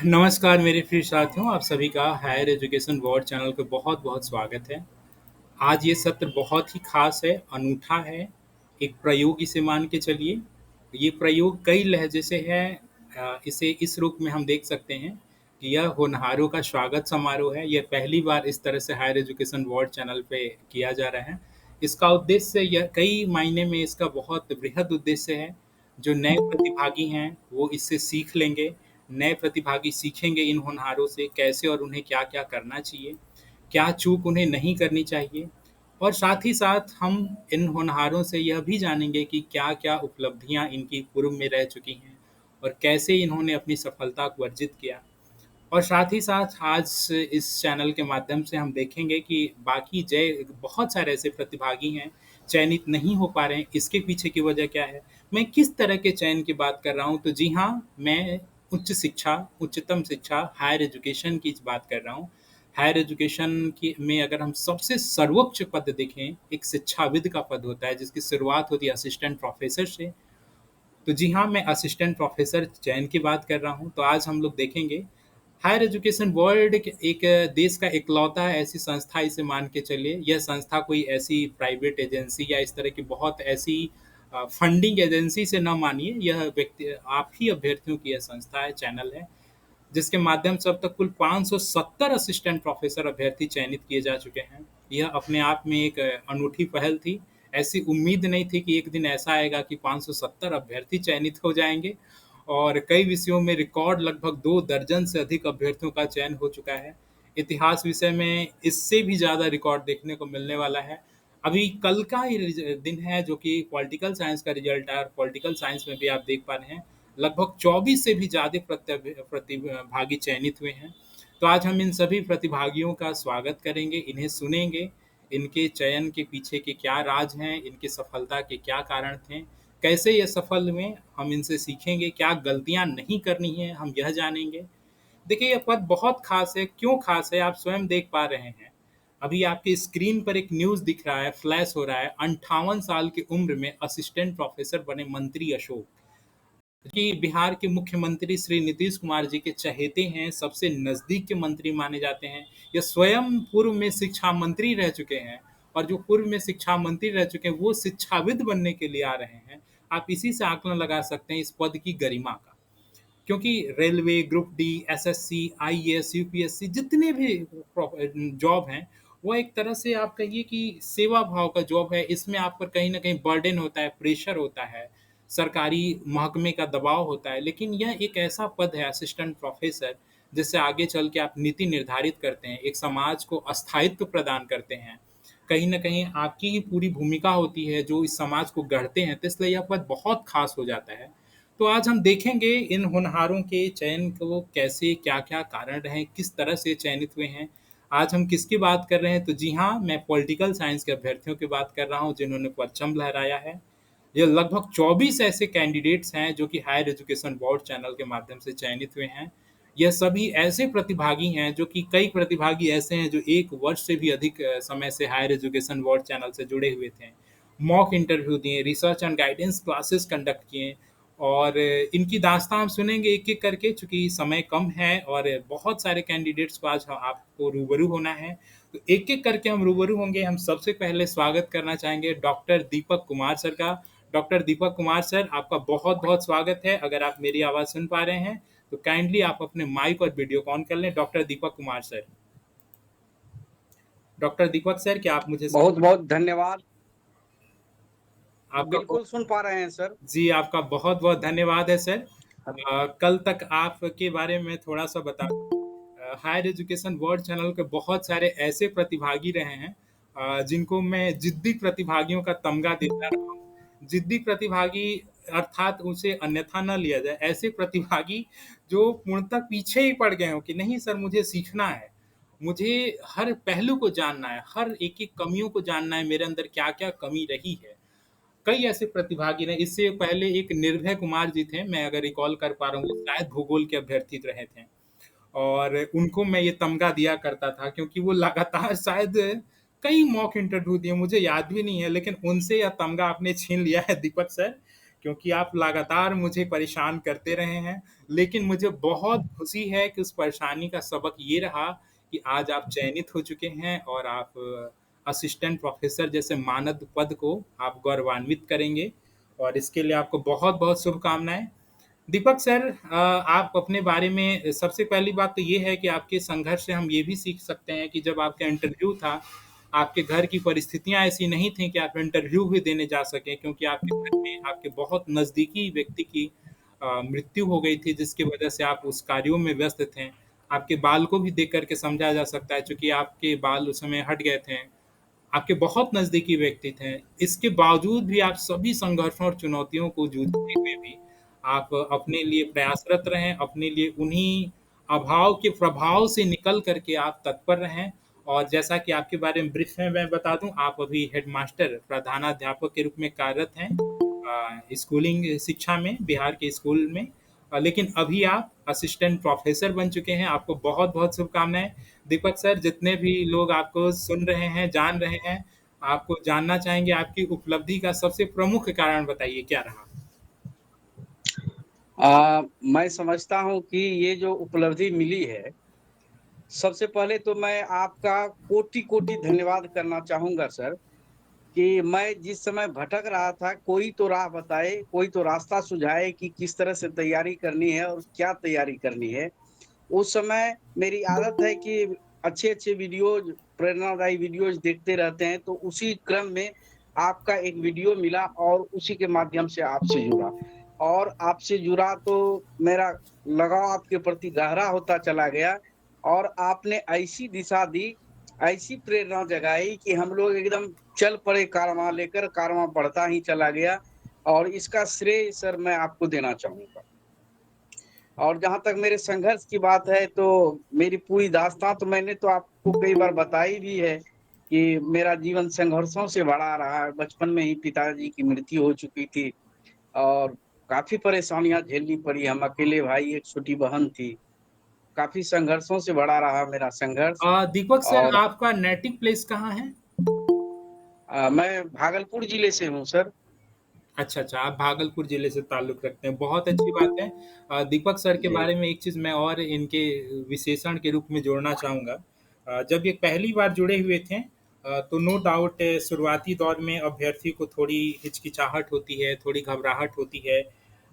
नमस्कार मेरे प्रिय साथियों, आप सभी का हायर एजुकेशन वर्ल्ड चैनल पे बहुत-बहुत स्वागत है। आज ये सत्र बहुत ही ख़ास है, अनूठा है, एक प्रयोग इसे मान के चलिए। ये प्रयोग कई लहज़े से है इसे इस रूप में हम देख सकते हैं कि यह होनहारों का स्वागत समारोह है। यह पहली बार इस तरह से हायर एजुकेशन वर्ल्ड चैनल पे किया जा रहा है। इसका उद्देश्य यह कई मायने में इसका बहुत बृहद उद्देश्य है। जो नए प्रतिभागी हैं, वो इससे सीख लेंगे। नए प्रतिभागी सीखेंगे इन होनहारों से कैसे और उन्हें क्या-क्या करना चाहिए। क्या चूक उन्हें नहीं करनी चाहिए और साथ ही साथ हम इन होनहारों से यह भी जानेंगे कि क्या-क्या उपलब्धियाँ इनकी पूर्व में रह चुकी हैं और कैसे इन्होंने अपनी सफलता को अर्जित किया। और साथ ही साथ आज इस चैनल के माध्यम से हम देखेंगे कि बाकी जय बहुत सारे ऐसे प्रतिभागी हैं, चयनित नहीं हो पा रहे हैं, इसके पीछे की वजह क्या है? मैं किस तरह के चयन की बात कर रहा हूँ? तो जी हाँ, मैं उच्च शिक्षा, उच्चतम शिक्षा, हायर एजुकेशन की बात कर रहा हूँ। हायर एजुकेशन की में अगर हम सबसे सर्वोच्च पद देखें, एक शिक्षाविद का पद होता है जिसकी शुरुआत होती है असिस्टेंट प्रोफ़ेसर से। तो जी हाँ, मैं असिस्टेंट प्रोफ़ेसर चयन की बात कर रहा हूँ। तो आज हम लोग देखेंगे हायर एजुकेशन वर्ल्ड के एक देश का इकलौता ऐसी संस्था इसे मान के चलिए। यह संस्था कोई ऐसी प्राइवेट एजेंसी या इस तरह की बहुत ऐसी फंडिंग एजेंसी से ना मानिए। यह व्यक्ति आप ही अभ्यर्थियों की यह संस्था है, चैनल है। जिसके माध्यम से अब तक कुल 570 असिस्टेंट प्रोफेसर अभ्यर्थी चयनित किए जा चुके हैं। यह अपने आप में एक अनूठी पहल थी। ऐसी उम्मीद नहीं थी कि एक दिन ऐसा आएगा कि 570 अभ्यर्थी चयनित हो जाएँगे और कई विषयों में रिकॉर्ड लगभग 2 दर्जन से अधिक अभ्यर्थियों का चयन हो चुका है। इतिहास विषय में इससे भी ज़्यादा रिकॉर्ड देखने को मिलने वाला है। अभी कल का ही दिन है जो कि पॉलिटिकल साइंस का रिजल्ट आया और पॉलिटिकल साइंस में भी आप देख पा रहे हैं लगभग 24 से भी ज़्यादा प्रतिभागी चयनित हुए हैं। तो आज हम इन सभी प्रतिभागियों का स्वागत करेंगे, इन्हें सुनेंगे, इनके चयन के पीछे के क्या राज हैं, इनकी सफलता के क्या कारण थे, कैसे ये सफल हुए, हम इनसे सीखेंगे, क्या गलतियाँ नहीं करनी है, हम यह जानेंगे। देखिए, ये पद बहुत खास है, क्यों खास है आप स्वयं देख पा रहे हैं। अभी आपकी स्क्रीन पर एक न्यूज़ दिख रहा है, फ्लैश हो रहा है, 58 साल की उम्र में असिस्टेंट प्रोफेसर बने मंत्री अशोक। कि बिहार के मुख्यमंत्री श्री नीतीश कुमार जी के चहेते हैं, सबसे नज़दीक के मंत्री माने जाते हैं। ये स्वयं पूर्व में शिक्षा मंत्री रह चुके हैं और जो पूर्व में शिक्षा मंत्री रह चुके हैं, वो शिक्षाविद बनने के लिए आ रहे हैं। आप इसी से आकलन लगा सकते हैं इस पद की गरिमा का। क्योंकि railway, group D, SSC, IAS, UPSC जितने भी जॉब हैं, वो एक तरह से आप कहिए कि सेवा भाव का जॉब है। इसमें आप पर कहीं न कहीं बर्डन होता है, प्रेशर होता है, सरकारी महकमे का दबाव होता है। लेकिन यह एक ऐसा पद है असिस्टेंट प्रोफ़ेसर, जिससे आगे चल के आप नीति निर्धारित करते हैं, एक समाज को अस्थायित्व प्रदान करते हैं। कहीं न कहीं आपकी ही पूरी भूमिका होती है जो इस समाज को गढ़ते हैं, तो इसलिए यह पद बहुत ख़ास हो जाता है। तो आज हम देखेंगे इन होनहारों के चयन को कैसे, क्या-क्या कारण रहे, किस तरह से चयनित हुए हैं। आज हम किसकी बात कर रहे हैं? तो जी हाँ, मैं पॉलिटिकल साइंस के अभ्यर्थियों की बात कर रहा हूँ जिन्होंने परचम लहराया है। ये लगभग 24 ऐसे कैंडिडेट्स हैं जो कि हायर एजुकेशन बोर्ड चैनल के माध्यम से चयनित हुए हैं। यह सभी ऐसे प्रतिभागी हैं जो कि कई प्रतिभागी ऐसे हैं जो 1 वर्ष से भी अधिक समय से हायर एजुकेशन बोर्ड चैनल से जुड़े हुए थे। मॉक इंटरव्यू दिए, research and guidance classes conduct किए और इनकी दास्तान हम सुनेंगे एक-एक करके चूँकि समय कम है और बहुत सारे कैंडिडेट्स को आज आपको रूबरू होना है। तो एक-एक करके हम रूबरू होंगे। हम सबसे पहले स्वागत करना चाहेंगे डॉक्टर दीपक कुमार सर का। डॉक्टर दीपक कुमार सर, आपका बहुत-बहुत स्वागत है। अगर आप मेरी आवाज़ सुन पा रहे हैं, तो काइंडली आप अपने माइक और वीडियो को ऑन कर लें। Doctor Deepak Kumar sir. Doctor दीपक सर, क्या आप मुझे सुन पा बहुत-बहुत धन्यवाद। आपका ब बिल्कुल सुन पा रहे हैं सर। जी, आपका बहुत-बहुत धन्यवाद है सर। कल तक आपके बारे में थोड़ा-सा बता हायर एजुकेशन वर्ल्ड चैनल के बहुत सारे ऐसे प्रतिभागी रहे हैं जिनको मैं जिद्दी प्रतिभागियों का तमगा देता रहा हूँ। जिद्दी प्रतिभागी अर्थात उसे अन्यथा ना लिया जाए। ऐसे प्रतिभागी जो पूर्णतः पीछे ही पड़ गए हों कि नहीं सर मुझे सीखना है। मुझे हर पहलू को जानना है, हर एक-एक कमियों को जानना है, मेरे अंदर क्या-क्या कमी रही है। कई ऐसे प्रतिभागी रहे, इससे पहले एक निर्भय कुमार जी थे, मैं अगर रिकॉल कर पा रहा हूँ, वो शायद भूगोल के अभ्यर्थी रहे थे। और उनको मैं ये तमगा दिया करता था क्योंकि वो लगातार शायद कई मॉक इंटरव्यू दिए, मुझे याद भी नहीं है, लेकिन उनसे यह तमगा आपने छीन लिया है दीपक सर, क्योंकि आप लगातार मुझे परेशान करते रहे हैं। लेकिन मुझे बहुत खुशी है कि उस परेशानी का सबक ये रहा कि आज आप चयनित हो चुके हैं और आप असिस्टेंट प्रोफ़ेसर जैसे मानद पद को आप गौरवान्वित करेंगे और इसके लिए आपको बहुत-बहुत शुभकामनाएँ। दीपक सर, आप अपने बारे में सबसे पहली बात तो ये है कि आपके संघर्ष से हम ये भी सीख सकते हैं कि जब आपका इंटरव्यू था, आपके घर की परिस्थितियाँ ऐसी नहीं थीं कि आप इंटरव्यू भी देने जा सकें, क्योंकि आपके घर में आपके बहुत नज़दीकी व्यक्ति की मृत्यु हो गई थी, जिसकी वजह से आप उस कार्यों में व्यस्त थे। आपके बाल को भी देख कर के समझा जा सकता है, चूँकि आपके बाल उस समय हट गए थे। आपके बहुत नज़दीकी व्यक्ति थे। इसके बावजूद भी आप सभी संघर्षों और चुनौतियों को जूझते हुए भी आप अपने लिए प्रयासरत रहें, अपने लिए उन्हीं अभाव के प्रभाव से निकल कर के आप तत्पर रहें। और जैसा कि आपके बारे में ब्रीफ में मैं बता दूँ, आप अभी हेडमास्टर प्रधानाध्यापक के रूप में कार्यरत हैं स्कूलिंग शिक्षा में, बिहार के स्कूल में। लेकिन अभी आप असिस्टेंट प्रोफ़ेसर बन चुके हैं। आपको बहुत-बहुत शुभकामनाएँ। दीपक सर, जितने भी लोग आपको सुन रहे हैं, जान रहे हैं, आपको जानना चाहेंगे आपकी उपलब्धि का सबसे प्रमुख कारण बताइए क्या रहा? मैं समझता हूँ कि ये जो उपलब्धि मिली है, सबसे पहले तो मैं आपका कोटि-कोटि धन्यवाद करना चाहूँगा सर, कि मैं जिस समय भटक रहा था, कोई तो राह बताए, कोई तो रास्ता सुझाए कि किस तरह से तैयारी करनी है और क्या तैयारी करनी है। उस समय मेरी आदत है कि अच्छे-अच्छे वीडियोज़, प्रेरणादायी वीडियोज़ देखते रहते हैं, तो उसी क्रम में आपका एक वीडियो मिला और उसी के माध्यम से आपसे जुड़ा। और आपसे जुड़ा तो मेरा लगाव आपके प्रति गहरा होता चला गया और आपने ऐसी दिशा दी, ऐसी प्रेरणा जगाई कि हम लोग एकदम चल पड़े कारवां लेकर, कारवां बढ़ता ही चला गया और इसका श्रेय सर मैं आपको देना चाहूँगा। और जहाँ तक मेरे संघर्ष की बात है, तो मेरी पूरी दास्ताँ तो मैंने तो आपको कई बार बताई भी है कि मेरा जीवन संघर्षों से भरा रहा है। बचपन में ही पिताजी की मृत्यु हो चुकी थी और काफ़ी परेशानियाँ झेलनी पड़ी। हम अकेले भाई, एक छोटी बहन थी। काफ़ी संघर्षों से भरा रहा मेरा संघर्ष दीपक सर, और आपका नेटिव प्लेस कहाँ है? मैं भागलपुर जिले से हूँ सर। अच्छा, अच्छा, आप भागलपुर ज़िले से ताल्लुक़ रखते हैं, बहुत अच्छी बात है। दीपक सर के जी। बारे में एक चीज़ मैं और इनके विशेषण के रूप में जोड़ना चाहूँगा। जब ये पहली बार जुड़े हुए थे, तो नो डाउट शुरुआती दौर में अभ्यर्थी को थोड़ी हिचकिचाहट होती है, थोड़ी घबराहट होती है,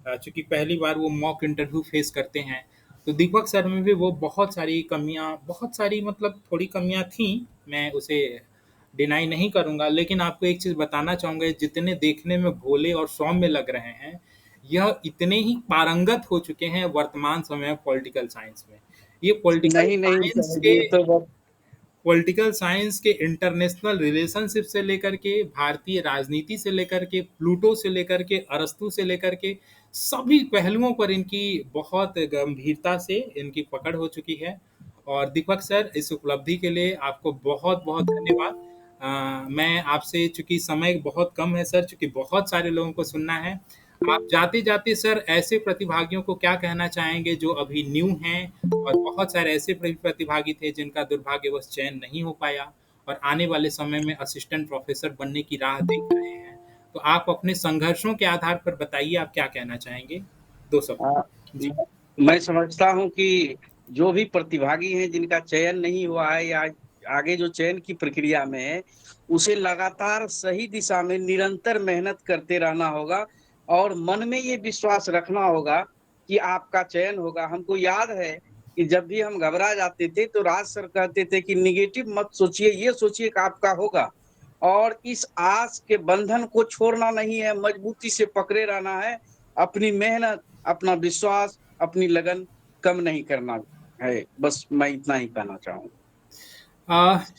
चूँकि पहली बार वो मॉक इंटरव्यू फेस करते हैं। तो दीपक सर में भी वो बहुत सारी कमियाँ, बहुत सारी मतलब थोड़ी कमियाँ थीं, मैं उसे डिनाई नहीं करूँगा, लेकिन आपको एक चीज़ बताना चाहूँगा, ये जितने देखने में भोले और सौम्य लग रहे हैं, यह इतने ही पारंगत हो चुके हैं वर्तमान समय में पॉलिटिकल साइंस में। ये नहीं, नहीं सर, ये तो बहुत पॉलिटिकल साइंस के इंटरनेशनल रिलेशनशिप से लेकर के, भारतीय राजनीति से लेकर के, प्लूटो से लेकर के, अरस्तू से लेकर के, सभी पहलुओं पर इनकी बहुत गंभीरता से इनकी पकड़ हो चुकी है। और दीपक सर, इस उपलब्धि के लिए आपको बहुत-बहुत धन्यवाद। मैं आपसे, चूँकि समय बहुत कम है सर, चूँकि बहुत सारे लोगों को सुनना है, आप जाते-जाते सर ऐसे प्रतिभागियों को क्या कहना चाहेंगे जो अभी न्यू हैं और बहुत सारे ऐसे प्रतिभागी थे जिनका दुर्भाग्यवश चयन नहीं हो पाया और आने वाले समय में असिस्टेंट प्रोफ़ेसर बनने की राह देख रहे हैं। तो आप अपने संघर्षों के आधार पर बताइए आप क्या कहना चाहेंगे? 2 शब्द अ, में। जी। मैं समझता हूँ कि जो भी प्रतिभागी हैं जिनका चयन नहीं हुआ है या आगे जो चयन की प्रक्रिया में है, उसे लगातार सही दिशा में निरंतर मेहनत करते रहना होगा और मन में ये विश्वास रखना होगा कि आपका चयन होगा। हमको याद है कि जब भी हम घबरा जाते थे तो राज सर कहते थे कि नेगेटिव मत सोचिए, ये सोचिए कि आपका होगा और इस आस के बंधन को छोड़ना नहीं है, मजबूती से पकड़े रहना है, अपनी मेहनत, अपना विश्वास, अपनी लगन कम नहीं करना है। बस मैं इतना ही कहना चाहूँगा।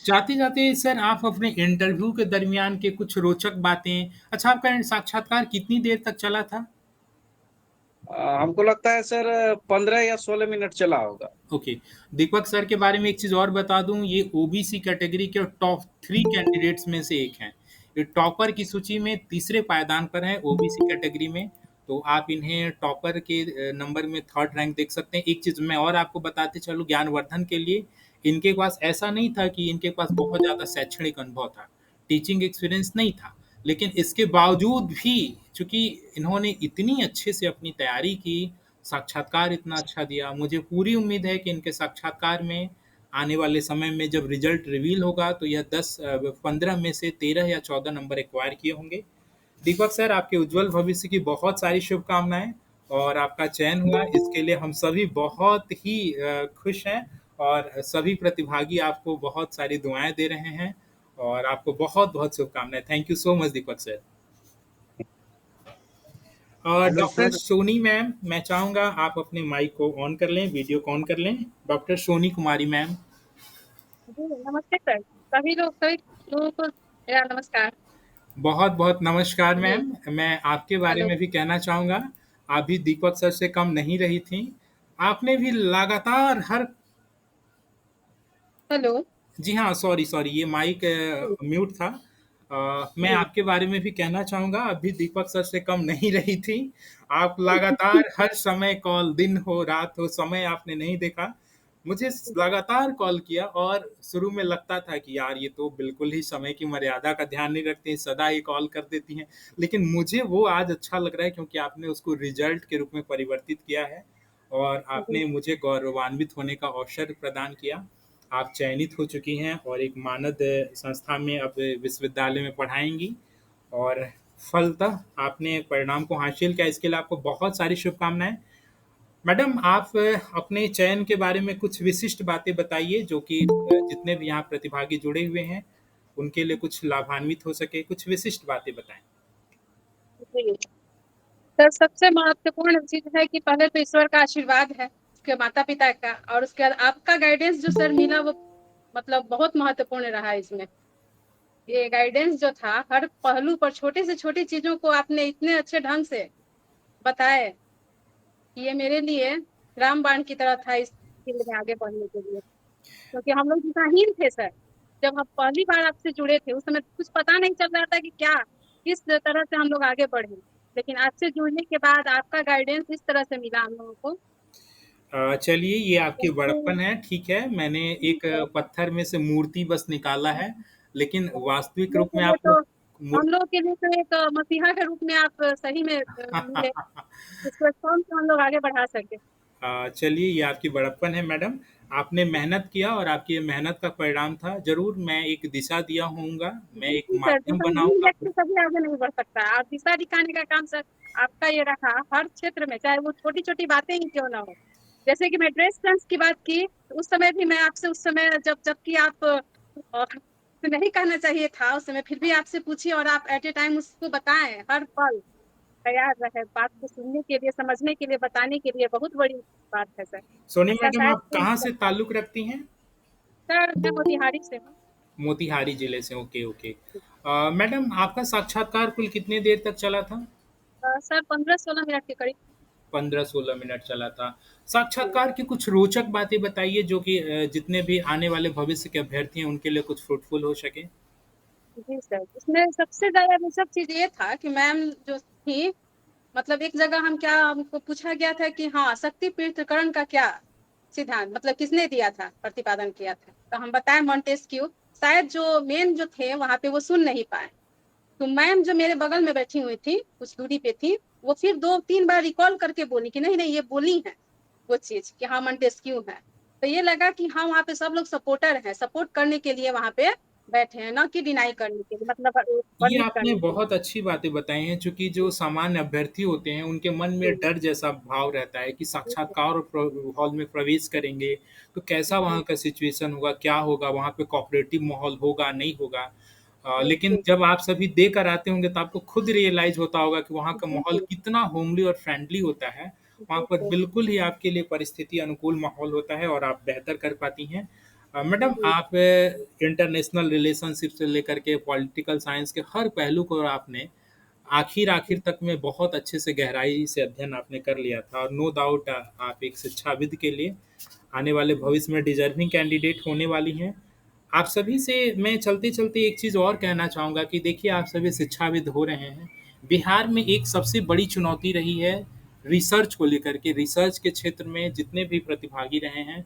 जाते-जाते सर आप अपने इंटरव्यू के दरमियान के कुछ रोचक बातें, अच्छा, आपका साक्षात्कार कितनी देर तक चला था? हमको लगता है सर 15 या 16 मिनट चला होगा। ओके। दीपक सर के बारे में एक चीज़ और बता दूँ, ये ओबीसी कैटेगरी के टॉप 3 कैंडिडेट्स में से एक हैं। ये टॉपर की सूची में तीसरे पायदान पर हैं ओबीसी कैटेगरी में, तो आप इन्हें टॉपर के नंबर में 3rd रैंक देख सकते हैं। एक चीज़ मैं और आपको बताते चलूँ ज्ञानवर्धन के लिए, इनके पास ऐसा नहीं था कि इनके पास बहुत ज़्यादा शैक्षणिक अनुभव था, टीचिंग एक्सपीरियंस नहीं था। लेकिन इसके बावजूद भी चूँकि इन्होंने इतनी अच्छे से अपनी तैयारी की, साक्षात्कार इतना अच्छा दिया, मुझे पूरी उम्मीद है कि इनके साक्षात्कार में आने वाले समय में जब रिज़ल्ट रिवील होगा तो यह 15 में से 13 या 14 नंबर एक्वायर किए होंगे। दीपक सर, आपके उज्जवल भविष्य की बहुत सारी शुभकामनाएँ और आपका चयन हुआ इसके लिए हम सभी बहुत ही खुश हैं और सभी प्रतिभागी आपको बहुत सारी दुआएँ दे रहे हैं और आपको बहुत-बहुत शुभकामनाएँ। Thank you so much Deepak sir. और hello doctor sir. Soni ma'am, मैं चाहूँगा आप अपने माइक को ऑन कर लें, वीडियो को ऑन कर लें। Doctor Soni Kumari ma'am. जी, नमस्ते सर। सभी लोगों को मेरा नमस्कार। बहुत-बहुत नमस्कार जी, मैम। मैं आपके बारे हेलो, में भी कहना चाहूँगा, आप भी दीपक सर से कम नहीं रही थीं। आपने भी लगातार हर हेलो। जी हाँ, सॉरी, सॉरी ये माइक जी, म्यूट था। मैं जी। आपके बारे में भी कहना चाहूँगा, आप भी दीपक सर से कम नहीं रही थीं। आप लगातार हर समय कॉल, दिन हो, रात हो, समय आपने नहीं देखा। मुझे लगातार कॉल किया और शुरू में लगता था कि यार ये तो बिल्कुल ही समय की मर्यादा का ध्यान नहीं रखती हैं, सदा ही कॉल कर देती हैं। लेकिन मुझे वो आज अच्छा लग रहा है क्योंकि आपने उसको रिज़ल्ट के रूप में परिवर्तित किया है और जी, आपने मुझे गौरवान्वित होने का अवसर प्रदान किया। आप चयनित हो चुकी हैं और एक मानद संस्था में अब विश्वविद्यालय में पढ़ाएँगी और फलतः आपने परिणाम को हासिल किया, इसके लिए आपको बहुत सारी शुभकामनाएँ। मैडम, आप अपने चयन के बारे में कुछ विशिष्ट बातें बताइए जो कि जितने भी यहाँ प्रतिभागी जुड़े हुए हैं, उनके लिए कुछ लाभान्वित हो सके, कुछ विशिष्ट बातें बताएँ। जी। सर, सबसे महत्वपूर्ण चीज़ है कि पहले तो ईश्वर का आशीर्वाद है, उसके माता-पिता का और उसके बाद आपका गाइडेंस जो सर मिला वो मतलब बहुत महत्वपूर्ण रहा इसमें। ये गाइडेंस जो था हर पहलू पर छोटी से छोटी चीज़ों को आपने इतने अच्छे ढंग से बताए कि ये मेरे लिए रामबाण की तरह था इस फील्ड में आगे बढ़ने के लिए। क्योंकि हम लोग दिशाहीन थे सर। जब हम पहली बार आपसे जुड़े थे, उस समय कुछ पता नहीं चल रहा था कि क्या, किस तरह से हम लोग आगे बढ़ें। लेकिन आपसे जुड़ने के बाद आपका गाइडेंस इस तरह से मिला हम लोगों को। चलिए ये आपकी जैसे बड़प्पन है, ठीक है, मैंने एक पत्थर में से मूर्ति बस निकाला है, लेकिन वास्तविक रूप में आप तो लोग मूर हम लोग के लिए तो एक मसीहा के रूप में आप सही में मिले, जिस प्लेटफ़ॉर्म से हम लोग आगे बढ़ा सकें। चलिए ये आपकी बड़प्पन है मैडम। आपने मेहनत किया और आपकी ये मेहनत का परिणाम था। ज़रूर मैं एक दिशा दिया होऊँगा, मैं एक जी सर, माध्यम दिशा नहीं बनाऊँगा। लेके कभी आगे नहीं बढ़ सकता। आप दिशा दिखाने का काम सर आपका ये रहा हर क्षेत्र में, चाहे वो छोटी-छोटी बातें ही क्यों ना हो। जैसे कि मैं ड्रेस सेंस की बात की, तो उस समय भी मैं आपसे उस समय जबकि आप नहीं कहना चाहिए था उस समय, फिर भी आपसे पूछी और आप एट अ टाइम उसको बताएँ, हर पल तैयार रहे बात को सुनने के लिए, समझने के लिए, बताने के लिए, बहुत बड़ी बात है सर। सोनी ऐसा मैडम, शायद आप कोई कहाँ नहीं से करता। ताल्लुक़ रखती हैं? सर, मैं मोतिहारी से हूँ। मोतिहारी ज़िले से, ओके, ओके। मैडम, आपका साक्षात्कार कुल कितने देर तक चला था? सर 15-16 मिनट के करीब। 15-16 मिनट चला था। जी। साक्षात्कार की कुछ रोचक बातें बताइए जो कि जितने भी आने वाले भविष्य के अभ्यर्थी हैं, उनके लिए कुछ फ्रूटफुल हो सके? जी सर, इसमें सबसे ज़्यादा रोचक चीज़ ये था कि मैम जो थी मतलब एक जगह हम क्या हमको पूछा गया था कि हाँ, शक्ति पृथक्करण का क्या सिद्धांत मतलब किसने दिया था, प्रतिपादन किया था? तो हम बताएँ मोंटेस्क्यू। शायद जो मेन जो थे वहाँ पे वो सुन नहीं पाए। तो मैम जो मेरे बगल में बैठी हुई थी, कुछ दूरी पे थी, वो फिर 2-3 बार रिकॉल करके बोली कि नहीं, नहीं ये बोली हैं, वो चीज़ कि हाँ मोंटेस्क्यू है। तो ये लगा कि हाँ, वहाँ पे सब लोग सपोर्टर हैं, सपोर्ट करने के लिए वहाँ पे बैठे हैं, ना कि डिनाई करने के लिए मतलब ये वर्णित आपने करने के लिए। बहुत अच्छी बातें बताई हैं, चूँकि जो सामान्य अभ्यर्थी होते हैं, उनके मन में जी, डर जैसा भाव रहता है कि जी, साक्षात्कार और हॉल में प्रवेश करेंगे, तो कैसा जी, वहाँ का सिचुएशन होगा, क्या होगा, वहाँ पे कोऑपरेटिव माहौल होगा, नहीं होगा। लेकिन जी, जब आप सभी देकर आते होंगे, तो आपको खुद रियलाइज़ होता होगा कि वहाँ का जी, माहौल जी, कितना होमली और फ्रेंडली होता है। वहाँ जी, पर जी, बिल्कुल ही आपके लिए परिस्थिति अनुकूल माहौल होता है और आप बेहतर कर पाती हैं। मैडम, जी, आप इंटरनेशनल रिलेशनशिप से लेकर के पॉलिटिकल साइंस के हर पहलू को आपने आखिर-आखिर तक में बहुत अच्छे से गहराई से अध्ययन आपने कर लिया था और नो डाउट आप एक शिक्षाविद के लिए आने वाले भविष्य में डिज़र्विंग कैंडिडेट होने वाली हैं। आप सभी से मैं चलते-चलते एक चीज़ और कहना चाहूँगा कि देखिए आप सभी शिक्षाविद हो रहे हैं। बिहार में एक सबसे बड़ी चुनौती रही है रिसर्च को लेकर के, रिसर्च के क्षेत्र में जितने भी प्रतिभागी रहे हैं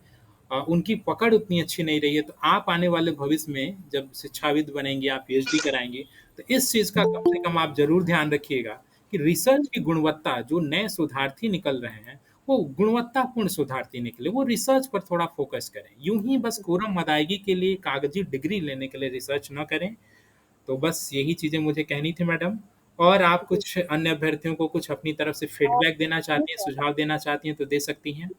उनकी पकड़ उतनी अच्छी नहीं रही है। तो आप आने वाले भविष्य में जब शिक्षाविद बनेंगे, आप पीएचडी कराएँगे, तो इस चीज़ का कम से कम आप ज़रूर ध्यान रखिएगा कि रिसर्च की गुणवत्ता, जो नए शोधार्थी निकल रहे हैं, वो गुणवत्तापूर्ण शोधार्थी निकले, वो रिसर्च पर थोड़ा फ़ोकस करें। यूँ ही बस कोरम अदायगी के लिए, कागज़ी डिग्री लेने के लिए रिसर्च ना करें। तो बस यही चीज़ें मुझे कहनी थी मैडम। और आप कुछ अन्य अभ्यर्थियों को कुछ अपनी तरफ से फीडबैक देना चाहती हैं, सुझाव देना चाहती हैं तो दे सकती हैं।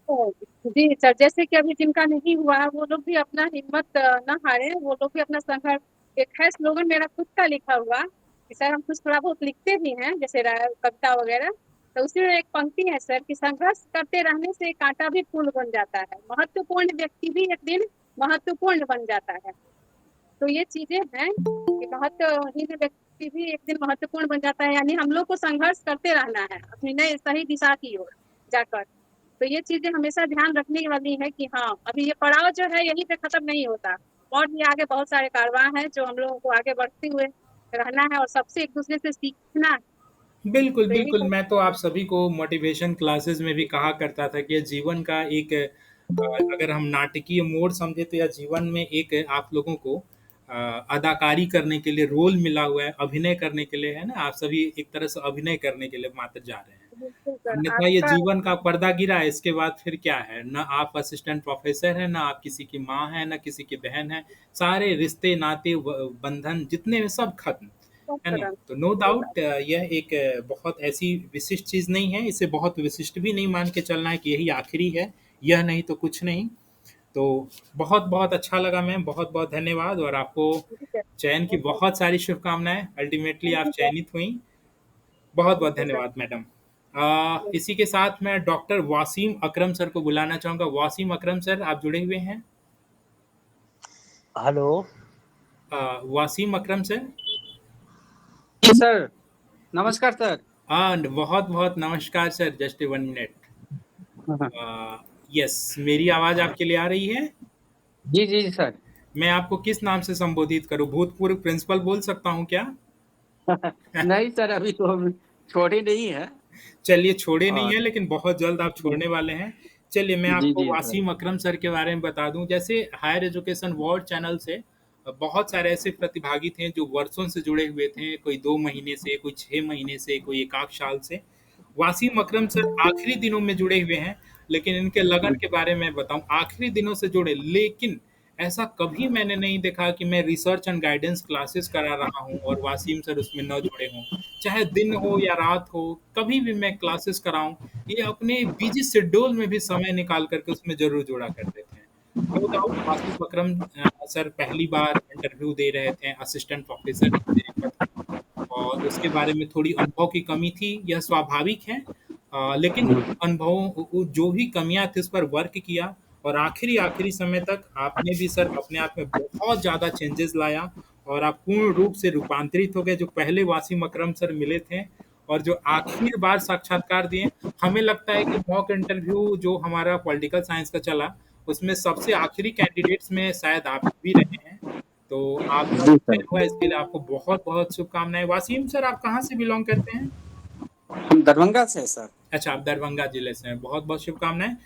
जी सर, जैसे कि अभी जिनका नहीं हुआ है वो लोग भी अपना हिम्मत ना हारें, वो लोग भी अपना संघर्ष। एक है स्लोगन मेरा खुद का लिखा हुआ कि सर हम कुछ थोड़ा बहुत लिखते भी हैं, जैसे कविता वगैरह। तो उसी में एक पंक्ति है सर कि संघर्ष करते रहने से कांटा भी फूल बन जाता है, महत्वपूर्ण व्यक्ति भी एक दिन महत्वपूर्ण बन जाता है। तो ये चीजें हैं कि महत्वहीन व्यक्ति भी एक दिन महत्वपूर्ण बन जाता है, यानी हम लोग को संघर्ष करते रहना है अपनी नई सही दिशा की ओर जाकर। तो ये चीजें हमेशा ध्यान रखने वाली है कि हाँ, अभी ये पड़ाव जो है यहीं पे खत्म नहीं होता, और भी आगे बहुत सारे कारवां हैं जो हम लोगों को आगे बढ़ते हुए रहना है और सबसे एक दूसरे से सीखना है। बिल्कुल, तो यही बिल्कुल। मैं तो आप सभी को मोटिवेशन क्लासेस में भी कहा करता था कि ये जीवन का एक अगर हम नाटकीय मोड़ समझे तो यह जीवन में एक आप लोगों को अदाकारी करने के लिए रोल मिला हुआ है, अभिनय करने के लिए, है ना? आप सभी एक तरह से अभिनय करने के लिए मात्र जा रहे हैं। बिल्कुल सर अन्यथा ये आपका। जीवन का पर्दा गिरा है, इसके बाद फिर क्या है? ना आप असिस्टेंट प्रोफ़ेसर हैं, ना आप किसी की माँ हैं, ना किसी की बहन हैं। सारे रिश्ते, नाते, बंधन जितने हैं सब खत्म। है ना? तो नो डाउट यह एक बहुत ऐसी विशिष्ट चीज़ नहीं है, इसे बहुत विशिष्ट भी नहीं मान के चलना है कि यही आखिरी है, यह नहीं तो कुछ नहीं। तो बहुत-बहुत अच्छा लगा मैम, बहुत-बहुत धन्यवाद और आपको चयन की बहुत सारी शुभकामनाएँ। अल्टीमेटली आप चयनित हुईं। बहुत-बहुत धन्यवाद मैडम। इसी के साथ मैं डॉक्टर वासीम अकरम सर को बुलाना चाहूँगा। वासीम अकरम सर, आप जुड़े हुए हैं? हेलो। वासीम अकरम सर? जी सर, नमस्कार सर। बहुत-बहुत नमस्कार सर, जस्ट 1 मिनट। यस, मेरी आवाज़ आपके लिए आ रही है? जी जी सर। मैं आपको किस नाम से संबोधित करूँ? भूतपूर्व प्रिंसिपल बोल सकता हूँ क्या? नहीं सर, अभी तो हम छोड़े नहीं है। चलिए, छोड़े नहीं और हैं, लेकिन बहुत जल्द आप छोड़ने वाले हैं। चलिए, मैं जी आपको जी सर। वासीम अकरम सर के बारे में बता दूँ। जैसे हायर एजुकेशन वर्ल्ड चैनल से बहुत सारे ऐसे प्रतिभागी थे जो वर्षों से जुड़े हुए थे, कोई 2 महीने से, कोई 6 महीने से, कोई 1 आध साल से। वासीम अकरम सर आखिरी दिनों में जुड़े हुए हैं, लेकिन इनके लगन के बारे में बताऊँ, आखिरी दिनों से जुड़े, लेकिन ऐसा कभी मैंने नहीं देखा कि मैं रिसर्च एंड गाइडेंस क्लासेस करा रहा हूँ और वासीम सर उसमें न जुड़े हों। चाहे दिन हो या रात हो, कभी भी मैं क्लासेस कराऊँ, ये अपने बिज़ी शेड्यूल में भी समय निकाल कर के उसमें ज़रूर जुड़ा करते थे। नो डाउट वासिफ अकरम सर पहली बार इंटरव्यू दे रहे थे असिस्टेंट प्रोफ़ेसर के पद पर और उसके बारे में थोड़ी अनुभव की कमी थी, यह स्वाभाविक है। लेकिन उन अनुभवों जो भी कमियाँ थी उस पर वर्क किया और आखिरी समय तक आपने भी सर अपने आप में बहुत ज़्यादा चेंजेस लाया और आप पूर्ण रूप से रूपांतरित हो गए। जो पहले वासिम अकरम सर मिले थे और जो आखिर बार साक्षात्कार दिए, हमें लगता है कि मॉक इंटरव्यू जो हमारा पॉलिटिकल साइंस का चला, उसमें सबसे आखिरी कैंडिडेट्स में शायद आप भी रहे हैं। तो आपका जी जो सर, चयन हुआ इसके लिए आपको बहुत-बहुत शुभकामनाएँ। वासीम सर आप कहाँ से बिलॉन्ग करते हैं? हम दरभंगा से हैं सर। अच्छा, आप दरभंगा जिले से हैं। बहुत-बहुत शुभकामनाएँ।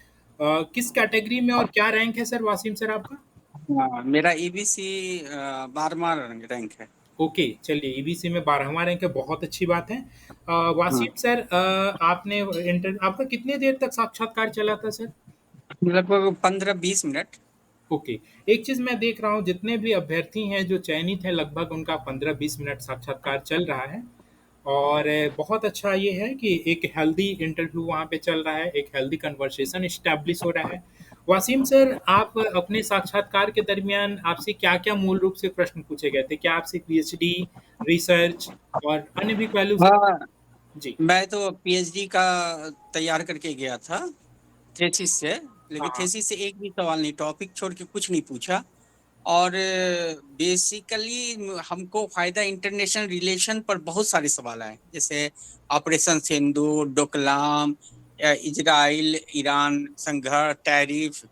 किस कैटेगरी में और क्या रैंक है सर वासीम सर आपका? हाँ, मेरा ईबीसी 12वां रैंक है। ओके, चलिए ईबीसी में 12वां रैंक है, बहुत अच्छी बात है। हाँ, वासीम सर आपने आपका कितनी देर तक साक्षात्कार चला था सर? लगभग 15-20 मिनट। ओके। एक चीज़ मैं देख रहा हूँ जितने भी अभ्यर्थी हैं जो चयनित हैं लगभग उनका 15-20 मिनट साक्षात्कार चल रहा है और बहुत अच्छा ये है कि एक हेल्दी इंटरव्यू वहाँ पे चल रहा है, एक हेल्दी कन्वर्सेशन एस्टैब्लिश हो रहा है। वसीम सर आप अपने साक्षात्कार के दरमियान आपसे क्या-क्या मूल रूप से प्रश्न पूछे गए थे? क्या आपसे पीएचडी, रिसर्च और अन्य भी पहलू से? हाँ, जी। मैं तो पीएचडी का तैयार करके गया था थीसिस से, हाँ, लेकिन हाँ। थीसिस से एक भी सवाल नहीं, टॉपिक छोड़ के कुछ नहीं पूछा। और बेसिकली हमको फायदा इंटरनेशनल रिलेशन पर बहुत सारे सवाल आए, जैसे ऑपरेशन सिंदूर, डोकलाम, इजराइल ईरान संघर्ष, टैरिफ।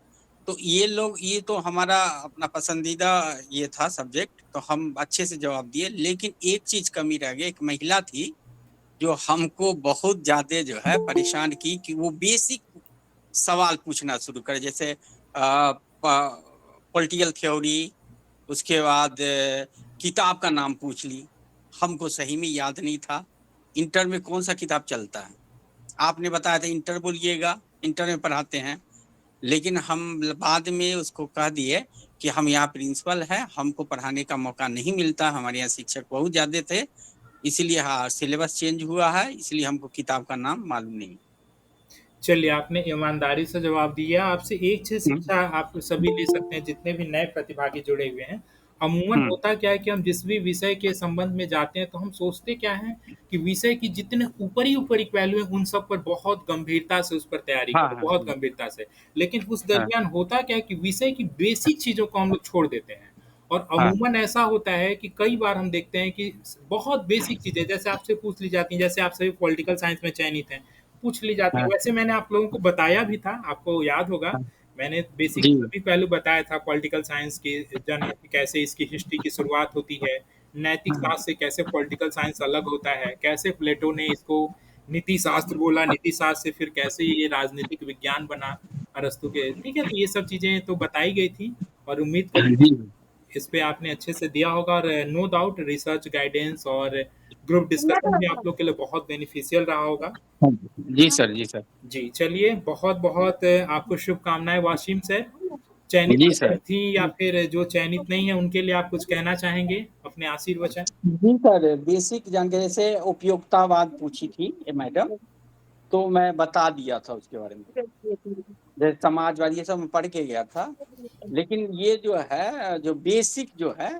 तो ये तो हमारा अपना पसंदीदा ये था सब्जेक्ट, तो हम अच्छे से जवाब दिए। लेकिन एक चीज कमी रह गई, एक महिला थी जो हमको बहुत ज्यादा जो है परेशान की, कि वो बेसिक सवाल पूछना शुरू करे, जैसे पॉलिटिकल थ्योरी, उसके बाद किताब का नाम पूछ ली। हमको सही में याद नहीं था। इंटर में कौन सा किताब चलता है? आपने बताया था इंटर बोलिएगा, इंटर में पढ़ाते हैं, लेकिन हम बाद में उसको कह दिए कि हम यहाँ प्रिंसिपल हैं, हमको पढ़ाने का मौका नहीं मिलता, हमारे यहाँ शिक्षक बहुत ज्यादा थे, इसीलिए हाँ सिलेबस चेंज हुआ है, इसलिए हमको किताब का नाम मालूम नहीं। चलिए, आपने ईमानदारी से जवाब दिया। आपसे एक चीज़ हम्म। शिक्षा आप सभी ले सकते हैं, जितने भी नए प्रतिभागी जुड़े हुए हैं। अमूमन हम्म। होता क्या है कि हम जिस भी विषय के संबंध में जाते हैं, तो हम सोचते क्या हैं कि विषय की जितने ऊपरी-ऊपरी पहलू हैं, उन सब पर बहुत गंभीरता से उस पर तैयारी हाँ करो, हाँ बहुत गंभीरता से। लेकिन उस हाँ दरमियान होता क्या है कि विषय की बेसिक चीज़ों को हम लोग छोड़ देते हैं। और हाँ अमूमन ऐसा होता है कि कई बार हम देखते हैं कि बहुत बेसिक चीज़ें जैसे आपसे पूछ ली जाती हैं, जैसे आप सभी पॉलिटिकल साइंस में चयनित हैं, पूछ ली जाती है। हाँ वैसे मैंने आप लोगों को बताया भी था, आपको याद होगा, हाँ। मैंने बेसिक जी सभी पहलू बताया था पॉलिटिकल साइंस के, कैसे इसकी हिस्ट्री की शुरुआत होती है, नैतिक हाँ शास्त्र से कैसे पॉलिटिकल साइंस अलग होता है, कैसे प्लेटो ने इसको नीति शास्त्र बोला, नीति शास्त्र से फिर कैसे ये राजनीतिक विज्ञान बना अरस्तु के, ठीक है? तो ये सब चीज़ें तो बताई गई थी और उम्मीद करूँगा जी इस पे आपने अच्छे से दिया होगा और नो डाउट रिसर्च गाइडेंस और ग्रुप डिस्कशन भी आप लोग के लिए बहुत बेनिफिशियल रहा होगा। हाँ। जी सर, जी सर। जी, चलिए बहुत-बहुत आपको शुभकामनाएँ वासिम सर। चयनित जी सर। अभ्यर्थी या फिर जो चयनित नहीं है उनके लिए आप कुछ कहना चाहेंगे? अपने आशीर्वचन? जी सर, बेसिक जानकारी से उपयोगितावाद पूछी थी ये मैडम, तो मैं बता दिया था उसके बारे में, जैसे समाजवाद ये सब मैं पढ़ के गया था। लेकिन ये जो है, जो बेसिक जो है,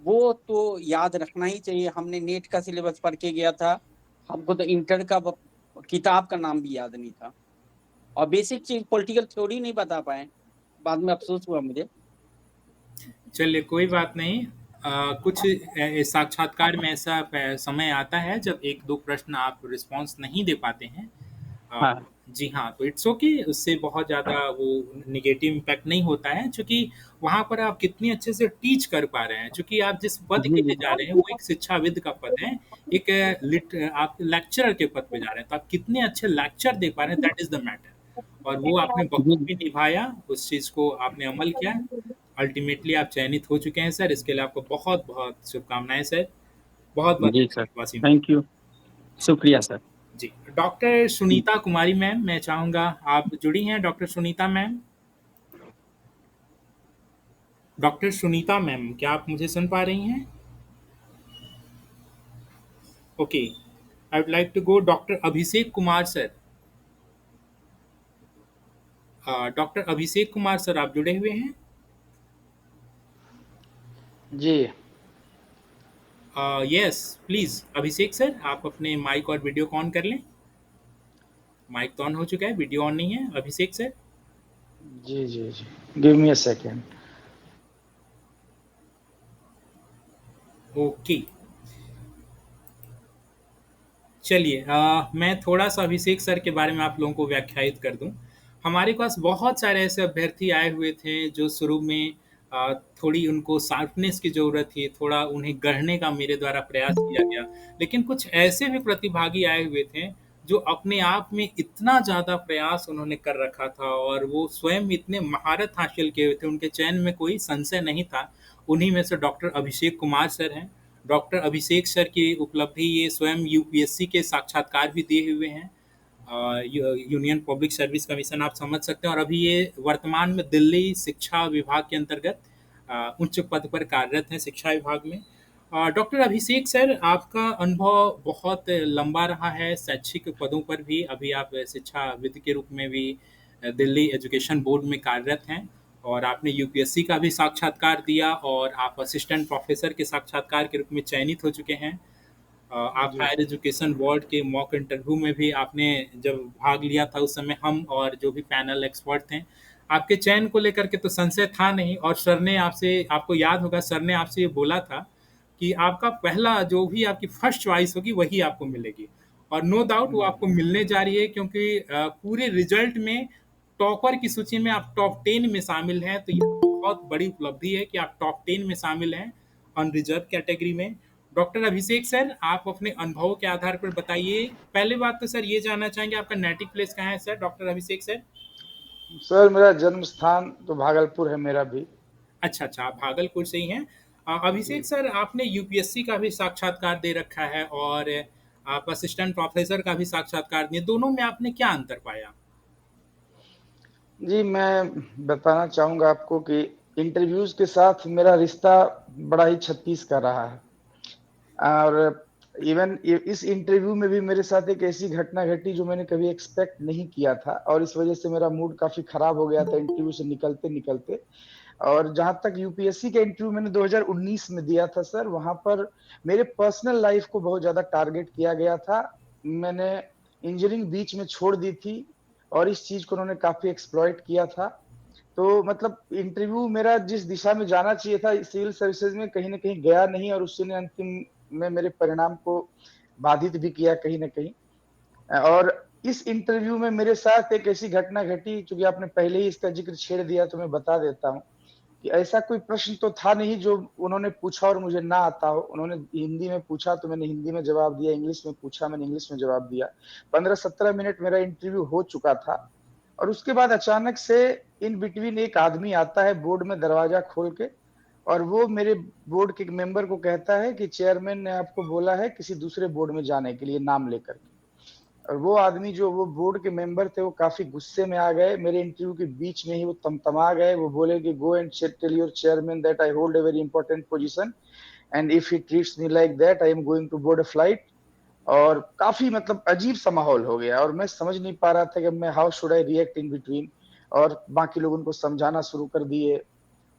वो तो याद रखना ही चाहिए। हमने नेट का सिलेबस पढ़ के गया था, हमको तो इंटर का किताब का नाम भी याद नहीं था, और बेसिक चीज पॉलिटिकल थ्योरी नहीं बता पाए, बाद में अफसोस हुआ मुझे। चलिए कोई बात नहीं। कुछ साक्षात्कार में ऐसा समय आता है जब 1-2 प्रश्न आप रिस्पॉन्स नहीं दे पाते हैं। अ, हाँ जी हाँ, तो इट्स ओके, उससे बहुत ज़्यादा वो नेगेटिव इम्पैक्ट नहीं होता है, चूँकि वहाँ पर आप कितनी अच्छे से टीच कर पा रहे हैं, चूँकि आप जिस पद जी के जी लिए जा रहे हैं वो एक शिक्षाविद का पद है, एक आप लेक्चरर के पद पे जा रहे हैं, तो आप कितने अच्छे लेक्चर दे पा रहे हैं, दैट इज़ द मैटर। और वो आपने जी। बखूबी निभाया, उस चीज़ को आपने अमल किया। अल्टीमेटली आप चयनित हो चुके हैं सर, इसके लिए आपको बहुत-बहुत शुभकामनाएँ सर। बहुत-बहुत जी सर, धन्यवाद वासीम। थैंक यू, शुक्रिया सर। जी, डॉक्टर सुनीता कुमारी मैम, मैं चाहूँगा आप जुड़ी हैं doctor Sunita ma'am? Doctor Sunita ma'am, क्या आप मुझे सुन पा रही हैं? Okay, I would like to go doctor Abhishek Kumar sir. Doctor Abhishek Kumar sir, आप जुड़े हुए हैं? जी यस, प्लीज़ अभिषेक सर, आप अपने माइक और वीडियो को ऑन कर लें। माइक तो ऑन हो चुका है, वीडियो ऑन नहीं है। अभिषेक सर? जी जी जी, give me a second. Okay. चलिए, मैं थोड़ा-सा अभिषेक सर के बारे में आप लोगों को व्याख्यायित कर दूँ। हमारे पास बहुत सारे ऐसे अभ्यर्थी आए हुए थे जो शुरू में थोड़ी उनको शार्पनेस की ज़रूरत थी, थोड़ा उन्हें गढ़ने का मेरे द्वारा प्रयास किया गया। लेकिन कुछ ऐसे भी प्रतिभागी आए हुए थे जो अपने आप में इतना ज़्यादा प्रयास उन्होंने कर रखा था और वो स्वयं इतने महारत हासिल किए हुए थे, उनके चयन में कोई संशय नहीं था। उन्हीं में से डॉक्टर अभिषेक कुमार सर हैं। डॉक्टर अभिषेक सर की उपलब्धि ये स्वयं यूपीएससी के साक्षात्कार भी दिए हुए हैं। यूनियन पब्लिक सर्विस कमीशन आप समझ सकते हैं और अभी ये वर्तमान में दिल्ली शिक्षा विभाग के अंतर्गत उच्च पद पर कार्यरत हैं शिक्षा विभाग में। डॉक्टर अभिषेक सर, आपका अनुभव बहुत लंबा रहा है शैक्षिक पदों पर भी। अभी आप शिक्षाविद के रूप में भी दिल्ली एजुकेशन बोर्ड में कार्यरत हैं और आपने यूपीएससी का भी साक्षात्कार दिया और आप असिस्टेंट प्रोफेसर के साक्षात्कार के रूप में चयनित हो चुके हैं। आप जी हायर एजुकेशन बोर्ड के मॉक इंटरव्यू में भी आपने जब भाग लिया था, उस समय हम और जो भी पैनल एक्सपर्ट थे, आपके चयन को लेकर के तो संशय था नहीं और सर ने आपसे, आपको याद होगा, सर ने आपसे ये बोला था कि आपका पहला जो भी आपकी फर्स्ट चॉइस होगी वही आपको मिलेगी और नो डाउट वो आपको मिलने जा रही है, क्योंकि पूरे रिजल्ट में टॉपर की सूची में आप टॉप 10 में शामिल हैं, तो ये बहुत बड़ी उपलब्धि है कि आप टॉप 10 में शामिल हैं अनरिजर्व कैटेगरी में। डॉक्टर अभिषेक सर, आप अपने अनुभव के आधार पर बताइए। पहले बात तो सर ये जानना चाहेंगे आपका नेटिव प्लेस कहाँ है सर, डॉक्टर अभिषेक सर? सर, मेरा जन्म स्थान तो भागलपुर है मेरा भी। अच्छा, अच्छा, आप भागलपुर से ही हैं। अभिषेक सर, आपने यूपीएससी का भी साक्षात्कार दे रखा है और आप असिस्टेंट प्रोफेसर का भी साक्षात्कार दिए, दोनों में आपने क्या अंतर पाया? जी, मैं बताना चाहूँगा आपको कि इंटरव्यूज़ के साथ मेरा रिश्ता बड़ा ही 36 का रहा है। और इवन इस इंटरव्यू में भी मेरे साथ एक ऐसी घटना घटी जो मैंने कभी एक्सपेक्ट नहीं किया था, और इस वजह से मेरा मूड काफ़ी खराब हो गया था इंटरव्यू से निकलते-निकलते। और जहाँ तक यूपीएससी का इंटरव्यू मैंने 2019 में दिया था सर, वहाँ पर मेरे पर्सनल लाइफ़ को बहुत ज़्यादा टारगेट किया गया था। मैंने इंजीनियरिंग बीच में छोड़ दी थी और इस चीज़ को उन्होंने काफ़ी एक्सप्लॉइट किया था। तो मतलब इंटरव्यू मेरा जिस दिशा में जाना चाहिए था सिविल सर्विसेज में, कहीं न कहीं गया नहीं, और उसी ने अंतिम में मेरे परिणाम को बाधित भी किया कहीं न कहीं। और इस इंटरव्यू में मेरे साथ एक ऐसी घटना घटी, चूँकि आपने पहले ही इसका ज़िक्र छेड़ दिया तो मैं बता देता हूँ, कि ऐसा कोई प्रश्न तो था नहीं जो उन्होंने पूछा और मुझे ना आता हो। उन्होंने हिंदी में पूछा तो मैंने हिंदी में जवाब दिया, इंग्लिश में पूछा मैंने इंग्लिश में जवाब दिया। 15-17 मिनट मेरा इंटरव्यू हो चुका था, और उसके बाद अचानक से इन बिटवीन एक आदमी आता है बोर्ड में दरवाज़ा खोल के, और वो मेरे बोर्ड के एक मेंबर को कहता है कि चेयरमैन ने आपको बोला है किसी दूसरे बोर्ड में जाने के लिए, नाम लेकर के। और वो आदमी, जो वो बोर्ड के मेंबर थे, वो काफ़ी गुस्से में आ गए। मेरे इंटरव्यू के बीच में ही वो तमतमा गए। वो बोले कि go and tell your chairman that I hold a very important position, and if he treats me like that I am going to board a flight. और काफ़ी मतलब अजीब-सा माहौल हो गया, और मैं समझ नहीं पा रहा था कि मैं how should I react in between. और बाकी लोग उनको समझाना शुरू कर दिए।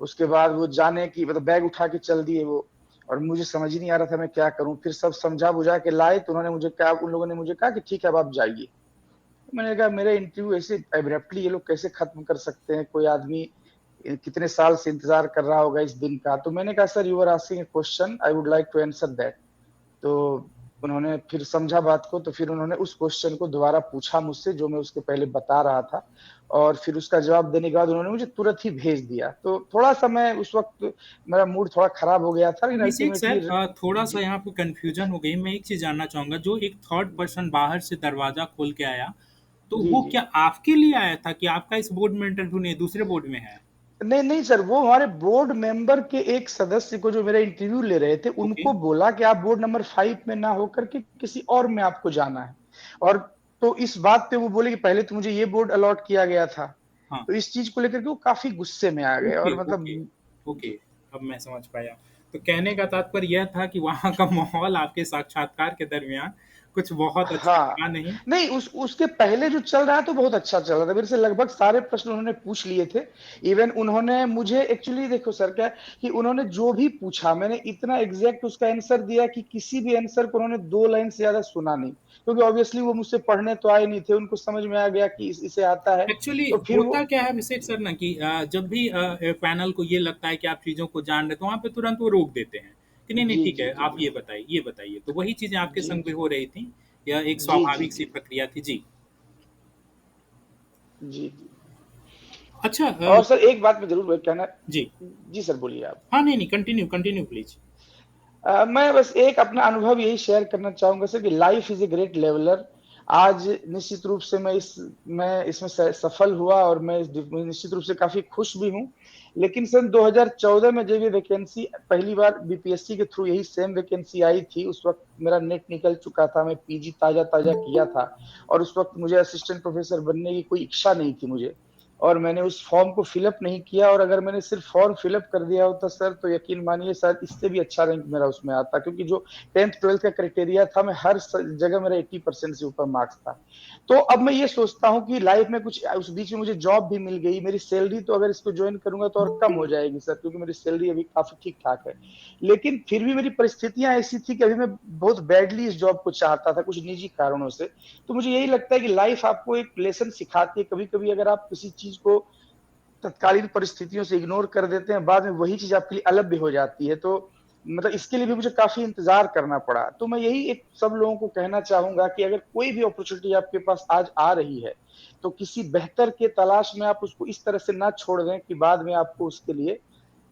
उसके बाद वो जाने की मतलब बैग उठा के चल दिए वो, और मुझे समझ ही नहीं आ रहा था मैं क्या करूँ? फिर सब समझा-बुझा के लाए तो उन्होंने मुझे कहा, उन लोगों ने मुझे कहा कि ठीक है अब आप जाइए। मैंने कहा मेरा इंटरव्यू ऐसे एब्रप्टली ये लोग कैसे खत्म कर सकते हैं? कोई आदमी कितने साल से इंतज़ार कर रहा होगा इस दिन का। तो मैंने कहा sir, you are asking a question, I would like to answer that. तो उन्होंने फिर समझा बात को, तो फिर उन्होंने उस क्वेश्चन को दोबारा पूछा मुझसे जो मैं उसके पहले बता रहा था, और फिर उसका जवाब देने के बाद उन्होंने मुझे तुरंत ही भेज दिया। तो थोड़ा-सा मैं उस वक़्त, मेरा मूड थोड़ा खराब हो गया था, लेकिन अभिषेक अल्टीमेटली सर, थोड़ा-सा जी, यहाँ पे कन्फ्यूज़न हो गई। मैं एक चीज़ जानना चाहूँगा, जो एक थर्ड पर्सन बाहर से दरवाज़ा खोल के आया, तो जी, वो जी। क्या आपके लिए आया था कि आपका इस बोर्ड में इंटरव्यू नहीं, दूसरे बोर्ड में है? नहीं, नहीं सर, वो हमारे बोर्ड मेंबर के एक सदस्य को, जो मेरा इंटरव्यू ले रहे थे, ओके, उनको बोला कि आप बोर्ड नंबर 5 में ना होकर के किसी और में आपको जाना है। और तो इस बात पे वो बोले कि पहले तो मुझे ये बोर्ड अलॉट किया गया था। हाँ। तो इस चीज़ को लेकर के वो काफ़ी गुस्से में आ गए, ओके, और ओके, मतलब ओके, जी। अब मैं समझ पाया। तो कहने का तात्पर्य यह था कि वहाँ का माहौल आपके साक्षात्कार के दरमियान कुछ बहुत अच्छा हाँ। था नहीं। नहीं, उसके पहले जो चल रहा था बहुत अच्छा चल रहा था। मेरे से लगभग सारे प्रश्न उन्होंने पूछ लिए थे। इवन उन्होंने मुझे एक्चुअली देखो सर क्या है कि उन्होंने जो भी पूछा मैंने इतना एग्ज़ैक्ट उसका आंसर दिया कि किसी भी आंसर को उन्होंने 2 लाइन से ज़्यादा सुना नहीं। क्योंकि ऑब्वियसली वो मुझसे पढ़ने तो आए नहीं थे, उनको समझ में आ गया कि इसे आता है। एक्चुअली तो फिर होता वो क्या है अभिषेक सर ना कि जब भी पैनल को ये लगता है कि आप चीज़ों को जान रहे, तो वहाँ पे तुरंत वो रोक देते हैं कि नहीं, नहीं जी, ठीक जी, है, जी, आप ये बताइए, ये बताइए। तो वही चीज़ें आपके जी, संग भी जी। हो रही थी। यह एक जी, जी, स्वाभाविक सी जी। प्रक्रिया थी। जी। जी, जी। अच्छा और सर एक बात मैं ज़रूर कहना। जी। जी सर, बोलिए आप। हाँ, नहीं, नहीं, कंटिन्यू, कंटिन्यू प्लीज़। मैं बस एक अपना अनुभव यही शेयर करना चाहूँगा सर, कि life is a great leveller. आज निश्चित रूप से मैं इसमें सफल हुआ, और मैं निश्चित रूप से काफ़ी खुश भी हूँ। लेकिन सन 2014 में जब ये वैकेंसी पहली बार बीपीएससी के थ्रू, यही सेम वैकेंसी आई थी, उस वक़्त मेरा नेट निकल चुका था, मैं पीजी ताज़ा-ताज़ा किया था, और उस वक़्त मुझे असिस्टेंट प्रोफ़ेसर बनने की कोई इच्छा नहीं थी मुझे। और मैंने उस फॉर्म को फिल अप नहीं किया, और अगर मैंने सिर्फ फॉर्म फिल अप कर दिया होता सर, तो यकीन मानिए शायद इससे भी अच्छा रैंक मेरा उसमें आता, क्योंकि जो 10th-12th का क्राइटेरिया था, मैं हर जगह मेरा 80% से ऊपर मार्क्स था। तो अब मैं ये सोचता हूँ कि लाइफ में कुछ उस बीच में मुझे जॉब भी मिल गई। मेरी सैलरी तो अगर इसको ज्वाइन करूंगा तो और कम हो जाएगी सर, क्योंकि मेरी सैलरी अभी काफी ठीक ठाक है। लेकिन फिर भी मेरी परिस्थितियां ऐसी थी कि अभी मैं बहुत बैडली इस जॉब को चाहता था, कुछ निजी कारणों से। तो मुझे यही लगता है कि लाइफ आपको एक लेसन सिखाती है। कभी कभी अगर आप किसी चीज को तत्कालीन परिस्थितियों से इग्नोर कर देते हैं, बाद में वही चीज़ आपके लिए अलग भी हो जाती है। तो मतलब इसके लिए भी मुझे काफ़ी इंतज़ार करना पड़ा। तो मैं यही एक सब लोगों को कहना चाहूँगा कि अगर कोई भी अपॉर्च्युनिटी आपके पास आज आ रही है, तो किसी बेहतर के तलाश में आप उसको इस तरह से ना छोड़ दें कि बाद में आपको उसके लिए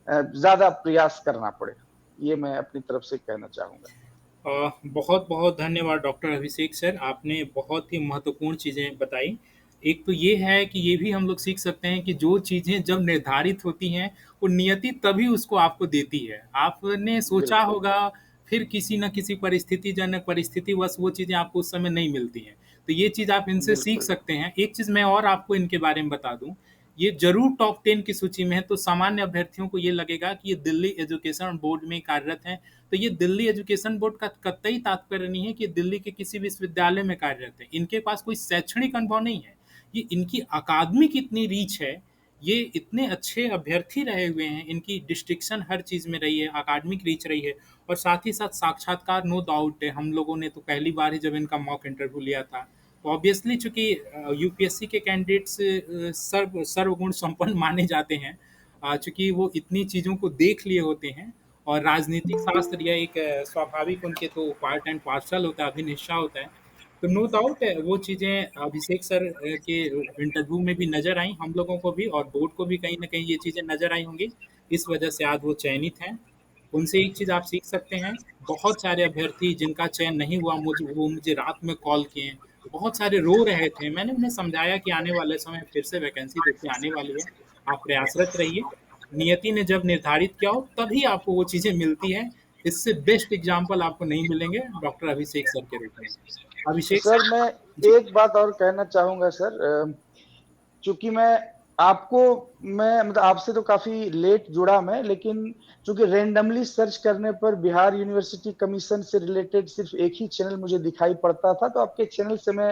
ज़्यादा प्रयास करना पड़े। ये मैं अपनी तरफ से कहना चाहूँगा। बहुत बहुत धन्यवाद डॉक्टर अभिषेक सर, आपने बहुत ही महत्वपूर्ण चीज़ें बताई। एक तो ये है कि ये भी हम लोग सीख सकते हैं कि जो चीज़ें जब निर्धारित होती हैं, वो नियति तभी उसको आपको देती है। आपने सोचा बिल्कुल। होगा, फिर किसी न किसी परिस्थितिजनक परिस्थितिवश वो चीज़ें आपको उस समय नहीं मिलती हैं। तो ये चीज़ आप इनसे सीख बिल्कुल। सकते हैं। एक चीज़ मैं और आपको इनके बारे में बता दूँ, ये ज़रूर टॉप 10 की सूची में है, तो सामान्य अभ्यर्थियों को ये लगेगा कि ये दिल्ली एजुकेशन बोर्ड में कार्यरत हैं। तो ये दिल्ली एजुकेशन बोर्ड का कतई तात्पर्य नहीं है कि दिल्ली के किसी विश्वविद्यालय में कार्यरत है। इनके पास कोई शैक्षणिक अनुभव नहीं है। ये इनकी अकादमिक इतनी रीच है, ये इतने अच्छे अभ्यर्थी रहे हुए हैं, इनकी डिस्ट्रिक्शन हर चीज़ में रही है, अकादमिक रीच रही है, और साथ ही साथ साक्षात्कार नो डाउट है। हम लोगों ने तो पहली बार ही जब इनका मॉक इंटरव्यू लिया था, तो ऑब्वियसली चूंकि यूपीएससी के कैंडिडेट्स सर्वगुण संपन्न माने जाते हैं, चूंकि वो इतनी चीज़ों को देख लिए होते हैं, और राजनीतिक शास्त्र यह एक स्वाभाविक उनके तो पार्ट एंड पार्सल होता है, अभिन्न हिस्सा होता है। तो नो डाउट वो चीज़ें अभिषेक सर के इंटरव्यू में भी नज़र आई हम लोगों को भी, और बोर्ड को भी कहीं ना कहीं ये चीज़ें नज़र आई होंगी। इस वजह से आज वो चयनित हैं। उनसे एक चीज़ आप सीख सकते हैं, बहुत सारे अभ्यर्थी जिनका चयन नहीं हुआ, वो मुझे रात में कॉल किए हैं, बहुत सारे रो रहे थे। मैंने उन्हें समझाया कि आने वाले समय फिर से वैकेंसी देखिए आने वाली है, आप प्रयासरत रहिए। नियति ने जब निर्धारित किया हो तभी आपको वो चीज़ें मिलती है। इससे बेस्ट एग्जाम्पल आपको नहीं मिलेंगे डॉक्टर अभिषेक सर के रूप में। अभिषेक सर सर। मैं जी। एक बात और कहना चाहूंगा सर। चूंकि मैं मतलब आपसे तो काफी लेट जुड़ा मैं, लेकिन चूंकि रेंडमली सर्च करने पर बिहार यूनिवर्सिटी कमीशन से रिलेटेड सिर्फ एक ही चैनल मुझे दिखाई पड़ता था, तो आपके चैनल से मैं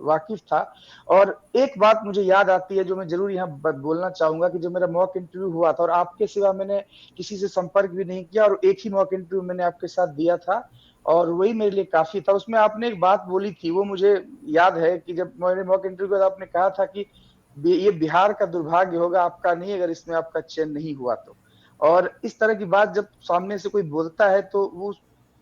वाकिफ था। और एक बात मुझे याद आती है जो मैं जरूर यहाँ बोलना चाहूंगा, कि जो मेरा मॉक इंटरव्यू हुआ था और आपके सिवा मैंने किसी से संपर्क भी नहीं किया, और एक ही मॉक इंटरव्यू मैंने आपके साथ दिया था, और वही मेरे लिए काफी था। उसमें आपने एक बात बोली थी, वो मुझे याद है कि जब मैंने मॉक इंटरव्यू के बाद आपने कहा था कि ये बिहार का दुर्भाग्य होगा, आपका नहीं, अगर इसमें आपका चयन नहीं हुआ तो। और इस तरह की बात जब सामने से कोई बोलता है तो वो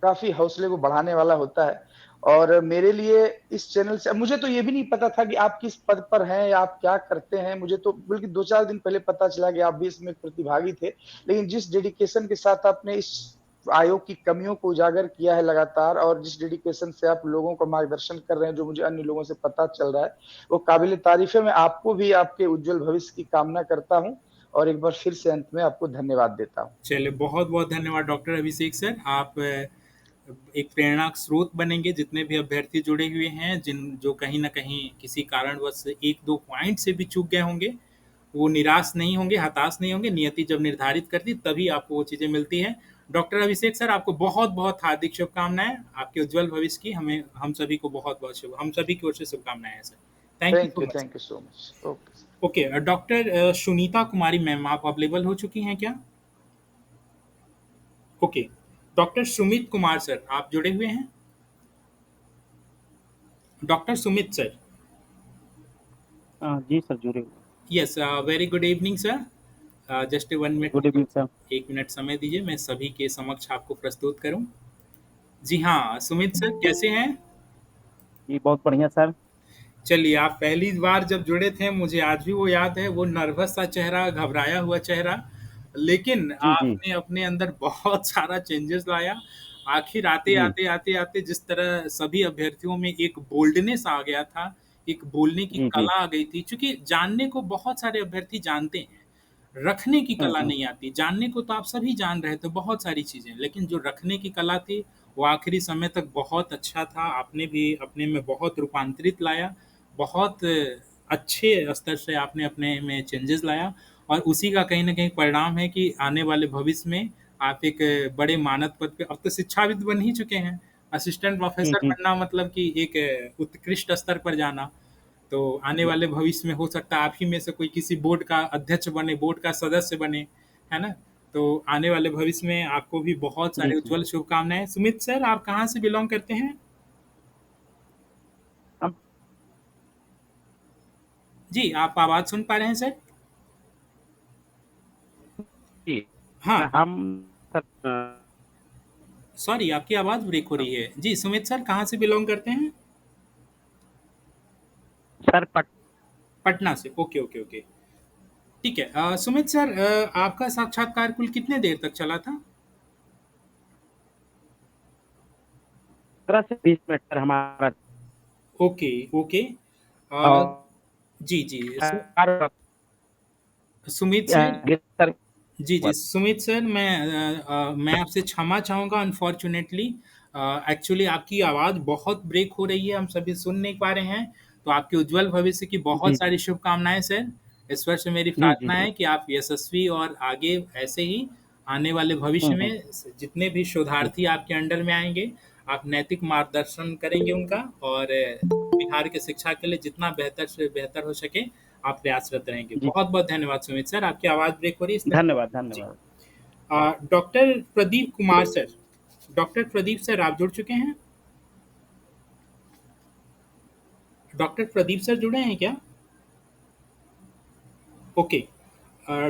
काफी हौसले को बढ़ाने वाला होता है। और मेरे लिए इस चैनल से, मुझे तो ये भी नहीं पता था कि आप किस पद पर हैं या आप क्या करते हैं, मुझे तो बल्कि 2-4 दिन पहले पता चला कि आप भी इसमें प्रतिभागी थे। लेकिन जिस डेडिकेशन के साथ आपने इस आयोग की कमियों को उजागर किया है लगातार, और जिस डेडिकेशन से आप लोगों को मार्गदर्शन कर रहे हैं, जो मुझे अन्य लोगों से पता चल रहा है, वो काबिल तारीफ है। मैं आपको भी आपके उज्जवल भविष्य की कामना करता हूं, और एक बार फिर से अंत में आपको धन्यवाद देता हूं। चलिए, बहुत बहुत धन्यवाद डॉक्टर अभिषेक सर। आप एक प्रेरणा स्रोत बनेंगे जितने भी अभ्यर्थी जुड़े हुए हैं, जिन जो कहीं ना कहीं किसी कारणवश एक दो पॉइंट से भी चूक गए होंगे, वो निराश नहीं होंगे, हताश नहीं होंगे। नियति जब निर्धारित करती तभी आपको वो चीज़ें मिलती हैं। डॉक्टर अभिषेक सर, आपको बहुत बहुत हार्दिक शुभकामनाएं, आपके उज्जवल भविष्य की। हमें हम सभी को बहुत बहुत हम सभी की ओर से शुभकामनाएं हैं sir. Thank you so much. Thank you so much. Okay. Okay, doctor Sunita Kumari ma'am, आप अवेलेबल हो चुकी हैं क्या? Okay, doctor Sumit Kumar sir, आप जुड़े हुए हैं? Doctor Sumit sir. जी सर, जुड़े हुए। Yes, very good evening sir. Just 1 minute, good evening sir. 1 minute समय दीजिए, मैं सभी के समक्ष आपको प्रस्तुत करूं। जी हाँ, सुमित सर कैसे हैं? जी बहुत बढ़िया सर। चलिए, आप पहली बार जब जुड़े थे, मुझे आज भी वो याद है, वो नर्वस सा चेहरा, घबराया हुआ चेहरा, लेकिन जी जी आपने अपने अंदर बहुत सारा चेंजेस लाया। आखिर आते जी आते आते आते जिस तरह सभी अभ्यर्थियों में एक बोल्डनेस आ गया था, एक बोलने की जी जी। कला आ गई थी, क्योंकि जानने को बहुत सारे अभ्यर्थी जानते हैं, रखने की कला हम्म। नहीं आती। जानने को तो आप सभी जान रहे थे बहुत सारी चीज़ें, लेकिन जो रखने की कला थी, वो आखिरी समय तक बहुत अच्छा था। आपने भी अपने में बहुत रूपांतरित लाया, बहुत अच्छे स्तर से आपने अपने में चेंजेस लाया, और उसी का कहीं न कहीं परिणाम है कि आने वाले भविष्य में आप एक बड़े मानद पद पे, अब तो शिक्षाविद बन ही चुके हैं। असिस्टेंट जी प्रोफ़ेसर जी बनना मतलब कि एक उत्कृष्ट स्तर पर जाना। तो आने जी। वाले भविष्य में हो सकता है आप ही में से कोई किसी बोर्ड का अध्यक्ष बने, बोर्ड का सदस्य बने, है ना? तो आने वाले भविष्य में आपको भी बहुत जी सारे जी। उज्ज्वल शुभकामनाएँ। सुमित सर, आप कहाँ से बिलॉन्ग करते हैं? अब जी, आप आवाज़ सुन पा रहे हैं सर? जी हाँ, हम सर सॉरी, आपकी आवाज़ ब्रेक हो रही है। जी, सुमित सर कहाँ से बिलॉन्ग करते हैं? सर पटना से। Okay, okay, okay. ठीक है। सुमित सर, आपका साक्षात्कार कुल कितने देर तक चला था? 15 से 20 मिनट सर हमारा। Okay, okay. अ, और जी, जी। सर सुमित सर सर जी, जी। सुमित सर मैं आपसे क्षमा चाहूँगा अनफॉर्च्यूनेटली एक्चुअली आपकी आवाज़ बहुत ब्रेक हो रही है, हम सभी सुन नहीं पा रहे हैं। तो आपके उज्ज्वल भविष्य की बहुत जी सारी शुभकामनाएँ सर। ईश्वर से मेरी जी जी प्रार्थना है कि आप यशस्वी और आगे ऐसे ही आने वाले भविष्य हम्म, में जितने भी जी शोधार्थी आपके अंडर में आएँगे, आप नैतिक मार्गदर्शन करेंगे उनका और बिहार की शिक्षा के लिए जितना बेहतर से बेहतर हो सके, आप प्रयासरत रहेंगे। जी बहुत-बहुत धन्यवाद सुमित सर, आपकी आवाज़ ब्रेक हो रही है इसलिए धन्यवाद जी। धन्यवाद। Doctor Pradeep Kumar sir, doctor Pradeep sir आप जुड़ चुके हैं? डॉक्टर प्रदीप सर जुड़े हैं क्या? ओके।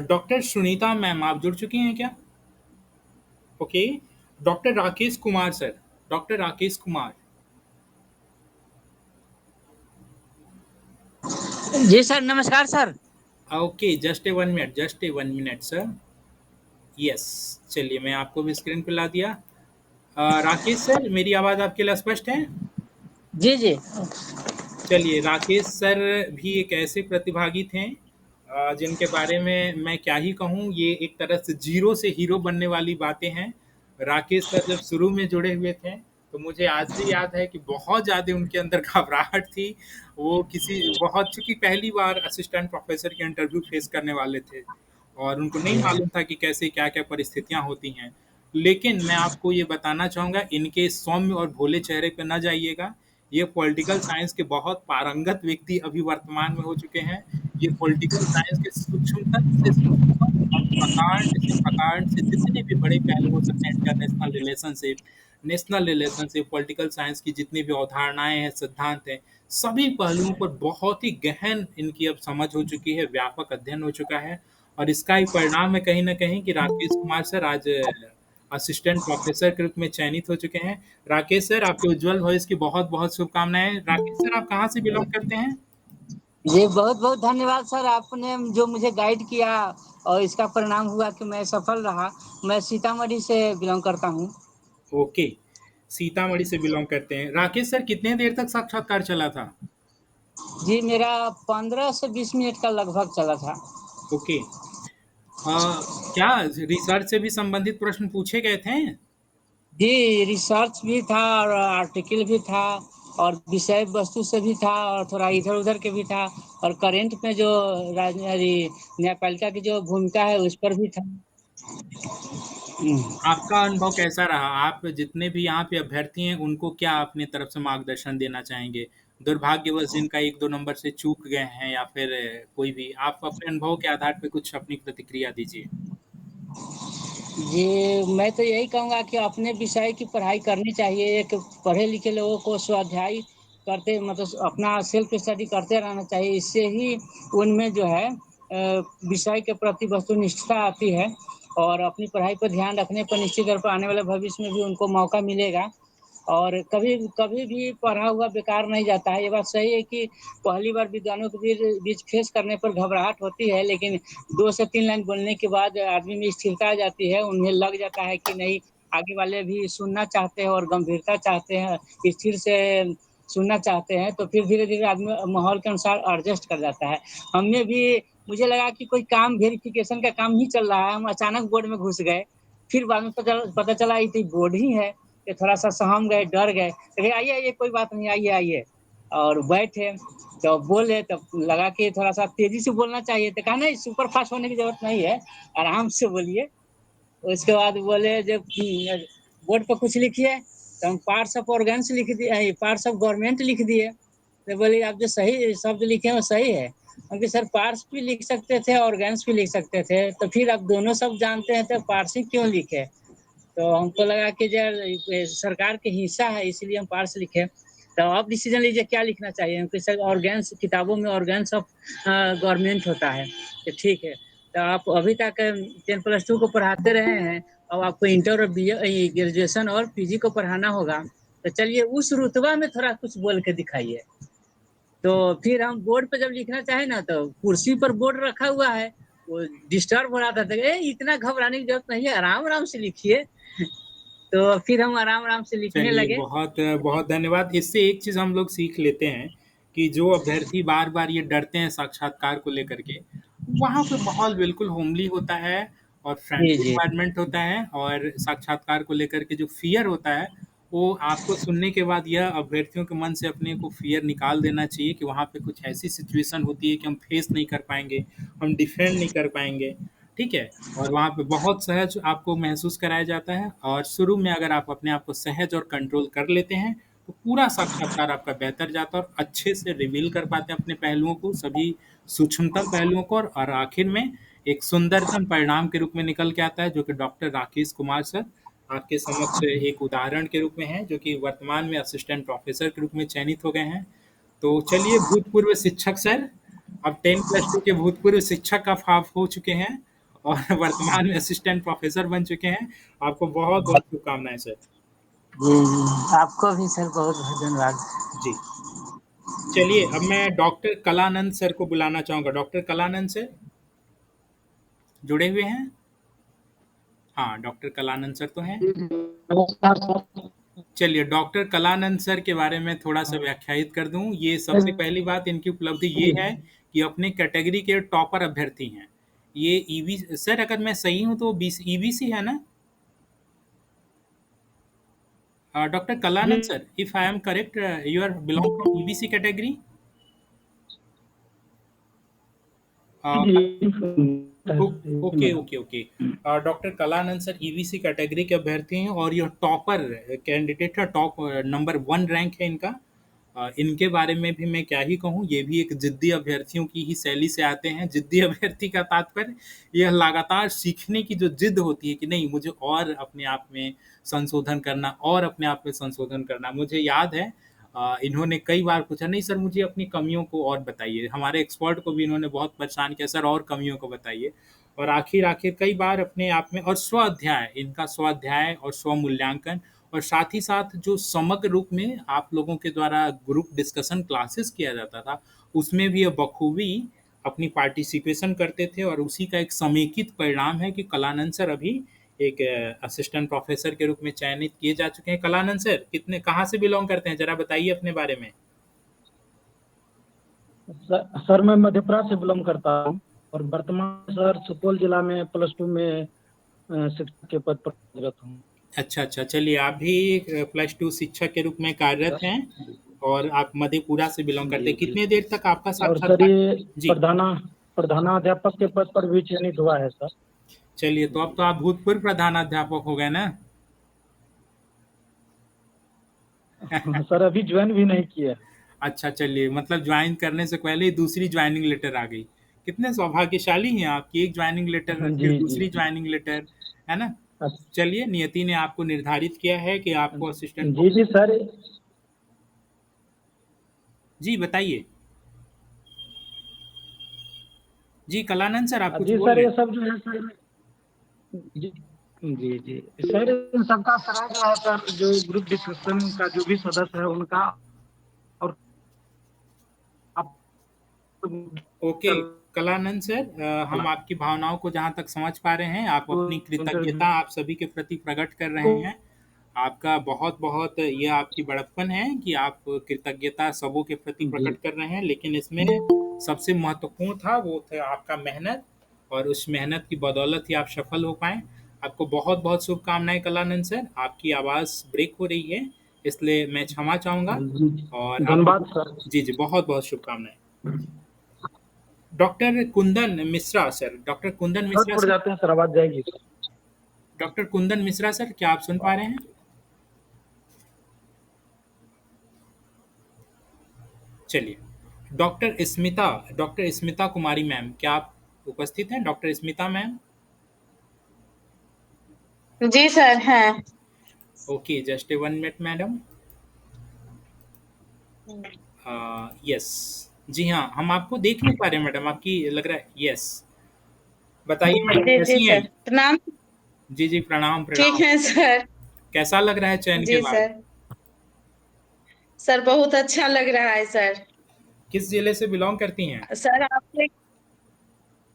डॉक्टर सुनीता मैम आप जुड़ चुकी हैं क्या? Okay. Doctor Rakesh Kumar sir, doctor Rakesh Kumar. जी सर, नमस्कार sir. Okay, just a 1 minute sir. Yes, चलिए मैं आपको भी स्क्रीन पे ला दिया। राकेश सर मेरी आवाज़ आपके लिए स्पष्ट है? जी जी। चलिए, राकेश सर भी एक ऐसे प्रतिभागी थे जिनके बारे में मैं क्या ही कहूँ, ये एक तरह से ज़ीरो से हीरो बनने वाली बातें हैं। राकेश सर जब शुरू में जुड़े हुए थे, तो मुझे आज भी याद है कि बहुत ज़्यादा उनके अंदर घबराहट थी। वो चूँकि पहली बार असिस्टेंट प्रोफ़ेसर के इंटरव्यू फेस करने वाले थे और उनको नहीं मालूम था कि कैसे क्या-क्या परिस्थितियाँ होती हैं। लेकिन मैं आपको ये बताना चाहूँगा, इनके सौम्य और भोले चेहरे पे ना जाइएगा। ये पॉलिटिकल साइंस के बहुत पारंगत व्यक्ति अभी वर्तमान में हो चुके हैं। ये पॉलिटिकल साइंस के सूक्ष्मतम से सूक्ष्मतम और प्रकांड से जितने भी बड़े पहलू हो सकते हैं, नेशनल रिलेशनशिप, पॉलिटिकल साइंस की जितनी भी अवधारणाएँ हैं, सिद्धांत हैं, सभी पहलुओं पर बहुत ही गहन इनकी अब समझ हो चुकी है, व्यापक अध्ययन हो चुका है और इसका ही परिणाम है कहीं न कहीं कि राकेश कुमार सर आज असिस्टेंट प्रोफ़ेसर के रूप में चयनित हो चुके हैं। राकेश सर, आपके उज्ज्वल भविष्य की बहुत-बहुत शुभकामनाएँ। राकेश सर, आप कहाँ से बिलॉन्ग करते हैं? जी बहुत बहुत धन्यवाद सर, आपने जो मुझे गाइड किया और इसका परिणाम हुआ कि मैं सफल रहा। मैं सीतामढ़ी से बिलोंग करता हूँ। ओके, सीतामढ़ी से बिलॉन्ग करते हैं। राकेश सर, कितने देर तक साक्षात्कार चला था? जी मेरा 15 से 20 मिनट का लगभग चला था। ओके। क्या रिसर्च से भी संबंधित प्रश्न पूछे गए थे? जी रिसर्च भी था और आर्टिकल भी था और विषय वस्तु से भी था और थोड़ा इधर-उधर के भी था और करंट में जो न्यायपालिका की जो भूमिका है उस पर भी था। आपका अनुभव कैसा रहा? आप जितने भी यहाँ पे अभ्यर्थी हैं, उनको क्या अपनी तरफ से मार्गदर्शन देना चाहेंगे? दुर्भाग्यवश जिनका 1-2 नंबर से चूक गए हैं या फिर कोई भी, आप अपने अनुभव के आधार पे कुछ अपनी प्रतिक्रिया दीजिए। जी, मैं तो यही कहूँगा कि अपने विषय की पढ़ाई करनी चाहिए। एक पढ़े-लिखे लोगों को स्वाध्याय करते मतलब अपना सेल्फ स्टडी करते रहना चाहिए। इससे ही उनमें जो है विषय के प्रति वस्तुनिष्ठता आती है और अपनी पढ़ाई पर ध्यान रखने पर निश्चित तौर पर आने वाले भविष्य में भी उनको मौका मिलेगा। और कभी कभी भी पढ़ा हुआ बेकार नहीं जाता है। ये बात सही है कि पहली बार विद्वानों के बीच फेस करने पर घबराहट होती है, लेकिन 2 से 3 लाइन बोलने के बाद आदमी में स्थिरता आ जाती है, उन्हें लग जाता है कि नहीं, आगे वाले भी सुनना चाहते हैं और गंभीरता चाहते हैं, स्थिर से सुनना चाहते हैं, तो फिर धीरे-धीरे आदमी माहौल के अनुसार एडजस्ट कर जाता है। हमें भी मुझे लगा कि कोई काम वेरिफ़िकेशन का काम ही चल रहा है, हम अचानक बोर्ड में घुस गए। फिर बाद में पता चला ये तो बोर्ड ही है। कि थोड़ा-सा सहम गए, डर गए। कहे आइए, आइए कोई बात नहीं, आइए, आइए और बैठे, तो बोले तब लगा कि थोड़ा-सा तेज़ी से बोलना चाहिए, तो कहा नहीं सुपर फास्ट होने की ज़रूरत नहीं है, आराम से बोलिए। उसके बाद बोले जब बोर्ड पे कुछ लिखिए, तो हम पार्ट्स ऑफ ऑर्गन्स लिख दिए, पार्ट्स ऑफ गवर्नमेंट लिख दिए। तो बोले आप जो सही शब्द लिखे हैं वो सही है। हम कहे सर पार्ट्स भी लिख सकते थे, ऑर्गन्स भी लिख सकते थे, तो फिर आप दोनों शब्द जानते हैं तो पार्ट्स ही क्यों लिखे? तो हमको लगा कि यार ये सरकार के हिस्सा है इसलिए हम पार्स लिखे। तो आप डिसीजन लीजिए क्या लिखना चाहिए? हम कहे सर ऑर्गन्स, किताबों में ऑर्गन्स ऑफ गवर्नमेंट होता है। तो ठीक है। तो आप अभी तक 10+2 को पढ़ाते रहे हैं, अब आपको इंटर और ग्रेजुएशन और पीजी को पढ़ाना होगा। तो चलिए उस रुतबा में थोड़ा कुछ बोल के दिखाइए। तो फिर हम बोर्ड पे जब लिखना चाहे ना तो कुर्सी पर बोर्ड रखा हुआ है, वो डिस्टर्ब हो रहा था, तो इतना घबराने की ज़रूरत नहीं है, आराम-आराम से लिखिए। तो फिर हम आराम-आराम से लिखने चलिए, लगे। बहुत बहुत धन्यवाद। इससे एक चीज़ हम लोग सीख लेते हैं कि जो अभ्यर्थी बार-बार ये डरते हैं साक्षात्कार को लेकर के, वहाँ पे माहौल बिल्कुल होमली होता है और जी, फ्रेंडली जी। एनवायरनमेंट होता है और साक्षात्कार को लेकर के जो फ़ियर होता है, वो आपको सुनने के बाद यह अभ्यर्थियों के मन से अपने को फ़ियर निकाल देना चाहिए कि वहाँ पे कुछ ऐसी सिचुएशन होती है कि हम फेस नहीं कर पाएँगे, हम डिफेंड नहीं कर पाएँगे, ठीक है? और वहाँ पे बहुत सहज आपको महसूस कराया जाता है और शुरू में अगर आप अपने आप को सहज और कंट्रोल कर लेते हैं, तो पूरा साक्षात्कार आपका बेहतर जाता है और अच्छे से रिवील कर पाते हैं अपने पहलुओं को, सभी सूक्ष्मतम पहलुओं को और आखिर में एक सुंदरतम परिणाम के रूप में निकल के आता है, जो कि डॉक्टर राकेश कुमार सर आपके समक्ष एक उदाहरण के रूप में है, जो कि वर्तमान में असिस्टेंट प्रोफेसर के रूप में चयनित हो गए हैं। तो चलिए भूतपूर्व शिक्षक सर, अब 10+2 के भूतपूर्व शिक्षक अब आप हो चुके हैं और वर्तमान में असिस्टेंट प्रोफेसर बन चुके हैं। आपको बहुत-बहुत शुभकामनाएँ सर। जी, जी। आपको भी सर बहुत-बहुत धन्यवाद। जी। चलिए अब मैं डॉक्टर कलानंद सर को बुलाना चाहूँगा। डॉक्टर कलानंद सर, जुड़े हुए हैं? हाँ, डॉक्टर कलानंद सर तो हैं। नमस्कार सर। चलिए डॉक्टर कलानंद सर के बारे में थोड़ा-सा व्याख्यायित कर दूँ। ये सबसे पहली बात इनकी उपलब्धि ये है कि अपने कैटेगरी के टॉपर अभ्यर्थी हैं। ये ईवी सर अगर मैं सही हूँ तो ईवीसी है ना? Doctor Kalanand ji, sir, if I am correct, you are belong from EVC category? Uh, oh okay, madam. Okay, okay. Doctor Kalanand sir EVC category के अभ्यर्थी हैं और यह टॉपर कैंडिडेट है, टॉप नंबर 1 रैंक है इनका। इनके बारे में भी मैं क्या ही कहूँ, ये भी एक ज़िद्दी अभ्यर्थियों की ही शैली से आते हैं। ज़िद्दी अभ्यर्थी का तात्पर्य यह लगातार सीखने की जो ज़िद होती है कि नहीं मुझे और अपने आप में संशोधन करना और अपने आप में संशोधन करना। मुझे याद है इन्होंने कई बार पूछा नहीं सर मुझे अपनी कमियों को और बताइए। हमारे एक्सपर्ट को भी इन्होंने बहुत परेशान किया सर और कमियों को बताइए। और आखिर कई बार अपने आप में और स्व-अध्याय, इनका स्व-अध्याय और स्व-मूल्यांकन और साथ ही साथ जो समग्र रूप में आप लोगों के द्वारा ग्रुप डिस्कशन क्लासेस किया जाता था, उसमें भी ये बखूबी अपनी पार्टिसिपेशन करते थे और उसी का एक समेकित परिणाम है कि कलानंद सर अभी एक असिस्टेंट प्रोफेसर के रूप में चयनित किए जा चुके हैं। कलानंद सर कितने कहाँ से बिलॉन्ग करते हैं? ज़रा बताइए अपने बारे में। सर मैं मधेपुरा से बिलोंग करता हूँ और वर्तमान सर सुपौल जिला में +2 में शिक्षक के पद पर कार्यरत हूँ। अच्छा। चलिए आप भी +2 शिक्षक के रूप में कार्यरत हैं और आप मधेपुरा से बिलॉन्ग करते जी, हैं। जी। कितने देर तक आपका और सर साक्षात्कार ये जी, प्रधानाध्यापक के पद पर भी चयनित हुआ है सर। चलिए तो अब तो आप भूतपूर्व प्रधानाध्यापक हो गए ना? सर अभी ज्वाइन भी नहीं किया है। अच्छा चलिए मतलब ज्वाइन करने से पहले ही दूसरी ज्वाइनिंग लेटर आ गई। कितने सौभाग्यशाली हैं आप कि एक ज्वाइनिंग लेटर फिर जी, जी। दूसरी ज्वाइनिंग लेटर, है ना? चलिए नियति ने आपको निर्धारित किया है कि आपको असिस्टेंट जी, जी सर। जी बताइए। जी कलानंद सर आप कुछ जी बोल सर रहे ये हैं? सब जो है सर जी, जी, जी। सर इन सबका तरह जो है सर जो ग्रुप डिस्कशन का जो भी सदस्य है उनका और आप ओके कलानंद सर, हम आपकी भावनाओं को जहाँ तक समझ पा रहे हैं, आप अपनी कृतज्ञता आप सभी के प्रति प्रकट कर रहे हैं। आपका बहुत-बहुत ये आपकी बड़प्पन है कि आप कृतज्ञता सबों के प्रति जी, प्रकट कर रहे हैं, लेकिन इसमें सबसे महत्वपूर्ण था वो था आपका मेहनत और उस मेहनत की बदौलत ही आप सफल हो पाएँ। आपको बहुत-बहुत शुभकामनाएँ कलानंद सर। आपकी आवाज़ ब्रेक हो रही है, इसलिए मैं क्षमा चाहूँगा जी। और धन्यवाद आपको सर। जी, बहुत-बहुत शुभकामनाएँ। Doctor Kundan Mishra sir, doctor Kundan short Mishra पड़ सर, जाते हैं सर, आवाज जाएगी sir. Doctor Kundan Mishra sir, क्या आप सुन पा रहे हैं? चलिए, डॉक्टर स्मिता कुमारी मैम, क्या आप उपस्थित हैं? Doctor Smita ma'am? जी सर हैं। Okay, just a 1 minute madam. Yes, जी हाँ, हम आपको देख नहीं पा रहे हैं मैडम, आपकी लग रहा है यस। बताइए मैडम जी जी कैसी हैं? सर प्रणाम। जी, प्रणाम, ठीक प्रणाम। है सर। कैसा लग रहा है चयन के जी बाद? सर। सर बहुत अच्छा लग रहा है सर। किस जिले से बिलॉन्ग करती हैं? सर आप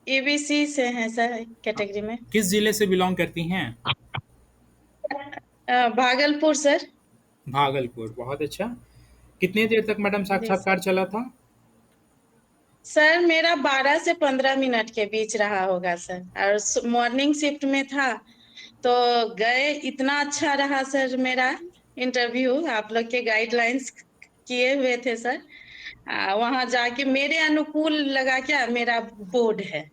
ईबीसी से हैं सर कैटेगरी में। किस जिले से बिलॉन्ग करती हैं? भागलपुर सर। भागलपुर, बहुत अच्छा। कितने देर तक मैडम जी साक्षात्कार चला था? सर, मेरा 12 से 15 मिनट के बीच रहा होगा सर, और मॉर्निंग शिफ्ट में था तो गए। इतना अच्छा रहा सर मेरा इंटरव्यू, आप लोग के गाइडलाइंस किए हुए थे सर। वहां जाके मेरे अनुकूल लगा, क्या मेरा बोर्ड है।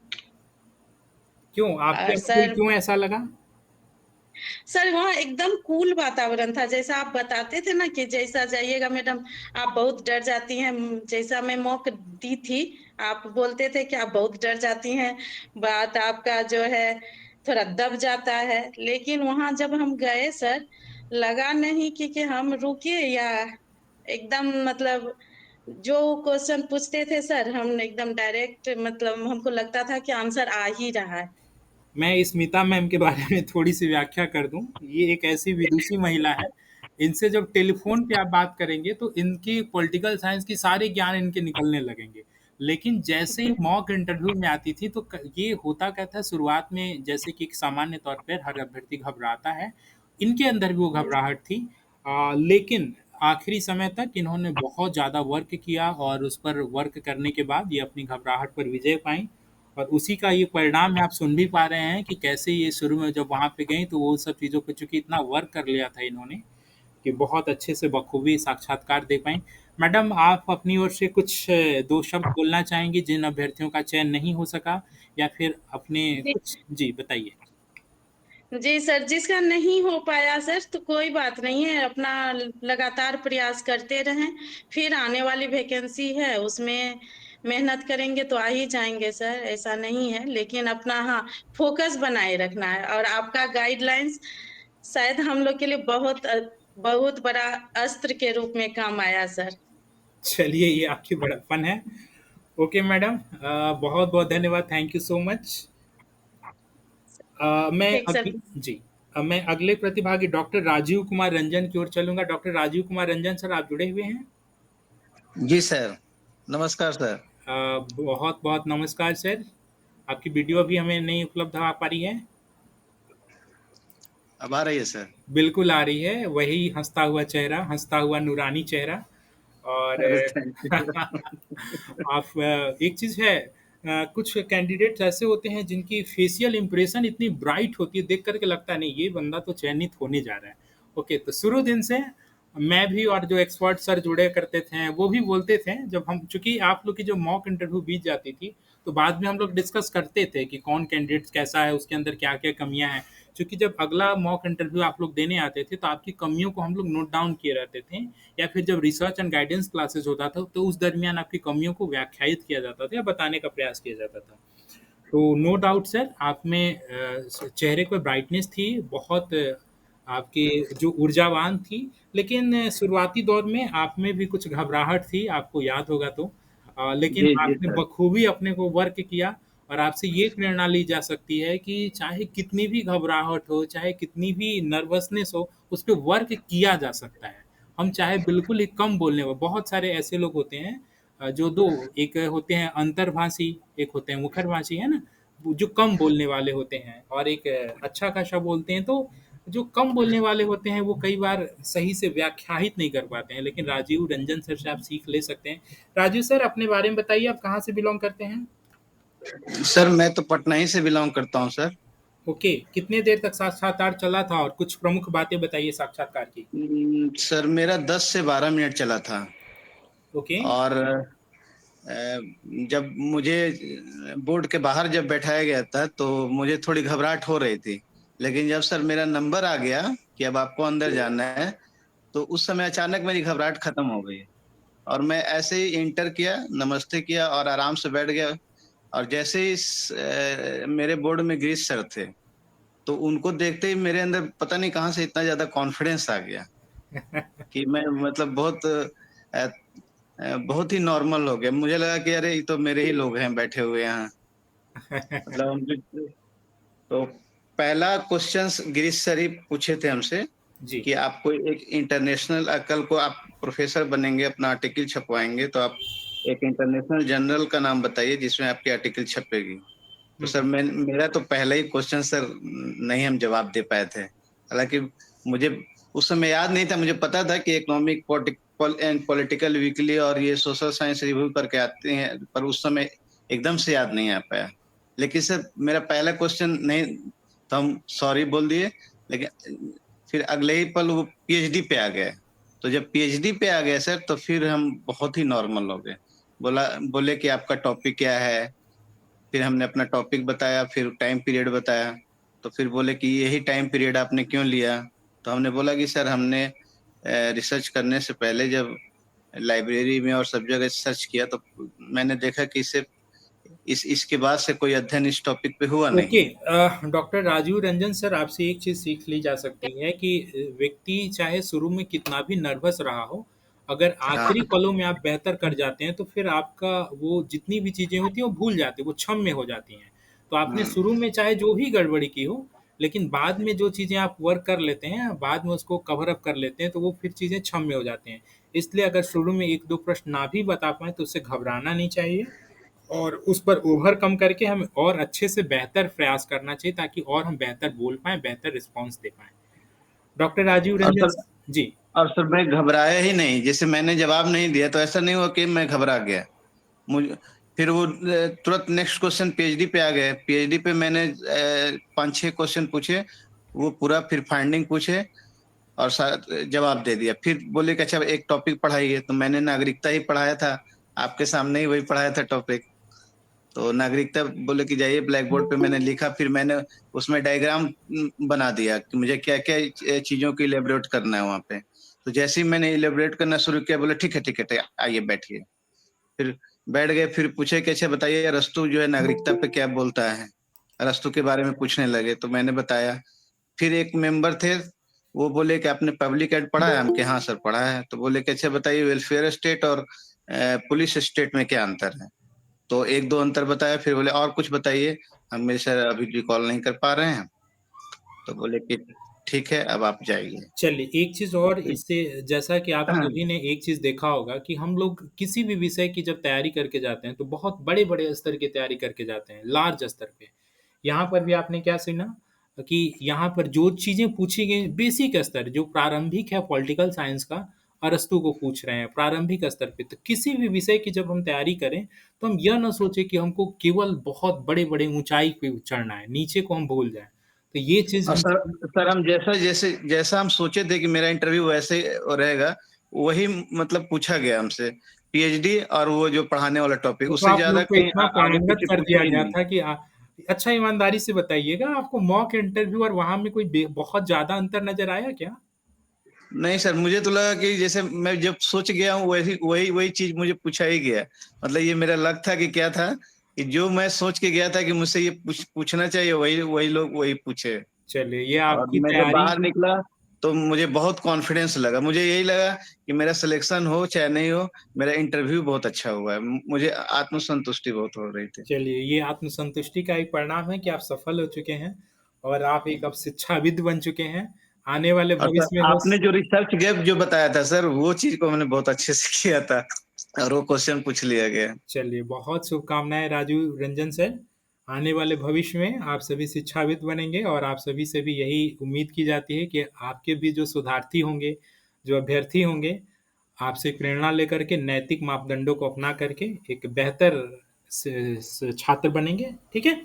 क्यों आपके और अनुकूल सर, क्यों ऐसा लगा? सर वहाँ एकदम कूल वातावरण था, जैसा आप बताते थे ना कि जैसा जाइएगा मैडम आप बहुत डर जाती हैं। जैसा मैं मौक दी थी, आप बोलते थे कि आप बहुत डर जाती हैं, बात आपका जो है थोड़ा दब जाता है। लेकिन वहां जब हम गए सर, लगा नहीं कि हम रुके या एकदम, मतलब जो क्वेश्चन पूछते थे सर, हम एकदम डायरेक्ट, मतलब हमको लगता था कि आंसर आ ही रहा है। मैं स्मिता मैम के बारे में थोड़ी-सी व्याख्या कर दूँ। ये एक ऐसी विदुषी महिला है, इनसे जब टेलीफ़ोन पे आप बात करेंगे तो इनकी पॉलिटिकल साइंस की सारे ज्ञान इनके निकलने लगेंगे। लेकिन जैसे ही मॉक इंटरव्यू में आती थी तो क ये होता क्या था, शुरुआत में जैसे कि एक सामान्य तौर पर हर अभ्यर्थी घबराता है, इनके अंदर भी वो घबराहट थी। लेकिन आखिरी समय तक इन्होंने बहुत ज़्यादा वर्क किया और उस पर वर्क करने के बाद ये अपनी घबराहट पर विजय पाईं। और उसी का ये परिणाम है, आप सुन भी पा रहे हैं कि कैसे ये शुरू में जब वहाँ पे गईं तो वो सब चीज़ों पे चूँकि इतना वर्क कर लिया था इन्होंने कि बहुत अच्छे से बखूबी साक्षात्कार दे पाईं। मैडम आप अपनी ओर से कुछ 2 शब्द बोलना चाहेंगी जिन अभ्यर्थियों का चयन नहीं हो सका, या फिर अपने कुछ जी बताइए? जी सर, जिसका नहीं हो पाया सर तो कोई बात नहीं है, अपना लगातार प्रयास करते रहें। फिर आने वाली वैकेंसी है उसमें मेहनत करेंगे तो आ ही जाएंगे सर, ऐसा नहीं है। लेकिन अपना, हाँ, फोकस बनाए रखना है। और आपका गाइडलाइंस शायद हम लोग के लिए बहुत बहुत बड़ा अस्त्र के रूप में काम आया सर। चलिए ये आपकी बड़प्पन है। ओके मैडम, बहुत-बहुत धन्यवाद, थैंक यू सो मच। मैं ठीक सर। जी, मैं अगले प्रतिभागी डॉक्टर राजीव कुमार रंजन की ओर चलूँगा। डॉक्टर राजीव कुमार रंजन सर, आप जुड़े हुए हैं? जी सर, नमस्कार सर। बहुत-बहुत नमस्कार सर। आपकी वीडियो अभी हमें नहीं उपलब्ध आ पा रही है। अब आ रही है सर? बिल्कुल आ रही है, वही हँसता हुआ चेहरा, हँसता हुआ नूरानी चेहरा। और अरे थैंक यू। आप एक चीज़ है, कुछ कैंडिडेट्स ऐसे होते हैं जिनकी फेशियल इंप्रेशन इतनी ब्राइट होती है, देख कर के लगता है नहीं ये बंदा तो चयनित होने जा रहा है। ओके, तो शुरू दिन से मैं भी और जो एक्सपर्ट सर जुड़े करते थे वो भी बोलते थे, जब हम चूँकि आप लोग की जो मॉक इंटरव्यू बीत जाती थी, तो बाद में हम लोग डिस्कस करते थे कि कौन कैंडिडेट कैसा है, उसके अंदर क्या-क्या कमियाँ हैं। क्योंकि जब अगला मॉक इंटरव्यू आप लोग देने आते थे, तो आपकी कमियों को हम लोग नोट डाउन किए रहते थे, या फिर जब रिसर्च एंड गाइडेंस क्लासेस होता था, तो उस दरमियान आपकी कमियों को व्याख्यायित किया जाता था या बताने का प्रयास किया जाता था। तो नो डाउट सर, आप में चेहरे पे ब्राइटनेस थी, बहुत आपकी जो ऊर्जावान थी, लेकिन शुरुआती दौर में आप में भी कुछ घबराहट थी, आपको याद होगा तो। लेकिन जी, जी आपने सर। बखूबी अपने को वर्क किया, और आपसे ये प्रेरणा ली जा सकती है कि चाहे कितनी भी घबराहट हो, चाहे कितनी भी नर्वसनेस हो, उस पे वर्क किया जा सकता है। हम चाहे बिल्कुल ही कम बोलने वाले, बहुत सारे ऐसे लोग होते हैं जो 2 एक होते हैं अंतर्भाषी, एक होते हैं मुखरभाषी, है ना? वो जो कम बोलने वाले होते हैं और एक अच्छा खासा बोलते हैं, तो जो कम बोलने वाले होते हैं वो कई बार सही से व्याख्याहित नहीं कर पाते हैं, लेकिन राजीव रंजन सर से आप सीख ले सकते हैं। राजीव सर अपने बारे में बताइए, आप कहाँ से बिलॉन्ग करते हैं? सर मैं तो पटना ही से बिलॉन्ग करता हूँ सर। ओके, कितने देर तक साक्षात्कार चला था और कुछ प्रमुख बातें बताइए साक्षात्कार की? सर मेरा 10 से 12 मिनट चला था। ओके, और जब मुझे बोर्ड के बाहर जब बैठाया गया था तो मुझे थोड़ी घबराहट हो रही थी। लेकिन जब सर मेरा नंबर आ गया कि अब आपको अंदर जाना है, तो उस समय अचानक मेरी घबराहट खत्म हो गई। और मैं ऐसे ही एंटर किया, नमस्ते किया और आराम से बैठ गया। और जैसे ही मेरे बोर्ड में गिरीश सर थे, तो उनको देखते ही मेरे अंदर पता नहीं कहाँ से इतना ज़्यादा कॉन्फिडेंस आ गया कि मैं मतलब बहुत ही नॉर्मल हो गया। मुझे लगा कि अरे ये तो मेरे ही लोग हैं बैठे हुए यहाँ। मतलब तो पहला क्वेश्चंस गिरीश सर ही पूछे थे हमसे जी, कि आपको एक इंटरनेशनल, कल को आप प्रोफेसर बनेंगे, अपना आर्टिकल छपवाएंगे, तो आप एक इंटरनेशनल जर्नल का नाम बताइए जिसमें आपकी आर्टिकल छपेगी। तो हुँ, सर हुँ, मेरा तो पहला ही क्वेश्चन सर नहीं हम जवाब दे पाए थे। हालाँकि मुझे उस समय याद नहीं था, मुझे पता था कि इकोनॉमिक पॉलिटिकल वीकली और ये सोशल साइंस रिव्यू करके आते हैं, पर उस समय एकदम से याद नहीं आ पाया। लेकिन सर मेरा पहला क्वेश्चन नहीं तो हम सॉरी बोल दिए, लेकिन फिर अगले ही पल वो पीएचडी पे आ गए। तो जब पीएचडी पे आ गए सर, तो फिर हम बहुत ही नॉर्मल हो गए। बोले कि आपका टॉपिक क्या है, फिर हमने अपना टॉपिक बताया, फिर टाइम पीरियड बताया। तो फिर बोले कि यही टाइम पीरियड आपने क्यों लिया? तो हमने बोला कि सर हमने रिसर्च करने से पहले जब लाइब्रेरी में और सब जगह सर्च किया, तो मैंने देखा कि इसके बाद से कोई अध्ययन इस टॉपिक पे हुआ नहीं। Okay, doctor Rajiv Ranjan sir, आपसे एक चीज़ सीख ली जा सकती है कि व्यक्ति चाहे शुरू में कितना भी नर्वस रहा हो, अगर आखिरी पलों में आप बेहतर कर जाते हैं तो फिर आपका वो जितनी भी चीज़ें होती हैं वो भूल जाती हैं, वो क्षम्य हो जाती हैं। तो आपने शुरू में चाहे जो भी गड़बड़ी की हो, लेकिन बाद में जो चीज़ें आप वर्क कर लेते हैं, बाद में उसको कवर अप कर लेते हैं, तो वो फिर चीज़ें क्षम्य हो जाती हैं। इसलिए अगर शुरू में 1-2 प्रश्न ना भी बता पाएँ तो उससे घबराना नहीं चाहिए और उस पर ओवरकम करके हमें और अच्छे से बेहतर प्रयास करना चाहिए ताकि और हम बेहतर बोल पाएँ, बेहतर रिस्पॉन्स दे पाएँ। डॉक्टर राजीव और रंजन सर जी। और सर मैं घबराया ही नहीं। जैसे मैंने जवाब नहीं दिया तो ऐसा नहीं हुआ कि मैं घबरा गया। मुझे फिर वो तुरंत नेक्स्ट क्वेश्चन पीएचडी पे आ गए। पीएचडी पे मैंने 5-6 क्वेश्चन पूछे, वो पूरा फिर फाइंडिंग पूछे और जवाब दे दिया। फिर बोले कि अच्छा एक टॉपिक पढ़ाइए, तो मैंने नागरिकता ही पढ़ाया था, आपके सामने ही वही पढ़ाया था टॉपिक। तो नागरिकता बोले कि जाइए ब्लैक बोर्ड पे, मैंने लिखा, फिर मैंने उसमें डायग्राम बना दिया कि मुझे क्या-क्या चीज़ों को इलैबोरेट करना है वहाँ पे। तो जैसे ही मैंने इलैबोरेट करना शुरू किया, बोले ठीक है, ठीक है, आइए बैठिए। फिर बैठ गए, फिर पूछे कि अच्छा बताइए अरस्तू जो है नागरिकता पे क्या बोलता है? अरस्तू के बारे में पूछने लगे, तो मैंने बताया। फिर एक मेंबर थे, वो बोले कि आपने पब्लिक एड पढ़ा है? हम कहे हाँ सर पढ़ा है। तो बोले कि अच्छा बताइए वेलफेयर स्टेट और पुलिस स्टेट में क्या अंतर है? तो 1-2 अंतर बताया, फिर बोले और कुछ बताइए, हम मेरे सर अभी रिकॉल नहीं कर पा रहे हैं। तो बोले कि ठीक है, अब आप जाइए। चलिए, एक चीज़ और इससे जैसा कि आप सभी ने एक चीज़ देखा होगा कि हम लोग किसी भी विषय की जब तैयारी करके जाते हैं, तो बहुत बड़े-बड़े स्तर की तैयारी करके जाते हैं, लार्ज स्तर पे। यहाँ पर भी आपने क्या सुना कि यहाँ पर जो चीज़ें पूछी गई बेसिक स्तर जो प्रारंभिक है पॉलिटिकल साइंस का, अरस्तू को पूछ रहे हैं प्रारंभिक स्तर पे। तो किसी भी विषय की जब हम तैयारी करें, तो हम यह ना सोचें कि हमको केवल बहुत बड़े-बड़े ऊँचाई पे चढ़ना है, नीचे को हम भूल जाएँ। तो ये चीज़ और हम सर हम जैसा हम सोचे थे कि मेरा इंटरव्यू वैसे रहेगा, वही मतलब पूछा गया हमसे। पीएचडी और वो जो पढ़ाने वाला टॉपिक, तो उससे आप ज़्यादा लोग को कहीं इतना आगे पारंगत पीछे कर पूछा दिया ही गया नहीं। था कि अच्छा ईमानदारी से बताइएगा आपको मॉक इंटरव्यू और वहाँ में कोई बहुत ज़्यादा अंतर नज़र आया क्या? नहीं सर, मुझे तो लगा कि जैसे मैं जब सोच गया हूँ वही चीज़ मुझे पूछा ही गया। मतलब ये मेरा लक था कि क्या था कि जो मैं सोच के गया था कि मुझसे ये पूछना चाहिए, वही लोग वही पूछे। चलिए, ये और आपकी मैं जब तैयारी बाहर निकला तो मुझे बहुत कॉन्फिडेंस लगा। मुझे यही लगा कि मेरा सिलेक्शन हो चाहे नहीं हो, मेरा इंटरव्यू बहुत अच्छा हुआ है। मुझे आत्मसंतुष्टि बहुत हो रही थी। चलिए, ये आत्मसंतुष्टि का एक परिणाम है कि आप सफल हो चुके हैं और आप एक अब शिक्षाविद बन चुके हैं। आने वाले और भविष्य में सर हो आपने जो रिसर्च गैप जो बताया था सर, वो चीज़ को मैंने बहुत अच्छे से किया था और वो क्वेश्चन पूछ लिया गया। चलिए, बहुत शुभकामनाएँ राजू रंजन सर। आने वाले भविष्य में आप सभी शिक्षाविद बनेंगे और आप सभी से भी यही उम्मीद की जाती है कि आपके भी जो शोधार्थी होंगे, जो अभ्यर्थी होंगे, आपसे प्रेरणा लेकर के नैतिक मापदंडों को अपना करके एक बेहतर छात्र बनेंगे। ठीक है?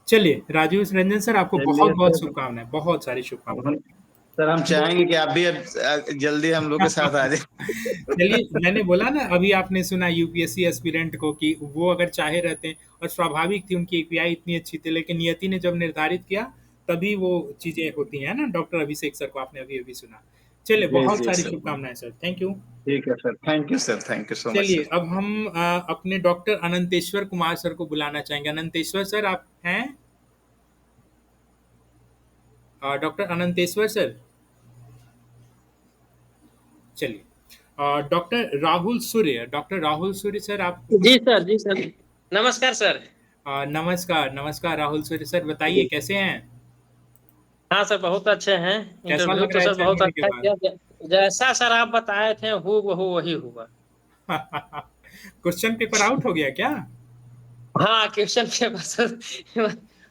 चलिए, राजीव रंजन सर आपको चलिए बहुत-बहुत सर, शुभकामनाएँ, बहुत सारी शुभकामनाएँ। सर हम चाहेंगे कि आप भी अब जल्दी हम लोग के साथ आ जाए। चलिए, मैंने बोला ना अभी आपने सुना यूपीएससी एस्पिरेंट को कि वो अगर चाहे रहते हैं और स्वाभाविक थी उनकी एपीआई इतनी अच्छी थी लेकिन नियति ने जब निर्धारित किया तभी वो चीज़ें होती हैं ना डॉक्टर अभिषेक सर को आपने अभी-अभी सुना। चलिए, जी, बहुत जी सारी सर। शुभकामनाएँ सर। Thank you. ठीक है sir. Thank you sir. Thank you so much चलिए, सर। अब हम अपने डॉक्टर अनंतेश्वर कुमार सर को बुलाना चाहेंगे। अनंतेश्वर सर आप हैं? Doctor Ananteshwar sir? चलिए। डॉक्टर राहुल सूर्य सर आप जी सर, जी सर। नमस्कार सर। नमस्कार, नमस्कार राहुल सूर्य सर बताइए कैसे हैं? हाँ सर, बहुत अच्छे हैं। कैसा इंटरव्यू लग तो रहा है सर एग्ज़ाम बहुत होने के अच्छा बाद? किया। जैसा सर आप बताए थे हूबहू वही हुआ। क्वेश्चन पेपर आउट हो गया क्या? हाँ, क्वेश्चन पेपर सर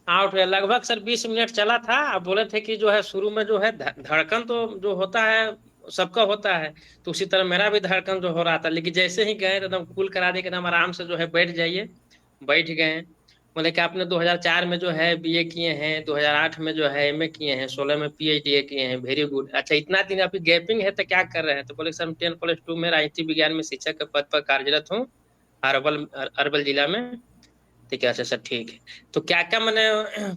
आउट हुआ। लगभग सर 20 मिनट चला था। आप बोले थे कि जो है शुरू में जो है धड़कन तो जो होता है सबका होता है। तो उसी तरह मेरा भी धड़कन जो हो रहा था, लेकिन जैसे ही गए एकदम कूल करा दे के एकदम आराम से जो है बैठ जाइए। बैठ गए। बोले कि आपने 2004 में जो है बीए किए हैं, 2008 में जो है एमए किए हैं, 16 में पीएचडी किए हैं, वेरी गुड। अच्छा इतना दिन अभी गैपिंग है तो क्या कर रहे हैं? तो बोले सर हम 10+2 में राजनीति विज्ञान में शिक्षक के पद पर कार्यरत हूँ, अरवल जिला में। ठीक है, अच्छा सर ठीक है। तो क्या क्या मैंने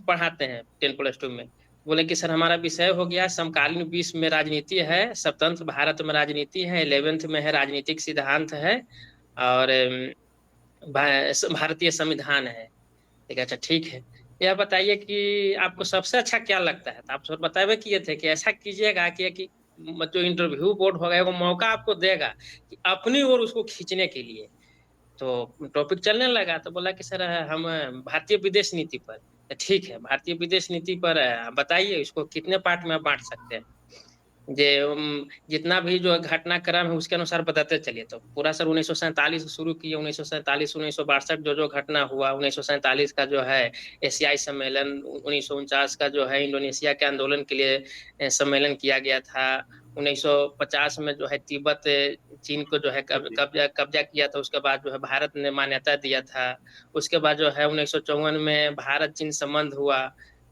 पढ़ाते हैं 10+2 में? बोले कि सर हमारा विषय हो गया समकालीन विश्व में राजनीति है, स्वतंत्र भारत में राजनीति है, 11th में है राजनीतिक सिद्धांत है, और भारतीय संविधान है। ठीक है, अच्छा ठीक है। यह बताइए कि आपको सबसे अच्छा क्या लगता है? तो आप सर बतावे किए थे कि ऐसा कीजिएगा कि जो इंटरव्यू बोर्ड होगा वो मौका आपको देगा कि अपनी ओर उसको खींचने के लिए। तो टॉपिक चलने लगा तो बोला कि सर हम भारतीय विदेश नीति पर। तो ठीक है, भारतीय विदेश नीति पर बताइए इसको कितने पार्ट में आप बांट सकते हैं। जे जितना भी जो घटनाक्रम है उसके अनुसार बताते चलिए। तो पूरा सर 1947 शुरू किए, 1947 1962 जो घटना हुआ, 1947 का जो है एशियाई सम्मेलन, 1949 का जो है इंडोनेशिया के आंदोलन के लिए सम्मेलन किया गया था, 1950 में जो है तिब्बत चीन को जो है कब्जा किया था, उसके बाद जो है भारत ने मान्यता दिया था। उसके बाद जो है 1954 में भारत चीन संबंध हुआ,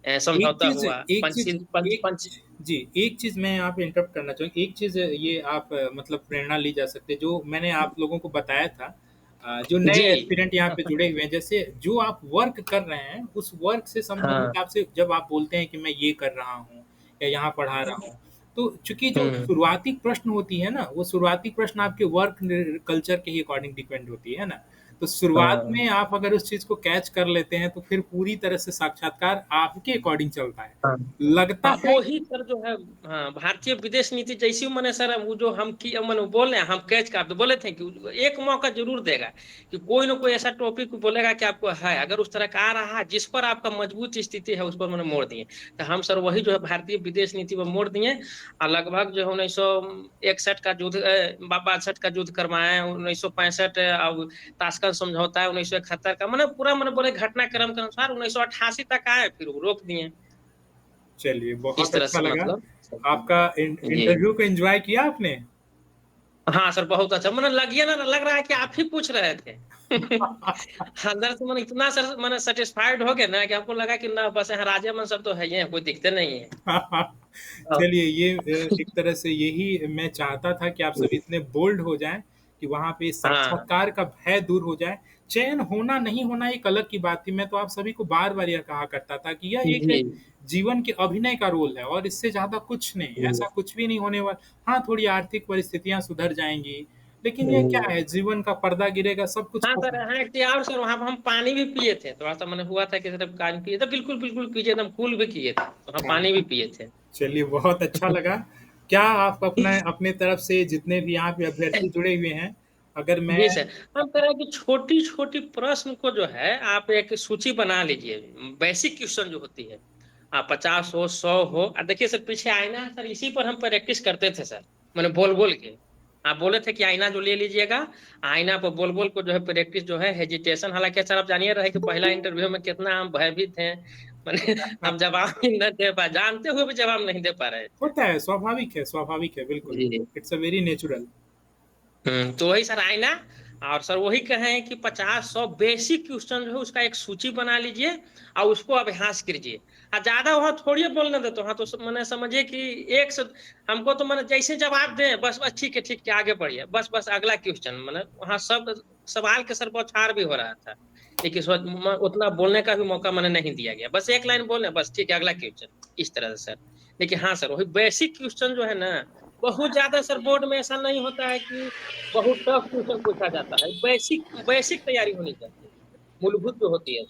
एक समझौता चीज हुआ, एक चीज पंचशील पंच एक पंच जी, एक चीज मैं यहाँ पे इंटरप्ट करना चाहूँगा। एक चीज ये आप मतलब प्रेरणा ली जा सकती है जो मैंने आप लोगों को बताया था। जो नए जी। एस्पिरेंट यहाँ पे जुड़े हुए हैं, जैसे जो आप वर्क कर रहे हैं उस वर्क से हाँ। संबंधित आपसे जब आप बोलते हैं कि मैं ये कर रहा हूँ या यहाँ पढ़ा रहा हूँ, तो चूंकि जो हम्म। शुरुआती प्रश्न होती है ना, वो शुरुआती प्रश्न आपके वर्क कल्चर के ही अकॉर्डिंग डिपेंड होती है ना। तो शुरुआत हाँ। में आप अगर उस चीज को कैच कर लेते हैं तो फिर पूरी तरह से साक्षात्कार आपके अकॉर्डिंग चलता है। हाँ। लगता हाँ, है वो ही सर जो है। हाँ, भारतीय विदेश नीति जैसी मैंने सर वो जो हम की मैंने बोल रहे हैं, हम कैच कर बोले थे कि एक मौका जरूर देगा कि कोई ना कोई ऐसा टॉपिक बोलेगा कि आपको है, अगर उस तरह का आ रहा है जिस पर आपका मजबूत स्थिति है उस पर मैंने मोड़ दिए। तो हम सर वही जो है भारतीय विदेश नीति पर मोड़ दिए, और लगभग जो है 1961 का युद्ध, 62 का युद्ध करवाए, 1965 अब ताशकंद समझौता है, 1971 का, मैंने पूरा मैंने बोले घटनाक्रम के अनुसार 1988 तक आए, फिर वो रोक दिए। चलिए, इस बहुत तरह अच्छा से लगा। मतलब। आपका जी। इंटरव्यू को एंजॉय किया आपने? हाँ सर, बहुत अच्छा। मैंने लग रहा है कि आप ही पूछ रहे थे। अंदर से मैंने इतना सर मैंने सेटिस्फाइड हो गया ना कि आपको लगा कि ना बस यहाँ राजा मन सब तो है, ये कोई दिखते नहीं है। चलिए, ये एक तरह से यही मैं चाहता था कि आप सभी इतने बोल्ड हो जाएं कि वहां पे हाँ साक्षात्कार का भय दूर हो जाए। चयन होना नहीं होना एक अलग की बात थी। मैं तो आप सभी को बार बार यह कहा करता था कि यह एक जी। जीवन के अभिनय का रोल है और इससे ज्यादा कुछ नहीं, ऐसा कुछ भी नहीं होने वाला। हाँ, थोड़ी आर्थिक परिस्थितियां सुधर जाएंगी, लेकिन यह क्या है, जीवन का पर्दा गिरेगा, सब कुछ हाँ सर, खत्म। हाँ एक और सर वहाँ हम पानी भी पिए थे, थोड़ा सा मैंने हुआ था कि सर पानी पिए थे, बिल्कुल बिल्कुल पीजिए, एकदम कूल भी किए थे, तो हम हाँ, पानी भी पिए थे। चलिए, बहुत अच्छा लगा। क्या आप अपने अपने तरफ से जितने भी यहाँ पे अभ्यर्थी जुड़े हुए हैं, अगर मैं जी सर, हम तरह की छोटी छोटी प्रश्न को जो है आप एक सूची बना लीजिए, बेसिक क्वेश्चन जो होती है, आप 50 हो 100 हो। और देखिए सर पीछे आईना है सर, इसी पर हम प्रैक्टिस करते थे सर, मैंने बोल बोल के। आप बोले थे कि आईना जो ले लीजिएगा, आईना पर बोल बोल को जो है प्रैक्टिस जो है, हेजिटेशन। हालांकि सर आप जानिए रहे कि पहला इंटरव्यू में कितना हम भयभीत थे, मैंने हम जवाब ही न दे पाए, जानते हुए भी जवाब नहीं दे पा रहे थे। होता है, स्वाभाविक है, बिल्कुल। जी। It's a very natural. तो वही सर आईना, और सर वही कहें कि 50-100 बेसिक क्वेश्चन जो है उसका एक सूची बना लीजिए और उसको अभ्यास कीजिए। और ज्यादा वहां थोड़ी बोलने देते, वहां तो मैंने समझिए कि एक से हमको तो मैंने जैसे जवाब दे बस बस ठीक है आगे बढ़िए, बस बस अगला क्वेश्चन, मैंने वहां सब सवाल के सर बौछार भी हो रहा था, लेकिन उतना बोलने का भी मौका मैंने नहीं दिया गया, बस एक लाइन बोलने, बस ठीक है अगला क्वेश्चन, इस तरह से सर। लेकिन हाँ सर, वही बेसिक क्वेश्चन जो है ना, बहुत ज्यादा सर बोर्ड में ऐसा नहीं होता है कि बहुत टफ क्वेश्चन पूछा जाता है, बेसिक बेसिक तैयारी होनी चाहिए, मूलभूत जो होती है।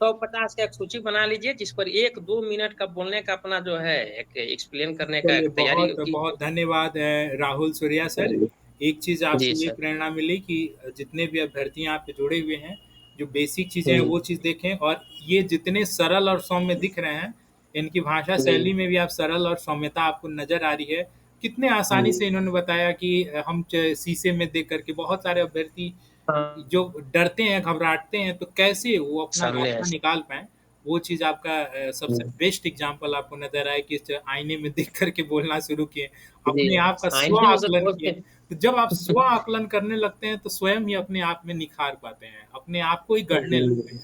150 का एक सूची बना लीजिए जिस पर 1-2 मिनट का बोलने का अपना जो है एक एक्सप्लेन करने का चलिए, एक तैयारी बहुत बहुत कीजिए। धन्यवाद राहुल सूर्या सर। एक चीज़ जी आपसे ये सर। प्रेरणा मिली कि जितने भी अभ्यर्थी यहाँ पे जुड़े हुए हैं, जो बेसिक चीज़ें हैं वो चीज़ देखें, और ये जितने सरल और सौम्य दिख रहे हैं, इनकी भाषा जी। शैली में भी आप सरल और सौम्यता आपको नज़र आ रही है। कितने आसानी जी। से इन्होंने बताया कि हम शीशे में देख करके, बहुत सारे अभ्यर्थी हाँ, जो डरते हैं, घबराते हैं, तो कैसे वो अपना सामने है। रास्ता निकाल पाएँ। वो चीज़ आपका सबसे बेस्ट एग्जाम्पल आपको नज़र आए कि आईने में देख करके बोलना शुरू किए, जी, अपने आप का स्व आईने में से आकलन बोल किए। के तो जब आप स्व आकलन करने लगते हैं तो स्वयं ही अपने आप में निखार पाते हैं, अपने आप को ही गढ़ने लगते हैं।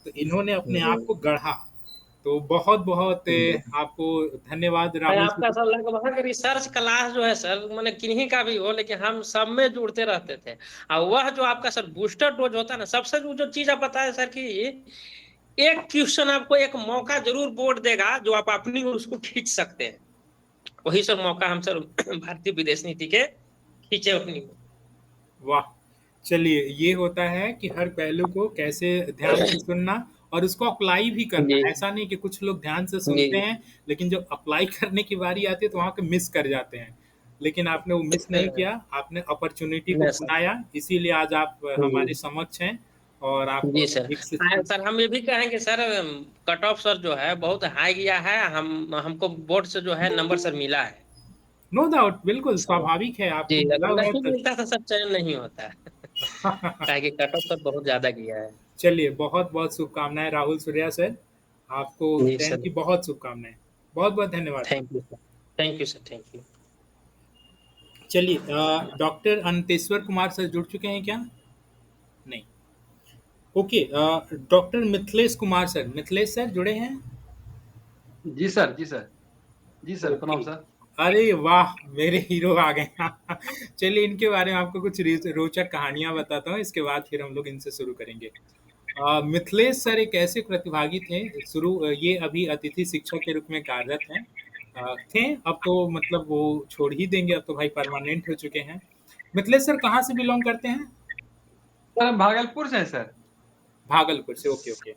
तो इन्होंने अपने आप को गढ़ा। तो बहुत बहुत आपको धन्यवाद है राहुल आपका जी। सर लगभग रिसर्च क्लास जो है सर मैंने किन्हीं का भी हो लेकिन हम सब में जुड़ते रहते थे। और वह जो आपका सर बूस्टर डोज होता है ना, सबसे जो चीज आप बताए सर कि एक क्वेश्चन आपको एक मौका जरूर बोर्ड देगा जो आप अपनी ओर उसको खींच सकते हैं। वही सर मौका हम सर भारतीय विदेश नीति के खींचे अपनी ओर। वाह! चलिए, ये होता है कि हर पहलू को कैसे ध्यान से सुनना और उसको अप्लाई भी करना। जी ऐसा नहीं कि कुछ लोग ध्यान से जी सुनते हैं, लेकिन जब अप्लाई करने की बारी आती है तो वहाँ पे मिस कर जाते हैं। लेकिन आपने वो मिस नहीं किया, आपने अपॉर्च्युनिटी को नहीं सर। अपनाया, इसीलिए आज आप हमारे समक्ष हैं और आप जी सर। एक शिक्षक। सर हम ये भी कहेंगे सर कट ऑफ सर जो है बहुत हाई गया है, हम हमको बोर्ड से जो है नंबर सर मिला है। नो डाउट, बिल्कुल स्वाभाविक है, जी आपको मिला अगर हुआ है नहीं तो मिलता तो सर चयन नहीं होता है। काहे कि कट ऑफ सर बहुत ज्यादा गया है। चलिए, बहुत-बहुत शुभकामनाएँ राहुल सूर्या सर। आपको जी चयन सर। की बहुत शुभकामनाएँ। बहुत-बहुत धन्यवाद। Thank you sir. Thank you sir. Thank you. चलिए, डॉक्टर अंतेश्वर कुमार सर जुड़ चुके हैं क्या? नहीं। Okay, doctor Mithilesh Kumar sir, Mithilesh sir जुड़े हैं? जी सर, जी सर। जी सर, प्रणाम ओके। सर। अरे वाह! मेरे हीरो आ गए। चलिए, इनके बारे में आपको कुछ रोचक कहानियाँ बताता हूँ, इसके बाद फिर हम लोग इनसे शुरू करेंगे। मिथिलेश सर एक ऐसे प्रतिभागी थे, ये अभी अतिथि शिक्षक के रूप में कार्यरत हैं। थे, अब तो मतलब वो छोड़ ही देंगे, अब तो भाई परमानेंट हो चुके हैं। मिथिलेश सर कहाँ से बिलॉन्ग करते हैं? सर हम भागलपुर से हैं सर। भागलपुर से, ओके, ओके।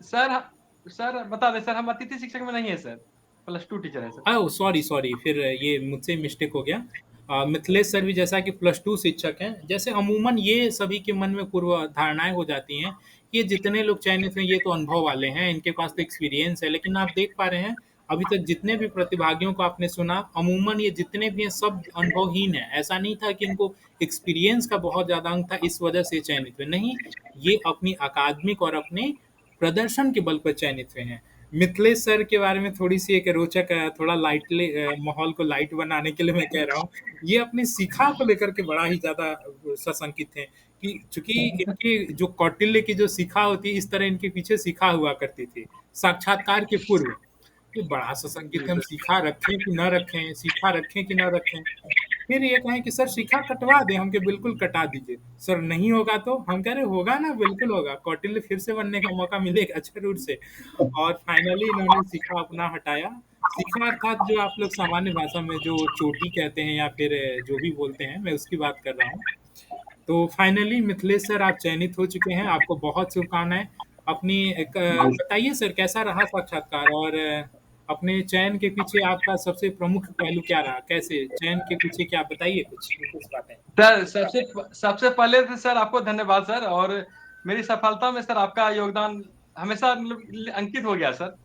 सर सर बता दें सर हम अतिथि शिक्षक में नहीं है सर, +2 टीचर है सर। ओह! सॉरी, सॉरी, फिर ये मुझसे मिस्टेक हो गया। मिथिलेश सर भी जैसा कि +2 शिक्षक हैं, जैसे अमूमन ये सभी के मन में पूर्व धारणाएँ हो जाती हैं, कि ये जितने लोग चयनित हैं, ये तो अनुभव वाले हैं, इनके पास तो एक्सपीरियंस है। लेकिन आप देख पा रहे हैं, अभी तक जितने भी प्रतिभागियों को आपने सुना, अमूमन ये जितने भी हैं, सब अनुभवहीन हैं। ऐसा नहीं था कि इनको एक्सपीरियंस का बहुत ज़्यादा अंक था, इस वजह से चयनित हुए। नहीं, ये अपनी अकादमिक और अपने प्रदर्शन के बल पर चयनित हुए हैं। मिथिलेश सर के बारे में थोड़ी-सी एक रोचक थोड़ा लाइटली माहौल को लाइट बनाने के लिए मैं कह रहा हूँ। ये अपनी शिखा को लेकर के बड़ा ही ज़्यादा सशंकित हैं कि चूँकि इनकी जो कौटिल्य की जो शिखा होती है, इस तरह इनके पीछे शिखा हुआ करती थी, साक्षात्कार के पूर्व। ये बड़ा सशंकित जी है, हम सर। शिखा रखें कि ना रखें, शिखा रखें कि ना रखें। फिर ये कहें कि सर शिखा कटवा दें, हम कहे बिल्कुल कटा दीजिए। सर नहीं होगा तो? हम कह रहे होगा ना, बिल्कुल होगा। कौटिल्य फिर से बनने का मौका मिलेगा ज़रूर से। और फाइनली इन्होंने शिखा अपना हटाया। शिखा अर्थात जो आप लोग सामान्य भाषा में जो चोटी कहते हैं या फिर जो भी बोलते हैं, मैं उसकी बात कर रहा हूँ। तो फाइनली मिथिलेश सर आप चयनित हो चुके हैं, आपको बहुत शुभकामनाएँ। अपनी एक बताइए सर कैसा रहा साक्षात्कार और अपने चयन के पीछे आपका सबसे प्रमुख पहलू क्या रहा? कैसे चयन के पीछे क्या बताइए कुछ बातें? सर सबसे पहले तो सर आपको धन्यवाद सर, और मेरी सफलता में सर आपका योगदान हमेशा मतलब अंकित हो गया सर।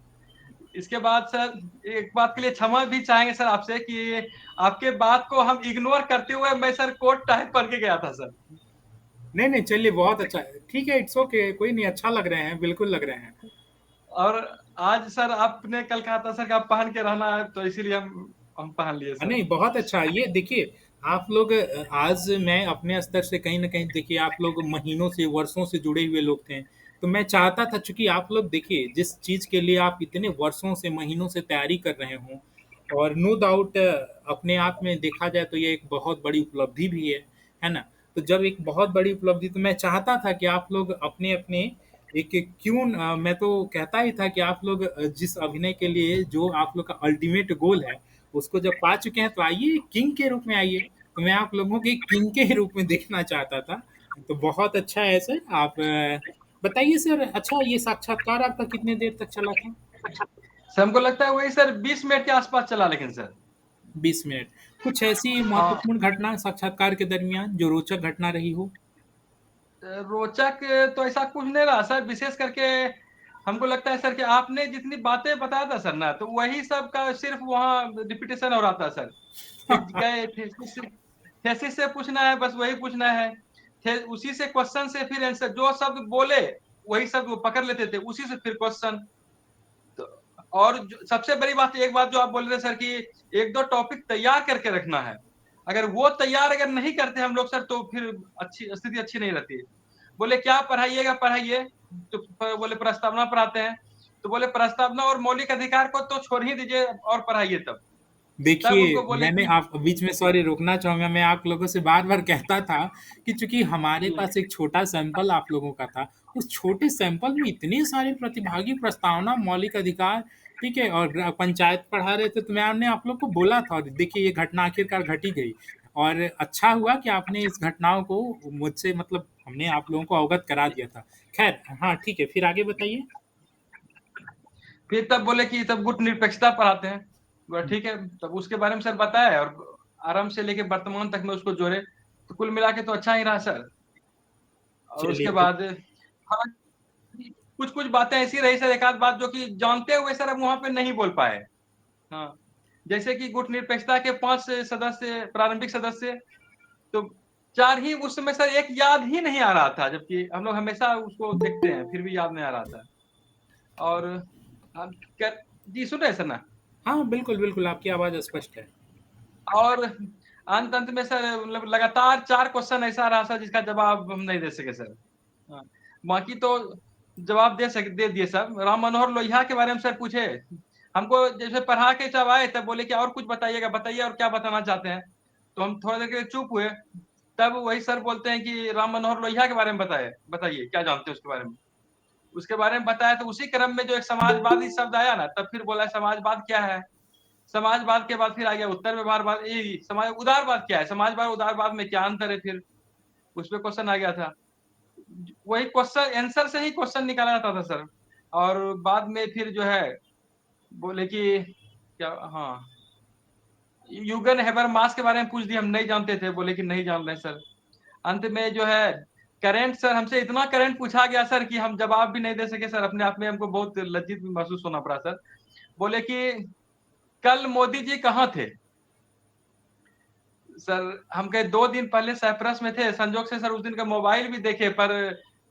इसके बाद सर एक बात के लिए क्षमा भी चाहेंगे सर आपसे कि आपके बात को हम इग्नोर करते हुए मैं सर कोट टाइप करके गया था सर। नहीं, नहीं, चलिए बहुत अच्छा है। ठीक है, इट्स ओके, कोई नहीं, अच्छा लग रहे हैं, बिल्कुल लग रहे हैं। और आज सर आपने कल कहा था सर कि आप पहन के रहना है, तो इसीलिए हम पहन लिए सर। नहीं, बहुत अच्छा। ये देखिए, आप लोग आज मैं अपने स्तर से कहीं न कहीं देखिए आप लोग महीनों से, वर्षों से जुड़े हुए लोग थे। तो मैं चाहता था चूँकि आप लोग देखिए जिस चीज़ के लिए आप इतने वर्षों से, महीनों से तैयारी कर रहे हों और नो डाउट अपने आप में देखा जाए तो ये एक बहुत बड़ी उपलब्धि भी है ना? तो जब एक बहुत बड़ी उपलब्धि तो मैं चाहता था कि आप लोग अपने-अपने एक क्यों मैं तो कहता ही था कि आप लोग जिस अभिनय के लिए जो आप लोग का अल्टीमेट गोल है, उसको जब पा चुके हैं तो आइए किंग के रूप में आइए। तो मैं आप लोगों को एक किंग के रूप में देखना चाहता था। तो बहुत अच्छा है सर। आप बताइए सर, अच्छा ये साक्षात्कार आपका कितने देर तक चला था? सर हमको लगता है वही सर 20 मिनट के आसपास चला, लेकिन सर 20 मिनट। कुछ ऐसी हाँ महत्वपूर्ण घटना साक्षात्कार के दरमियान जो रोचक घटना रही हो? रोचक तो ऐसा कुछ नहीं रहा सर, विशेष करके हमको लगता है सर कि आपने जितनी बातें बताया था सर ना, तो वही सब का सिर्फ वहाँ रिपीटेशन हो रहा था सर। फिर गए थेसिस से पूछना है, बस वही पूछना है। उसी से क्वेश्चन से फिर आंसर जो शब्द बोले वही सब वो पकड़ लेते थे, उसी से फिर क्वेश्चन। तो और सबसे बड़ी बात, एक बात जो आप बोल रहे हैं सर कि 1-2 टॉपिक तैयार करके रखना है। अगर वो तैयार अगर नहीं करते हम लोग सर, तो फिर स्थिति अच्छी नहीं रहती। बोले क्या पढ़ाइएगा, पढ़ाइए। तो बोले प्रस्तावना पढ़ाते हैं। तो बोले प्रस्तावना और मौलिक अधिकार को तो छोड़ ही दीजिए और पढ़ाइए तब देखिए, उनको बोले मैंने कि आप बीच में सॉरी रोकना चाहूँगा, मैं आप लोगों से बार-बार कहता था कि चूँकि हमारे पास एक छोटा सैंपल आप लोगों का था, उस छोटे सैंपल में इतने सारे प्रतिभागी, प्रस्तावना, मौलिक अधिकार, ठीक है? और पंचायत पढ़ा रहे थे, तो मैंने आप लोग को बोला था और देखिए ये घटना आखिरकार घट ही गई। और अच्छा हुआ कि आपने इस घटनाओं को मुझसे मतलब हमने आप लोगों को अवगत करा दिया था। ख़ैर हाँ, ठीक है, फिर आगे बताइए? फिर तब बोले कि तब गुट निरपेक्षता पढ़ाते हैं। बोला ठीक है, तब उसके बारे में सर बताया और आरंभ से लेके वर्तमान तक में उसको जोड़े, तो कुल मिला के तो अच्छा ही रहा सर। और उसके चलिए बाद हाँ, कुछ बातें ऐसी रही सर, एक आध बात जो कि जानते हुए सर हम वहां पे नहीं बोल पाए। हाँ, जैसे कि गुट निरपेक्षता के 5 सदस्य, प्रारंभिक सदस्य, तो 4 ही उस समय सर, एक याद ही नहीं आ रहा था, जबकि हम लोग हमेशा उसको देखते हैं, फिर भी याद नहीं आ रहा था। और जी सुन रहे हैं सर ना? हाँ, बिल्कुल, बिल्कुल, आपकी आवाज़ स्पष्ट है। और अंत में सर मतलब लगातार 4 क्वेश्चन ऐसा रहा सर जिसका जवाब हम नहीं दे सके सर। हाँ, बाकी तो जवाब दे दिए सर। राम मनोहर लोहिया के बारे में सर पूछे, हमको जैसे पढ़ा के जब आए तब बोले कि और कुछ बताइएगा, बताइए और क्या बताना चाहते हैं। तो हम थोड़ा देर के लिए चुप हुए, तब वही सर बोलते हैं कि राम मनोहर लोहिया के बारे में बताइए क्या जानते हैं उसके बारे में। उसके बारे में बताया तो उसी क्रम में जो एक समाजवादी शब्द आया ना, तब फिर बोला समाजवाद क्या है। समाजवाद के बाद फिर आ गया उत्तर व्यवहारवाद, समाज उदारवाद क्या है, समाजवाद उदारवाद में क्या अंतर है, फिर उस पे क्वेश्चन आ गया था। वही क्वेश्चन आंसर से ही क्वेश्चन निकाला जाता था सर। और बाद में फिर जो है बोले कि क्या, हाँ, यूगन हैबरमास के बारे में पूछ दिया, हम नहीं जानते थे, बोले कि नहीं जान रहे सर। अंत में जो है करंट सर, हमसे इतना करंट पूछा गया सर कि हम जवाब भी नहीं दे सके सर। अपने आप में हमको बहुत लज्जित भी महसूस होना पड़ा सर। बोले कि कल मोदी जी कहाँ थे सर? हम कहे 2 दिन पहले साइप्रस में थे, संजोग से सर उस दिन का मोबाइल भी देखे, पर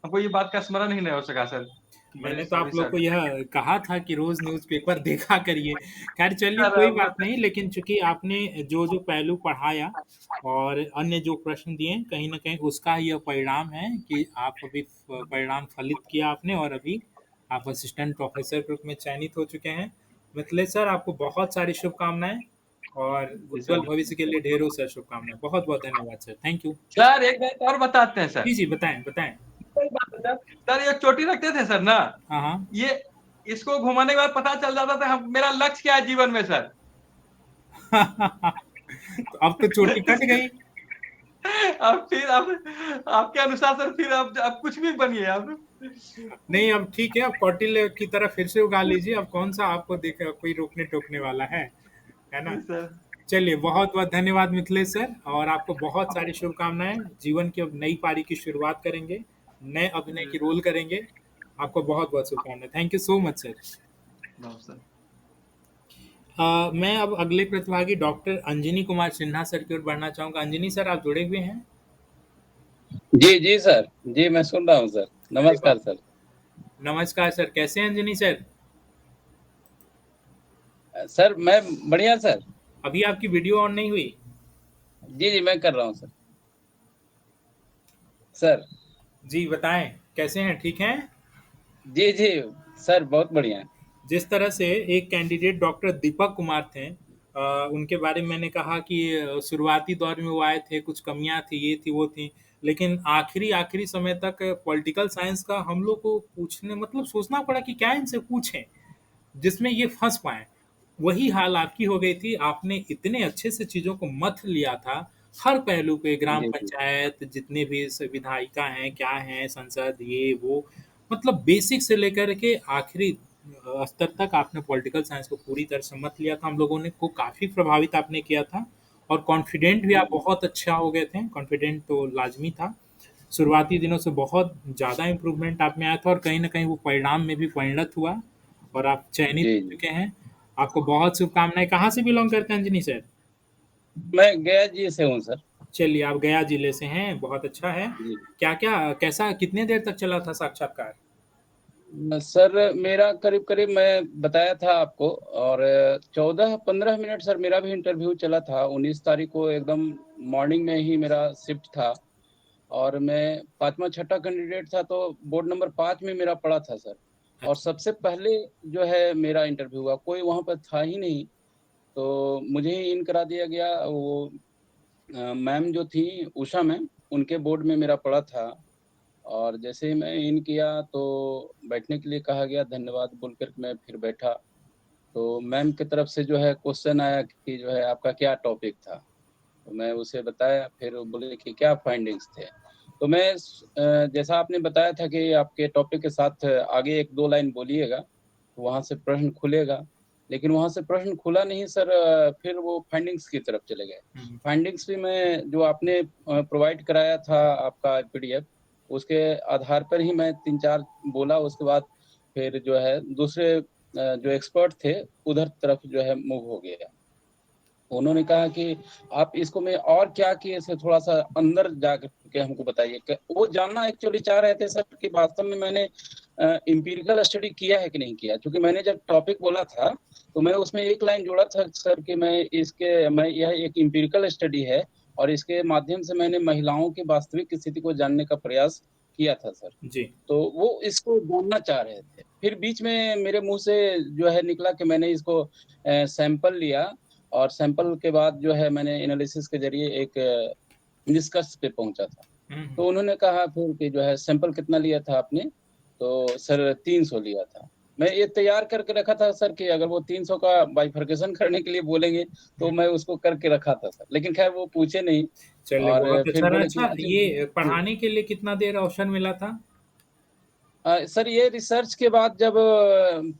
हमको ये बात का स्मरण ही नहीं हो सका सर। वेरी मैंने तो सॉरी आप लोग सर। को यह कहा था कि रोज़ न्यूज़पेपर देखा करिए। ख़ैर चलिए सर कोई बात अब नहीं, लेकिन चूँकि आपने जो-जो पहलू पढ़ाया और अन्य जो प्रश्न दिए, कहीं न कहीं उसका यह परिणाम है कि आप अभी परिणाम फलित किया आपने और अभी आप असिस्टेंट प्रोफ़ेसर के रूप में चयनित हो चुके हैं। मिथिलेश सर आपको बहुत सारी शुभकामनाएँ और जी उज्ज्वल सर। भविष्य के लिए ढेरों सारी शुभकामनाएँ। बहुत-बहुत धन्यवाद सर। Thank you. सर एक बात और बताते हैं सर। जी, जी, बताएँ, बताएँ। कोई बात है सर। सर ये चोटी रखते थे सर ना, हाँ, हाँ। ये इसको घुमाने के बाद पता चल जाता था हम मेरा लक्ष्य क्या है जीवन में सर। तो अब तो चोटी कट गई। अब फिर अब आपके अनुसार सर फिर अब कुछ भी बनिए आप। नहीं अब ठीक है, अब कौटिल्य की तरह फिर से उगा लीजिए, अब कौन-सा आपको कोई रोकने-टोकने वाला है ना? जी सर। चलिए बहुत-बहुत धन्यवाद मिथिलेश सर और आपको बहुत सारी शुभकामनाएँ। जीवन की अब नई पारी की शुरुआत करेंगे, नए अभिनय जी की रोल करेंगे। आपको बहुत-बहुत शुभकामनाएँ। Thank you so much sir. नमस्कार। मैं अब अगले प्रतिभागी डॉक्टर अंजनी कुमार सिन्हा सर की ओर बढ़ना चाहूँगा। अंजनी सर आप जुड़े हुए हैं? जी, जी सर। जी, मैं सुन रहा हूँ सर। अरे वाह! नमस्कार सर। नमस्कार सर, कैसे हैं अंजनी सर? सर मैं बढ़िया सर। अभी आपकी वीडियो ऑन नहीं हुई? जी, जी मैं कर रहा हूँ सर। सर। जी बताएँ, कैसे हैं, ठीक हैं? जी, जी सर बहुत बढ़िया। जिस तरह से एक कैंडिडेट डॉक्टर दीपक कुमार थे उनके बारे में मैंने कहा कि शुरुआती दौर में वो आए थे, कुछ कमियाँ थी, ये थी, वो थी, लेकिन आखिरी समय तक पॉलिटिकल साइंस का हम लोग को पूछने मतलब सोचना पड़ा कि क्या इनसे पूछें, जिसमें ये फँस पाएँ। वही हाल आपकी हो गई थी, आपने इतने अच्छे से चीज़ों को मथ लिया था, हर पहलू पे ग्राम जी, जी। पंचायत, जितने भी विधायिका हैं, क्या हैं, संसद, ये वो, मतलब बेसिक से लेकर के आखिरी स्तर तक आपने पॉलिटिकल साइंस को पूरी तरह से मत लिया था। हम लोगों ने को काफ़ी प्रभावित आपने किया था और कॉन्फिडेंट भी आप बहुत अच्छा हो गए थे, कॉन्फिडेंट तो लाज़मी था। शुरुआती दिनों से बहुत ज़्यादा इम्प्रूवमेंट आप में आया था और कहीं न कहीं वो परिणाम में भी परिणत हुआ और आप चयनित जी, हो जी। चुके हैं। आपको बहुत शुभकामनाएँ। कहाँ से बिलॉन्ग करते हैं अंजनी सर? मैं गया जी से हूँ सर। चलिए आप गया जिले से हैं, बहुत अच्छा है। जी। क्या-क्या कैसा कितने देर तक चला था साक्षात्कार? सर मेरा करीब करीब मैं बताया था आपको, और 14-15 मिनट सर मेरा भी इंटरव्यू चला था। 19 तारीख को एकदम मॉर्निंग में ही मेरा शिफ्ट था, और मैं 5वां छठा कैंडिडेट था, तो बोर्ड नंबर 5 में मेरा पड़ा था सर। और अच्छा। सबसे पहले जो है मेरा इंटरव्यू हुआ, कोई वहाँ पर था ही नहीं, तो मुझे ही इन करा दिया गया। वो मैम जो थी उषा मैम, उनके बोर्ड में मेरा पड़ा था। और जैसे ही मैं इन किया तो बैठने के लिए कहा गया, धन्यवाद बोलकर के मैं फिर बैठा। तो मैम की तरफ से जो है क्वेश्चन आया कि जो है आपका क्या टॉपिक था, तो मैं उसे बताया। फिर वो बोले कि क्या फाइंडिंग्स थे। तो मैं जैसा आपने बताया था कि आपके टॉपिक के साथ आगे 1-2 लाइन बोलिएगा, तो वहाँ से प्रश्न खुलेगा। लेकिन वहाँ से प्रश्न खुला नहीं सर, फिर वो फाइंडिंग्स की तरफ चले गए। फाइंडिंग्स भी मैं जो आपने प्रोवाइड कराया था आपका पीडीएफ, उसके आधार पर ही मैं 3-4 बोला। उसके बाद फिर जो है दूसरे जो एक्सपर्ट थे उधर तरफ जो है मूव हो गया। उन्होंने कहा कि आप इसको में और क्या किए, इसे थोड़ा-सा अंदर जा के हमको बताइए। क वो जानना एक्चुअली चाह रहे थे सर कि वास्तव में मैंने एम्पिरिकल स्टडी किया है कि नहीं किया। क्योंकि मैंने जब टॉपिक बोला था, तो मैं उसमें एक लाइन जोड़ा था सर कि मैं यह एक एम्पिरिकल स्टडी है, और इसके माध्यम से मैंने महिलाओं की वास्तविक स्थिति को जानने का प्रयास किया था सर। जी। तो वो इसको जानना चाह रहे थे। फिर बीच में मेरे मुँह से जो है निकला कि मैंने इसको सैंपल लिया, और सैंपल के बाद जो है मैंने एनालिसिस के ज़रिए एक निष्कर्ष पे पहुँचा था। तो उन्होंने कहा फिर कि जो है सैंपल कितना लिया था आपने? तो सर 300 लिया था। मैं ये तैयार करके रखा था सर कि अगर वो 300 का बाइफरकेशन करने के लिए बोलेंगे, तो मैं उसको करके रखा था सर। लेकिन ख़ैर वो पूछे नहीं, चलिए और बहुत फिर अच्छा रहा। बोले कि अच्छा, ये जी। पढ़ाने के लिए कितना देर अवसर मिला था? सर ये रिसर्च के बाद जब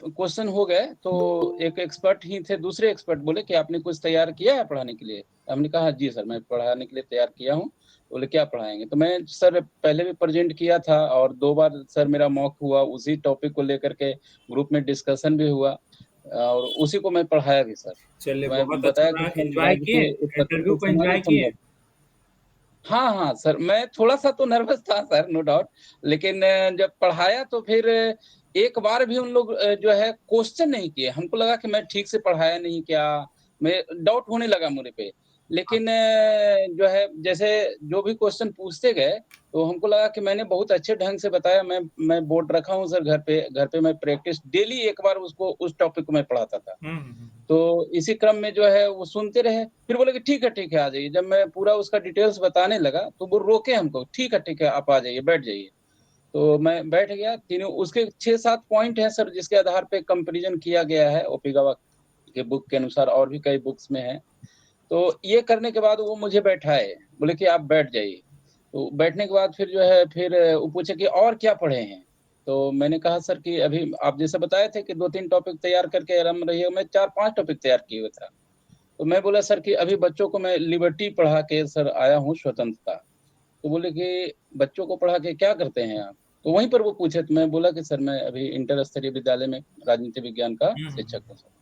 क्वेश्चन हो गए, तो एक एक्सपर्ट ही थे, दूसरे एक्सपर्ट बोले कि आपने कुछ तैयार किया है पढ़ाने के लिए? हमने कहा जी सर, मैं पढ़ाने के लिए तैयार किया हूँ। बोले क्या पढ़ाएँगे? तो मैं सर पहले भी प्रेज़ेंट किया था, और 2 बार सर मेरा मॉक हुआ, उसी टॉपिक को लेकर के ग्रुप में डिस्कशन भी हुआ, और उसी को मैं पढ़ाया भी सर। चलिए तो मैं बहुत अच्छा बताया कि रहा। सर एन्जॉय राज्य किए? के उत्पत्ति इंटरव्यू से को समाज एन्जॉय किए? संभव। हाँ, हाँ सर, मैं थोड़ा-सा तो नर्वस था सर, नो डाउट। लेकिन जब पढ़ाया तो फिर एक बार भी उन लोग जो है क्वेश्चन नहीं किए। हमको लगा कि मैं ठीक से पढ़ाया नहीं क्या? मैं डाउट होने लगा मुझे पे। लेकिन जो है जैसे जो भी क्वेश्चन पूछते गए, तो हमको लगा कि मैंने बहुत अच्छे ढंग से बताया। मैं बोर्ड रखा हूँ सर घर पे। घर पे मैं प्रैक्टिस डेली एक बार उसको उस टॉपिक को मैं पढ़ाता था। तो इसी क्रम में जो है वो सुनते रहे, फिर बोले कि ठीक है, आ जाइए। जब मैं पूरा उसका डिटेल्स बताने लगा, तो वो रोके हमको, ठीक है, आप आ जाइए, बैठ जाइए। तो मैं बैठ गया, तीनों उसके 6-7 पॉइंट हैं सर, जिसके आधार पे कंपैरिज़न किया गया है, ओपी गवा के बुक के अनुसार, और भी कई बुक्स में है। तो ये करने के बाद वो मुझे बैठाए, बोले कि आप बैठ जाइए। तो बैठने के बाद फिर जो है फिर वो पूछे कि और क्या पढ़े हैं? तो मैंने कहा सर कि अभी आप जैसे बताए थे कि 2-3 टॉपिक तैयार करके आराम रहिए, मैं 4-5 टॉपिक तैयार किए हुए था। तो मैं बोला सर कि अभी बच्चों को मैं लिबर्टी पढ़ा के सर आया हूँ, स्वतंत्रता। तो बोले कि बच्चों को पढ़ा के क्या करते हैं आप? तो वहीं पर वो पूछे, तो मैं बोला कि सर मैं अभी इंटर स्तरीय विद्यालय में राजनीति विज्ञान का शिक्षक हूँ सर।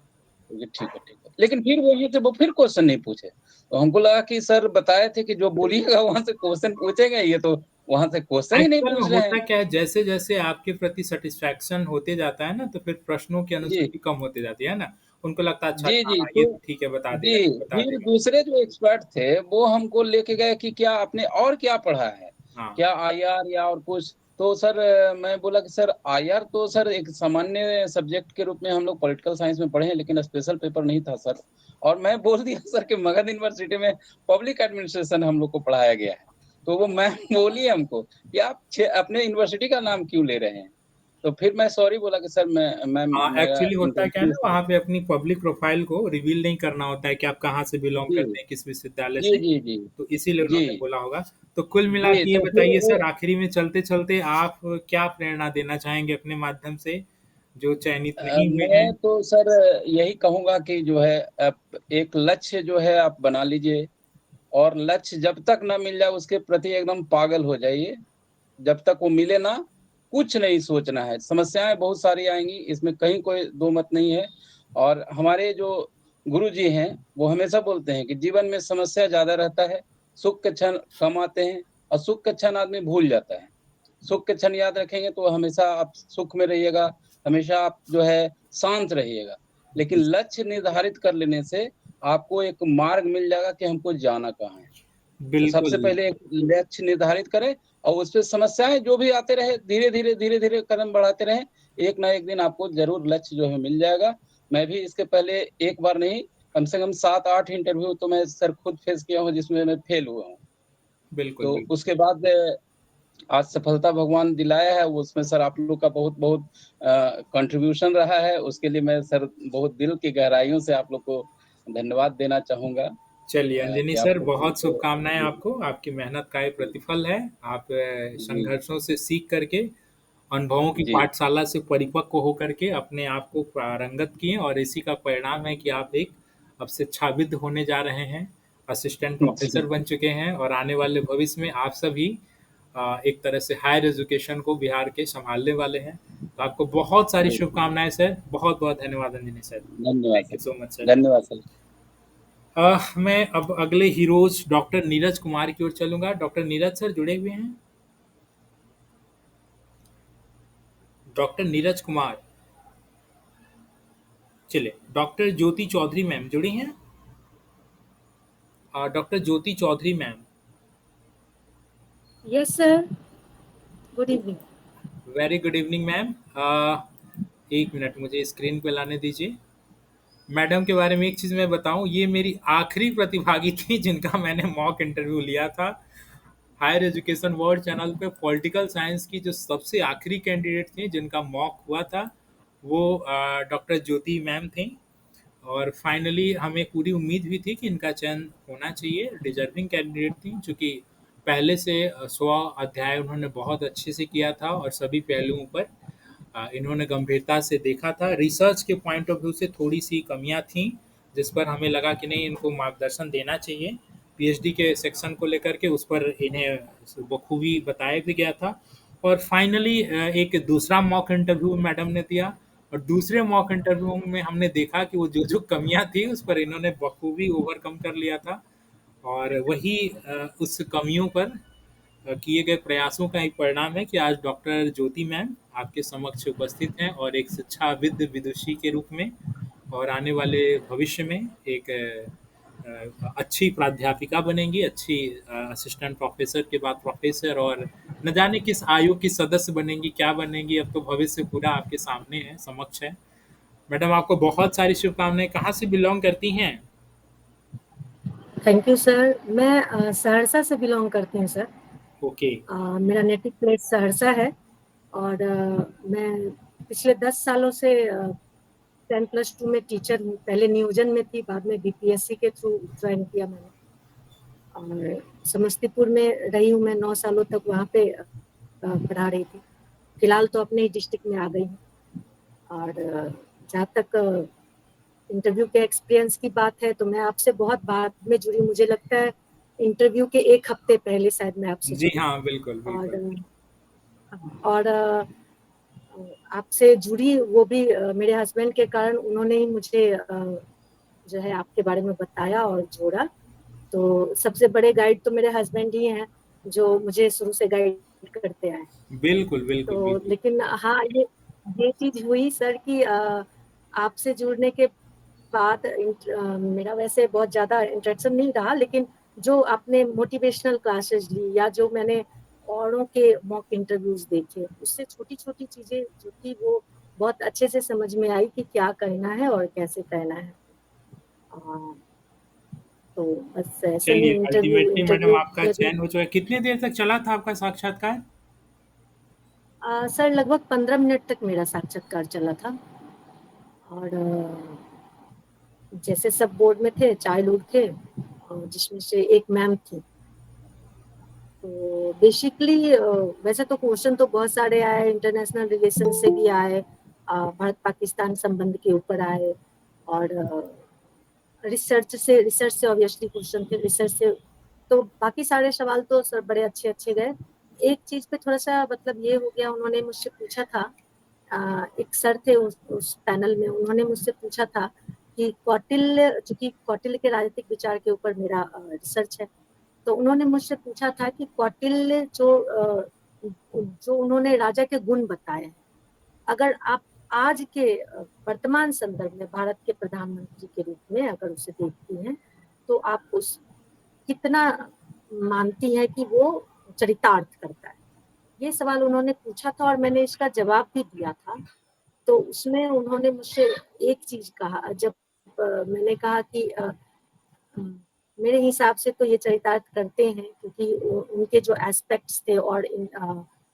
बोले ठीक है। लेकिन फिर वहीं से वो फिर क्वेश्चन नहीं पूछे। तो हमको लगा कि सर बताए थे कि जो बोलिएगा वहाँ से क्वेश्चन पूछेंगे, ये तो वहाँ से क्वेश्चन ही नहीं एक्चुअल में पूछ रहे होता हैं। क्या है, जैसे-जैसे आपके प्रति सैटिस्फैक्शन होते जाता है ना, तो फिर प्रश्नों की जी। अनुसूची कम होती जाती है ना? उनको लगता है अच्छा, जी, अच्छा जी। हाँ, ये तो तो ठीक है, जी, बता फिर देगा। दूसरे जो एक्सपर्ट थे, वो हमको लेके गए कि क्या आपने और क्या पढ़ा है? हाँ। क्या आईआर या और कुछ? तो सर मैं बोला कि सर आईआर तो सर एक सामान्य सब्जेक्ट के रूप में हम लोग पॉलिटिकल साइंस में पढ़े हैं, लेकिन स्पेशल पेपर नहीं था सर। और मैं बोल दिया सर कि मगध यूनिवर्सिटी में पब्लिक एडमिनिस्ट्रेशन हम लोग को पढ़ाया गया है। तो वो मैम बोली हमको कि आप अपने यूनिवर्सिटी का नाम क्यों ले रहे हैं? तो फिर मैं सॉरी बोला कि सर मैं मैम हाँ, मेरा एक्चुअली होता क्या है इंटेंशन ना, वहाँ पे अपनी पब्लिक प्रोफाइल को रिवील नहीं करना होता है कि आप कहाँ से बिलॉन्ग जी। करते हैं, किस विश्वविद्यालय जी, से, जी, जी। तो इसीलिए जी। उन्होंने बोला होगा। तो कुल मिला जी, के ये तो फिर बताइए वो सर, आखिरी में चलते-चलते आप क्या प्रेरणा देना चाहेंगे अपने माध्यम से, जो चयनित नहीं हुए हैं? मैं तो सर यही कहूँगा कि जो है आप एक लक्ष्य जो है आप बना लीजिए, और लक्ष्य जब तक ना मिल जाए उसके प्रति एकदम पागल हो जाइए। जब तक वो मिले ना, कुछ नहीं सोचना है। समस्याएँ बहुत सारी आएँगी, इसमें कहीं कोई दो मत नहीं है। और हमारे जो गुरुजी हैं, वो हमेशा बोलते हैं कि जीवन में समस्या ज़्यादा रहता है, सुख के क्षण कम आते हैं, और सुख के क्षण आदमी भूल जाता है। सुख के क्षण याद रखेंगे तो हमेशा आप सुख में रहिएगा, हमेशा आप जो है शांत रहिएगा। लेकिन लक्ष्य निर्धारित कर लेने से आपको एक मार्ग मिल जाएगा कि हमको जाना कहाँ है। तो सबसे बिल्कुल। पहले एक लक्ष्य निर्धारित करें और उस पे समस्याएं जो भी आते रहे धीरे-धीरे कदम बढ़ाते रहें। एक ना एक दिन आपको ज़रूर लक्ष्य जो है मिल जाएगा। मैं भी इसके पहले एक बार नहीं, कम से कम 7-8 इंटरव्यू तो मैं सर खुद फेस किया हूँ जिसमें मैं फेल हुआ हूँ। बिल्कुल, तो बिल्कुल। उसके बाद आज सफलता भगवान दिलाया है, उसमें सर आप लोग का बहुत-बहुत कंट्रीब्यूशन रहा है। उसके लिए मैं सर बहुत दिल की गहराइयों से आप लोग को धन्यवाद देना चाहूँगा। चलिए अंजनी कि आप सर, लोग बहुत हमको शुभकामनाएँ जी, आपको, आपकी मेहनत का ये प्रतिफल है। आप जी, संघर्षों से सीख करके, अनुभवों की जी, पाठशाला से परिपक्व होकर के अपने आप को पारंगत किए और इसी का परिणाम है कि आप एक अब से शिक्षाविद होने जा रहे हैं, असिस्टेंट जी, प्रोफेसर बन चुके हैं और आने वाले भविष्य में आप सभी एक तरह से हायर एजुकेशन को बिहार के सँभालने वाले हैं। तो आपको बहुत सारी बिल्कुल। शुभकामनाएँ सर। बहुत-बहुत धन्यवाद अंजनी सर। धन्यवाद thank you sir. So much sir. धन्यवाद सर। मैं अब अगले हीरोज डॉक्टर नीरज कुमार की ओर चलूंगा। डॉक्टर नीरज सर जुड़े हुए हैं। डॉक्टर नीरज कुमार। चलिए, डॉक्टर ज्योति चौधरी मैम जुड़ी हैं। Doctor Jyoti Chaudhary ma'am. Yes sir, good evening. Very good evening ma'am. एक मिनट मुझे स्क्रीन पे लाने दीजिए। मैडम के बारे में एक चीज़ मैं बताऊं, ये मेरी आखिरी प्रतिभागी थी जिनका मैंने मॉक इंटरव्यू लिया था। हायर एजुकेशन वर्ल्ड चैनल पे पॉलिटिकल साइंस की जो सबसे आखिरी कैंडिडेट थी जिनका मॉक हुआ था, वो डॉक्टर ज्योति मैम थी। और फाइनली हमें पूरी उम्मीद भी थी कि इनका चयन होना चाहिए, डिजर्विंग कैंडिडेट थी, चूँकि पहले से 100 अध्याय उन्होंने बहुत अच्छे से किया था और सभी पहलुओं पर इन्होंने गंभीरता से देखा था। रिसर्च के पॉइंट ऑफ व्यू से थोड़ी-सी कमियाँ थीं, जिस पर हमें लगा कि नहीं, इनको मार्गदर्शन देना चाहिए। पीएचडी के सेक्शन को लेकर के उस पर इन्हें बखूबी बताया भी गया था। और फाइनली एक दूसरा मॉक इंटरव्यू मैडम ने दिया और दूसरे मॉक इंटरव्यू में हमने देखा कि वो जो-जो कमियाँ थी उस पर इन्होंने बखूबी ओवरकम कर लिया था। और वही उस कमियों पर किए गए प्रयासों का एक परिणाम है कि आज डॉक्टर ज्योति मैम आपके समक्ष उपस्थित हैं और एक शिक्षाविद विदुषी के रूप में और आने वाले भविष्य में एक अच्छी प्राध्यापिका बनेंगी, अच्छी असिस्टेंट प्रोफेसर के बाद प्रोफेसर और न जाने किस आयोग की सदस्य बनेंगी, क्या बनेंगी, अब तो भविष्य पूरा आपके सामने है, समक्ष है। मैडम आपको बहुत सारी शुभकामनाएं। कहाँ से बिलोंग करती हैं? Thank you sir. मैं सहरसा से बिलोंग करती हूँ सर। ओके। मेरा नेटिव प्लेस सहरसा है और मैं पिछले 10 सालों से 10+2 में टीचर हूँ। पहले नियोजन में थी, बाद में बीपीएससी के थ्रू ज्वाइन किया मैंने और समस्तीपुर में रही हूँ मैं 9 सालों तक, वहाँ पे पढ़ा रही थी। फिलहाल तो अपने ही डिस्ट्रिक्ट में आ गई हूँ और जहाँ तक इंटरव्यू के एक्सपीरियंस की बात है तो मैं आपसे बहुत बाद में जुड़ी। मुझे लगता है इंटरव्यू के 1 हफ्ते पहले शायद मैं आपसे जी जुड़ी हाँ, बिल्कुल, बिल्कुल। और आपसे जुड़ी वो भी मेरे हस्बैंड के कारण। उन्होंने ही मुझे जो है आपके बारे में बताया और जोड़ा। तो सबसे बड़े गाइड तो मेरे हस्बैंड ही हैं, जो मुझे शुरू से गाइड करते आए। बिल्कुल, बिल्कुल, तो बिल्कुल। लेकिन हाँ, ये चीज़ हुई सर कि आपसे जुड़ने के बाद मेरा वैसे बहुत ज़्यादा इंटरेक्शन नहीं रहा, लेकिन जो आपने मोटिवेशनल क्लासेस ली या जो मैंने औरों के मॉक इंटरव्यूज़ देखे, उससे छोटी-छोटी चीज़ें जो थी वो बहुत अच्छे से समझ में आई कि क्या कहना है और कैसे कहना है। तो बस ऐसे ही चलिए, इंटरव्यू अल्टीमेटली मैडम इंटरव्यू आपका में भी चयन हो चुका है। कितनी देर तक चला था आपका साक्षात्कार? सर लगभग 15 मिनट तक मेरा साक्षात्कार चला था और जैसे सब बोर्ड में थे 4 लोग थे और जिसमें से एक मैम थी। तो बेसिकली वैसे तो क्वेश्चन तो बहुत सारे आए, इंटरनेशनल रिलेशन से भी आए, भारत पाकिस्तान संबंध के ऊपर आए और रिसर्च से ऑब्वियसली क्वेश्चन थे। रिसर्च से तो बाकी सारे सवाल तो सर बड़े अच्छे गए। एक चीज पे थोड़ा सा मतलब ये हो गया, उन्होंने मुझसे पूछा था, एक सर थे उस पैनल में, उन्होंने मुझसे पूछा था कि कौटिल्य, चूंकि कौटिल्य के राजनीतिक विचार के ऊपर मेरा रिसर्च है, तो उन्होंने मुझसे पूछा था कि कौटिल्य जो जो उन्होंने राजा के गुण बताए हैं, अगर आप आज के वर्तमान संदर्भ में भारत के प्रधानमंत्री के रूप में अगर उसे देखती हैं तो आप उस कितना मानती हैं कि वो चरितार्थ करता है। ये सवाल उन्होंने पूछा था और मैंने इसका जवाब भी दिया था। तो उसमें उन्होंने मुझसे एक चीज कहा, जब मैंने कहा कि मेरे हिसाब से तो ये चरितार्थ करते हैं क्योंकि उनके जो एस्पेक्ट्स थे और इन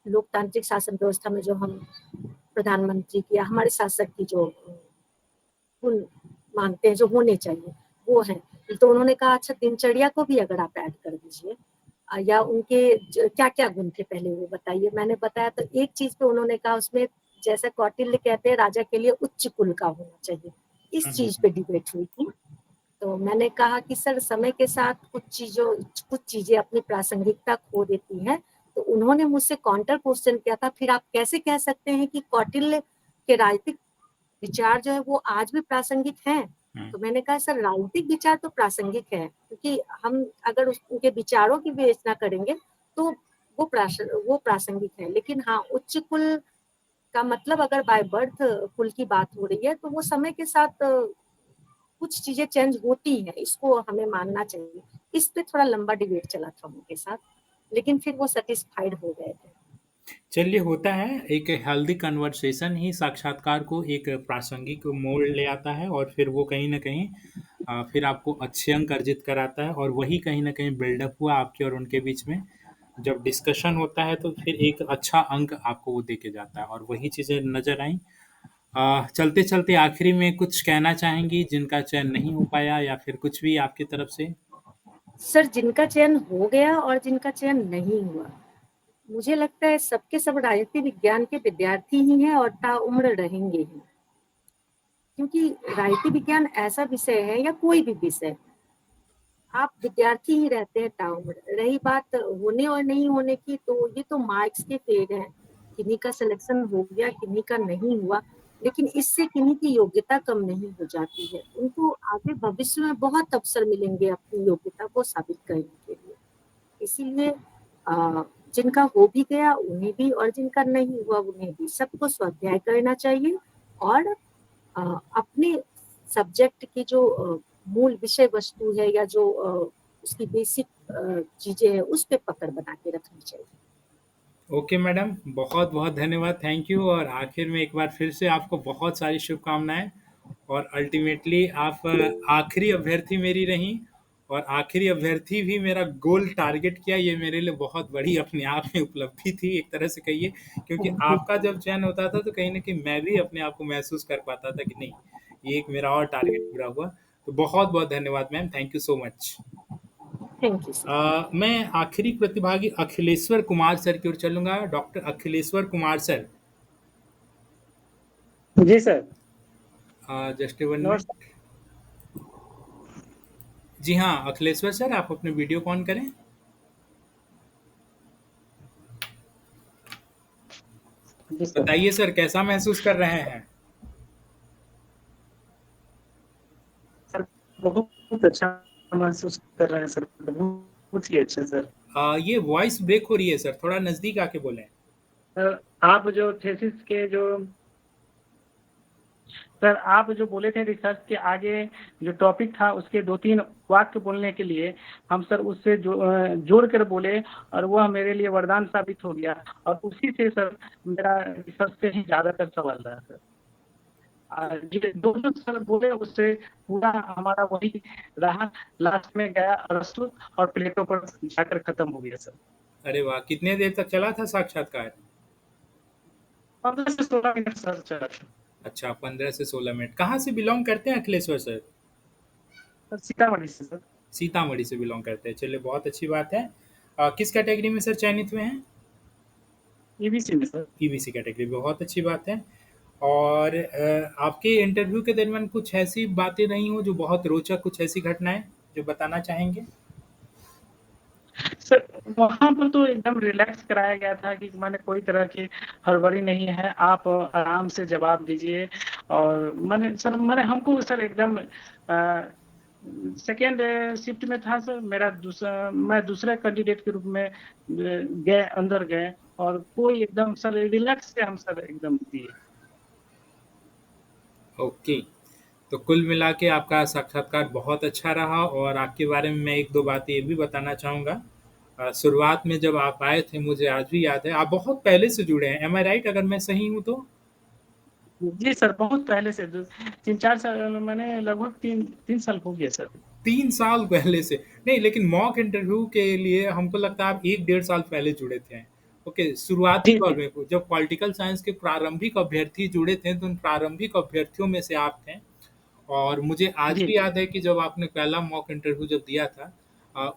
लोकतांत्रिक शासन व्यवस्था में जो हम प्रधानमंत्री की या हमारे शासक की जो गुण मानते हैं जो होने चाहिए वो है। तो उन्होंने कहा अच्छा दिनचर्या को भी अगर आप ऐड कर दीजिए या उनके क्या क्या गुण थे पहले वो बताइए। मैंने बताया तो एक चीज पे उन्होंने कहा उसमें जैसे कौटिल्य कहते हैं राजा के लिए उच्च कुल का होना चाहिए, इस चीज पे डिबेट हुई थी। तो मैंने कहा कि सर समय के साथ कुछ चीजें अपनी प्रासंगिकता खो देती हैं। तो उन्होंने मुझसे काउंटर क्वेश्चन किया था, फिर आप कैसे कह सकते हैं कि कौटिल्य के राजनीतिक विचार जो है वो आज भी प्रासंगिक हैं? तो मैंने कहा सर राजनीतिक विचार तो प्रासंगिक है क्योंकि हम अगर उनके विचारों की विवेचना करेंगे तो वो प्रासंगिक है, लेकिन हाँ उच्च कुल का मतलब अगर बाय बर्थ कुल की बात हो रही है तो वो समय के साथ कुछ चीजें चेंज होती हैं, इसको हमें मानना चाहिए। इस पे थोड़ा लंबा डिबेट चला था उनके साथ, लेकिन फिर वो सेटिस्फाइड हो गए थे। चलिए होता है, एक हेल्दी कन्वर्सेशन ही साक्षात्कार को एक प्रासंगिक मोड़ ले आता है और फिर वो कहीं न कहीं फिर आपको अच्छे अंक अर्जित कराता है और वही कहीं न कहीं बिल्डअप हुआ आपके और उनके बीच में। जब डिस्कशन होता है तो फिर एक अच्छा अंक आपको वो दे के जाता है और वही चीज़ें नज़र आईं। चलते-चलते आखिरी में कुछ कहना चाहेंगी जिनका चयन नहीं हो पाया या फिर कुछ भी आपकी तरफ से? सर जिनका चयन हो गया और जिनका चयन नहीं हुआ, मुझे लगता है सबके सब राजनीति विज्ञान के विद्यार्थी ही हैं और ताउम्र रहेंगे ही, क्योंकि राजनीति विज्ञान ऐसा विषय है या कोई भी विषय आप विद्यार्थी ही रहते हैं ताउम्र। रही बात होने और नहीं होने की, तो ये तो मार्क्स के फेर है, किन्हीं का सिलेक्शन हो गया किन्हीं का नहीं हुआ, लेकिन इससे किन्हीं की योग्यता कम नहीं हो जाती है। उनको आगे भविष्य में बहुत अवसर मिलेंगे अपनी योग्यता को साबित करने के लिए। इसीलिए जिनका हो भी गया उन्हें भी और जिनका नहीं हुआ उन्हें भी, सबको स्वाध्याय करना चाहिए और अपने सब्जेक्ट की जो मूल विषय वस्तु है या जो उसकी बेसिक चीजें हैं उस पे पकड़ बना के रखनी चाहिए। ओके मैडम, बहुत-बहुत धन्यवाद, थैंक यू और आखिर में एक बार फिर से आपको बहुत सारी शुभकामनाएँ और अल्टीमेटली आप आखिरी अभ्यर्थी मेरी रहीं और आखिरी अभ्यर्थी भी मेरा गोल टारगेट किया, ये मेरे लिए बहुत बड़ी अपने आप में उपलब्धि थी एक तरह से कहिए, क्योंकि आपका जब चयन होता था तो कहीं न कहीं मैं भी अपने आप को महसूस कर पाता था कि नहीं, ये एक मेरा और टारगेट पूरा हुआ। तो बहुत-बहुत धन्यवाद ma'am, thank you so much. Thank you sir. मैं आखिरी प्रतिभागी अखिलेश्वर कुमार सर की ओर चलूंगा। Doctor Akhileshwar Kumar sir. जी सर। Just 1 minute. जी हाँ अखिलेश्वर सर, आप अपने वीडियो को ऑन करें। बताइए सर कैसा महसूस कर रहे हैं? सर बहुत अच्छा महसूस कर रहे हैं सर, बहुत ही अच्छा सर। ये वॉइस ब्रेक हो रही है सर, थोड़ा नजदीक आके बोलें। आप जो थीसिस के जो सर आप जो बोले थे रिसर्च के आगे जो टॉपिक था उसके 2-3 वाक्य बोलने के लिए हम सर उससे जोड़ कर बोले और वह मेरे लिए वरदान साबित हो गया और उसी से सर मेरा रिसर्च से ही ज्यादातर सवाल रहा सर। जो दोनों सर बोले उससे पूरा हमारा वही रहा, लास्ट में गया अरस्तु और प्लेटो पर जाकर खत्म हो गया सर। अरे वाह, कितने देर तक चला था साक्षात्कार? 15 से 16 मिनट सर चला। अच्छा 15 से 16 मिनट। कहाँ से बिलोंग करते हैं अखिलेश्वर सर? सीतामढ़ी से सर। सीतामढ़ी से बिलोंग करते हैं, चलिए बहुत अच्छी बात है। किस कैटेगरी में सर चयनित हुए हैं? ईबीसी में सर। ईबीसी कैटेगरी, बहुत अच्छी बात है। और आपके इंटरव्यू के दरमियान कुछ ऐसी बातें रही हो जो बहुत रोचक, कुछ ऐसी घटनाएं जो बताना चाहेंगे? सर वहाँ पर तो एकदम रिलैक्स कराया गया था कि माने कोई तरह की हड़बड़ी नहीं है, आप आराम से जवाब दीजिए और माने सर माने हमको सर एकदम सेकेंड शिफ्ट में था सर, मैं दूसरे कैंडिडेट के रूप में अंदर गए और कोई एकदम सर रिलैक्स से हम सर एकदम दिए। ओके, तो कुल मिला के आपका साक्षात्कार बहुत अच्छा रहा और आपके बारे में मैं 1-2 बातें ये भी बताना चाहूँगा। शुरुआत में जब आप आए थे मुझे आज भी याद है, आप बहुत पहले से जुड़े हैं, एम आई राइट अगर मैं सही हूँ तो? जी सर, बहुत पहले से 3-4 साल, मैंने लगभग 3 साल हो गया सर। 3 साल पहले से? नहीं, लेकिन मॉक इंटरव्यू के लिए हमको लगता है आप 1 डेढ़ साल पहले जुड़े थे। ओके, शुरुआती जी, दौर जी। में जब पॉलिटिकल साइंस के प्रारंभिक अभ्यर्थी जुड़े थे, तो उन प्रारंभिक अभ्यर्थियों में से आप थे। और मुझे आज जी, भी याद है कि जब आपने पहला मॉक इंटरव्यू जब दिया था,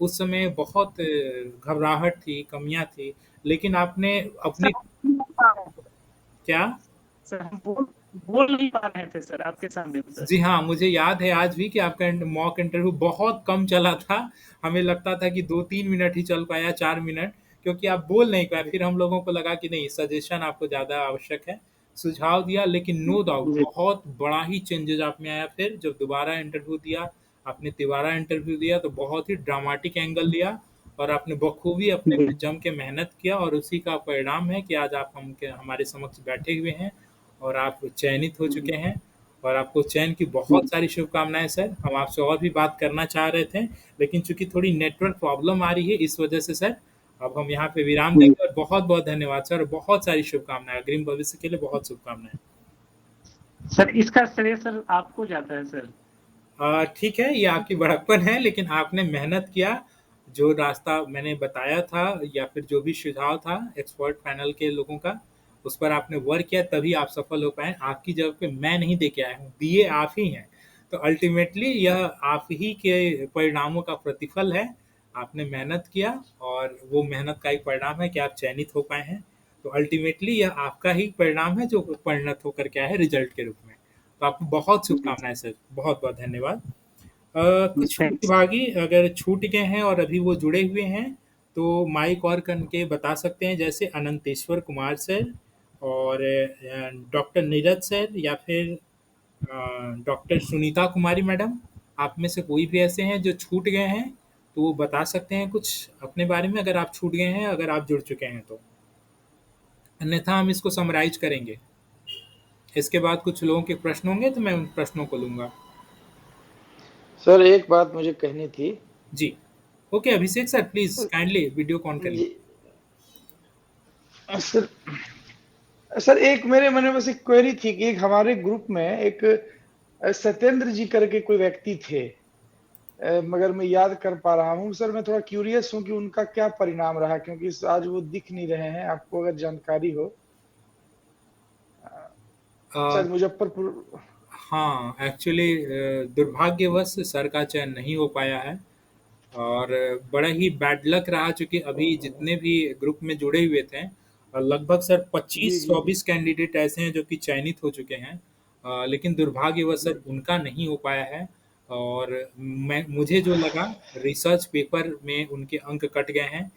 उस समय बहुत घबराहट थी, कमियाँ थी, लेकिन आपने अपनी सर क्या? सर हम बोल नहीं पा रहे थे सर आपके सामने सर। जी हाँ, मुझे याद है आज भी कि आपका मॉक इंटरव्यू बहुत कम चला था। हमें लगता था कि 2-3 मिनट ही चल पाया, 4 मिनट, क्योंकि आप बोल नहीं पाए। फिर हम लोगों को लगा कि नहीं, सजेशन आपको ज़्यादा आवश्यक है। सुझाव दिया, लेकिन नो डाउट जी, बहुत बड़ा ही चेंजेज़ आप में आया। फिर जब दोबारा इंटरव्यू दिया, आपने तिबारा इंटरव्यू दिया तो बहुत ही ड्रामेटिक एंगल लिया और आपने बखूबी अपने जी, पे जम के मेहनत किया और उसी का परिणाम है कि आज आप हमारे समक्ष बैठे हुए हैं और आप चयनित हो चुके हैं। और आपको चयन की बहुत सारी शुभकामनाएं सर। हम आपसे और भी बात करना चाह रहे थे, लेकिन चूंकि थोड़ी नेटवर्क प्रॉब्लम आ रही है, इस वजह से सर अब हम यहाँ पे विराम जी। देंगे। और बहुत बहुत धन्यवाद सर, बहुत सारी शुभकामनाएं, अग्रिम भविष्य के लिए बहुत शुभकामनाएं। सर इसका श्रेय सर आपको जाता है सर। ठीक है, ये आपकी बड़प्पन है, लेकिन आपने मेहनत किया। जो रास्ता मैंने बताया था या फिर जो भी सुझाव था एक्सपर्ट पैनल के लोगों का, उस पर आपने वर्क किया, तभी आप सफल हो पाए। आपकी जगह पे मैं नहीं दे के आया हूँ, दिए आप ही हैं। तो अल्टीमेटली यह आप ही के परिणामों का प्रतिफल है। आपने मेहनत किया और वो मेहनत का एक परिणाम है कि आप चयनित हो पाए हैं। तो अल्टीमेटली यह आपका ही परिणाम है जो परिणत होकर के आया है रिजल्ट के रूप में। तो आपको बहुत शुभकामनाएं सर, बहुत बहुत धन्यवाद। कुछ थैंक्स। प्रतिभागी अगर छूट गए हैं और अभी वो जुड़े हुए हैं तो माइक और करके बता सकते हैं, जैसे अनंतेश्वर कुमार सर और डॉक्टर नीरज सर या फिर डॉक्टर सुनीता कुमारी मैडम। आप में से कोई भी ऐसे हैं जो छूट गए हैं तो वो बता सकते हैं कुछ अपने बारे में, अगर आप छूट गए हैं, अगर आप जुड़ चुके हैं तो। अन्यथा हम इसको समराइज करेंगे। इसके बाद कुछ लोगों के प्रश्न होंगे तो मैं उन प्रश्नों को लूँगा। सर एक बात मुझे कहनी थी। जी, okay Abhishek sir, please kindly video on करिए। जी सर, सर एक मेरे मन में बस एक क्वेरी थी कि एक हमारे ग्रुप में एक सत्येंद्र जी करके कोई व्यक्ति थे, मगर मैं याद कर पा रहा हूँ सर। मैं थोड़ा क्यूरियस हूँ कि उनका क्या परिणाम रहा, क्योंकि आज वो दिख नहीं रहे हैं। आपको अगर जानकारी हो, अ, शायद मुजफ्फरपुर। हाँ, एक्चुअली दुर्भाग्यवश सर का चयन नहीं हो पाया है और बड़ा ही बैड लक रहा, चूँकि अभी जितने भी ग्रुप में जुड़े हुए थे लगभग सर जी जी 25-24 कैंडिडेट ऐसे हैं जो कि चयनित हो चुके हैं। लेकिन दुर्भाग्यवश जी। सर उनका नहीं हो पाया है। और मुझे जो लगा रिसर्च पेपर में उनके अंक कट गए हैं।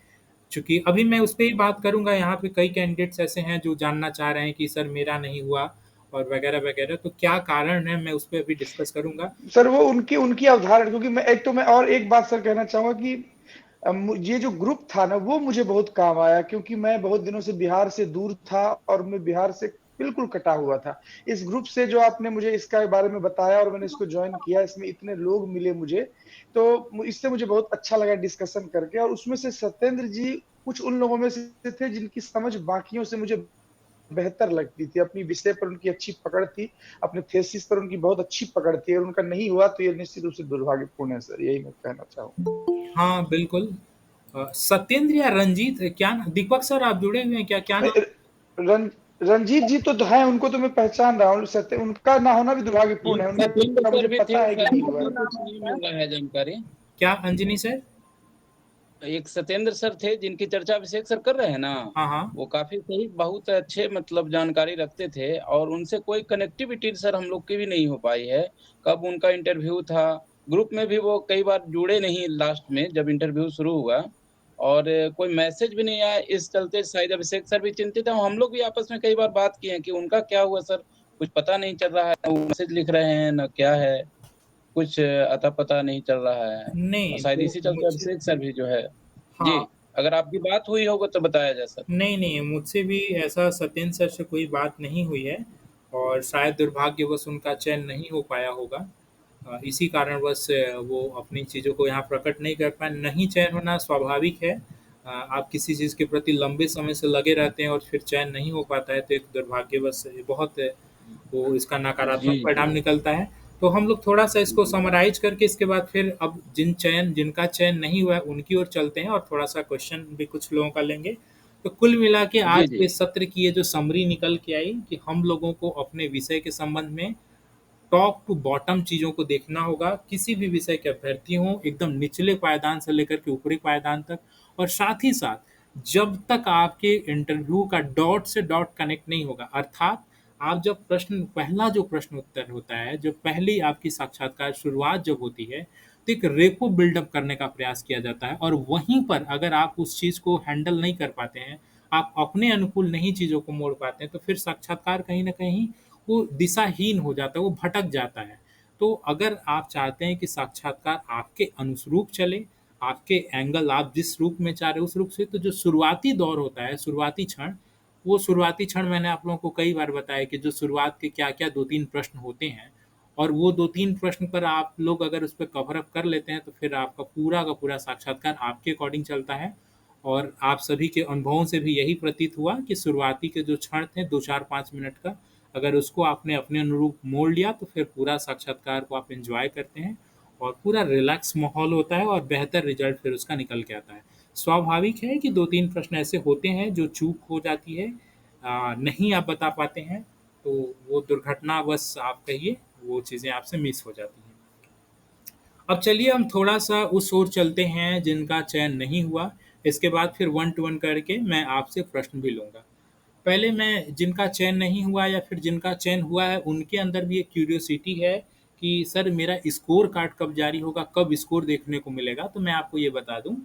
चूँकि अभी मैं उस पे ही बात करूँगा, यहाँ पे कई कैंडिडेट्स ऐसे हैं जो जानना चाह रहे हैं कि सर मेरा नहीं हुआ और वगैरह-वगैरह, तो क्या कारण है मैं उस पे अभी डिस्कस करूँगा। सर वो उनकी उनकी अवधारणा, क्योंकि मैं और एक बात सर कहना चाहूंगा कि ये जो ग्रुप था ना, वो मुझे बहुत काम आया, क्योंकि मैं बहुत दिनों से बिहार से दूर था और मैं बिहार से बिल्कुल कटा हुआ था। इस ग्रुप से जो आपने मुझे इसका बारे में बताया और मैंने इसको ज्वाइन किया, इसमें इतने लोग मिले मुझे, तो इससे मुझे बहुत अच्छा लगा डिस्कशन करके। और उसमें से सत्येंद्र जी कुछ उन लोगों में से थे जिनकी समझ बाकियों से मुझे बेहतर लगती थी। अपनी विषय पर उनकी अच्छी पकड़ थी, अपने थेसिस पर उनकी बहुत अच्छी पकड़ थी, और उनका नहीं हुआ तो ये निश्चित रूप से दुर्भाग्यपूर्ण है सर, यही मैं कहना चाहूंगा। हाँ, बिल्कुल। सत्येंद्र या रंजीत, क्या दीपक सर आप जुड़े हुए हैं क्या, क्या नाम? रं, रंजीत जी तो है, उनको तो मैं पहचान रहा हूँ। सत्य उनका ना होना भी दुर्भाग्यपूर्ण है, एक सत्येंद्र उनका सर मुझे भी थे पता है कि शायद, नहीं हुआ उनका है। कुछ नहीं मिल रहा है जानकारी। क्या अंजनी सर? एक सत्येंद्र सर थे जिनकी चर्चा अभिषेक सर कर रहे हैं ना, हाँ हाँ। वो काफी सही, बहुत अच्छे मतलब जानकारी रखते थे, और उनसे कोई कनेक्टिविटी सर हम लोग की भी नहीं हो पाई है। कब उनका इंटरव्यू था, ग्रुप में भी वो कई बार जुड़े नहीं लास्ट में जब इंटरव्यू शुरू हुआ, और कोई मैसेज भी नहीं आया। इस चलते शायद अभिषेक सर भी चिंतित हैं। हम लोग भी आपस में कई बार बात किए हैं कि उनका क्या हुआ सर, कुछ पता नहीं चल रहा है, ना वो मैसेज लिख रहे हैं ना क्या है, कुछ अता पता नहीं चल रहा है। और नहीं शायद तो इसी चलते मुझे, अभिषेक सर भी जो है। जी, हाँ, अगर आपकी बात हुई होगा तो बताया जा सकता। नहीं, नहीं, मुझसे भी ऐसा सत्येंद्र सर से कोई बात नहीं हुई है और शायद दुर्भाग्यवश उनका चयन नहीं हो पाया होगा। इसी कारणवश वो अपनी चीज़ों को यहाँ प्रकट नहीं कर पाए। नहीं चयन होना स्वाभाविक है। आप किसी चीज़ के प्रति लंबे समय से लगे रहते हैं और फिर चयन नहीं हो पाता है, तो एक दुर्भाग्यवश ये बहुत वो इसका जी नकारात्मक परिणाम जी निकलता है। तो हम लोग थोड़ा-सा इसको समराइज़ करके इसके बाद फिर अब जिनका चयन नहीं हुआ है, उनकी ओर चलते हैं और थोड़ा-सा क्वेश्चन भी कुछ लोगों का लेंगे। तो कुल मिला के जी आज जी के सत्र की ये जो समरी निकल के आई कि हम लोगों को अपने विषय के संबंध में टॉप टू बॉटम चीज़ों को देखना होगा। किसी भी विषय के अभ्यर्थी हों, एकदम निचले पायदान से लेकर के ऊपरी पायदान तक, और साथ ही साथ जब तक आपके इंटरव्यू का डॉट से डॉट कनेक्ट नहीं होगा, अर्थात आप जब पहला जो प्रश्न उत्तर होता है, जब पहली आपकी साक्षात्कार शुरुआत जब होती है, तो एक रेपो बिल्डअप करने का प्रयास किया जाता है और वहीं पर अगर आप उस चीज़ को हैंडल नहीं कर पाते हैं, आप अपने अनुकूल नहीं चीज़ों को मोड़ पाते हैं, तो फिर साक्षात्कार कहीं न कहीं वो दिशाहीन हो जाता है, वो भटक जाता है। तो अगर आप चाहते हैं कि साक्षात्कार आपके अनुरूप चले, आपके एंगल आप जिस रूप में चाह रहे हो उस रूप से, तो जो शुरुआती दौर होता है, शुरुआती क्षण, वो शुरुआती क्षण मैंने आप लोगों को कई बार बताया कि जो शुरुआत के क्या-क्या 2-3 प्रश्न होते हैं और वो 2-3 प्रश्न पर आप लोग अगर उस पे कवर अप कर लेते हैं, तो फिर आपका पूरा का पूरा साक्षात्कार आपके अकॉर्डिंग चलता है। और आप सभी के अनुभवों से भी यही प्रतीत हुआ कि शुरुआती के जो क्षण थे 2, 4, 5 मिनट का, अगर उसको आपने अपने अनुरूप मोड़ लिया तो फिर पूरा साक्षात्कार को आप एंजॉय करते हैं और पूरा रिलैक्स माहौल होता है और बेहतर रिजल्ट फिर उसका निकल के आता है। स्वाभाविक है कि 2-3 प्रश्न ऐसे होते हैं जो चूक हो जाती है, नहीं आप बता पाते हैं, तो वो दुर्घटनावश आप कहिए, वो चीज़ें आपसे मिस हो जाती हैं। अब चलिए हम थोड़ा-सा उस ओर चलते हैं जिनका चयन नहीं हुआ, इसके बाद फिर वन टू वन करके मैं आपसे प्रश्न भी लूँगा। पहले मैं जिनका चयन नहीं हुआ या फिर जिनका चयन हुआ है, उनके अंदर भी एक क्यूरियोसिटी है कि सर मेरा स्कोर कार्ड कब जारी होगा, कब स्कोर देखने को मिलेगा? तो मैं आपको ये बता दूँ,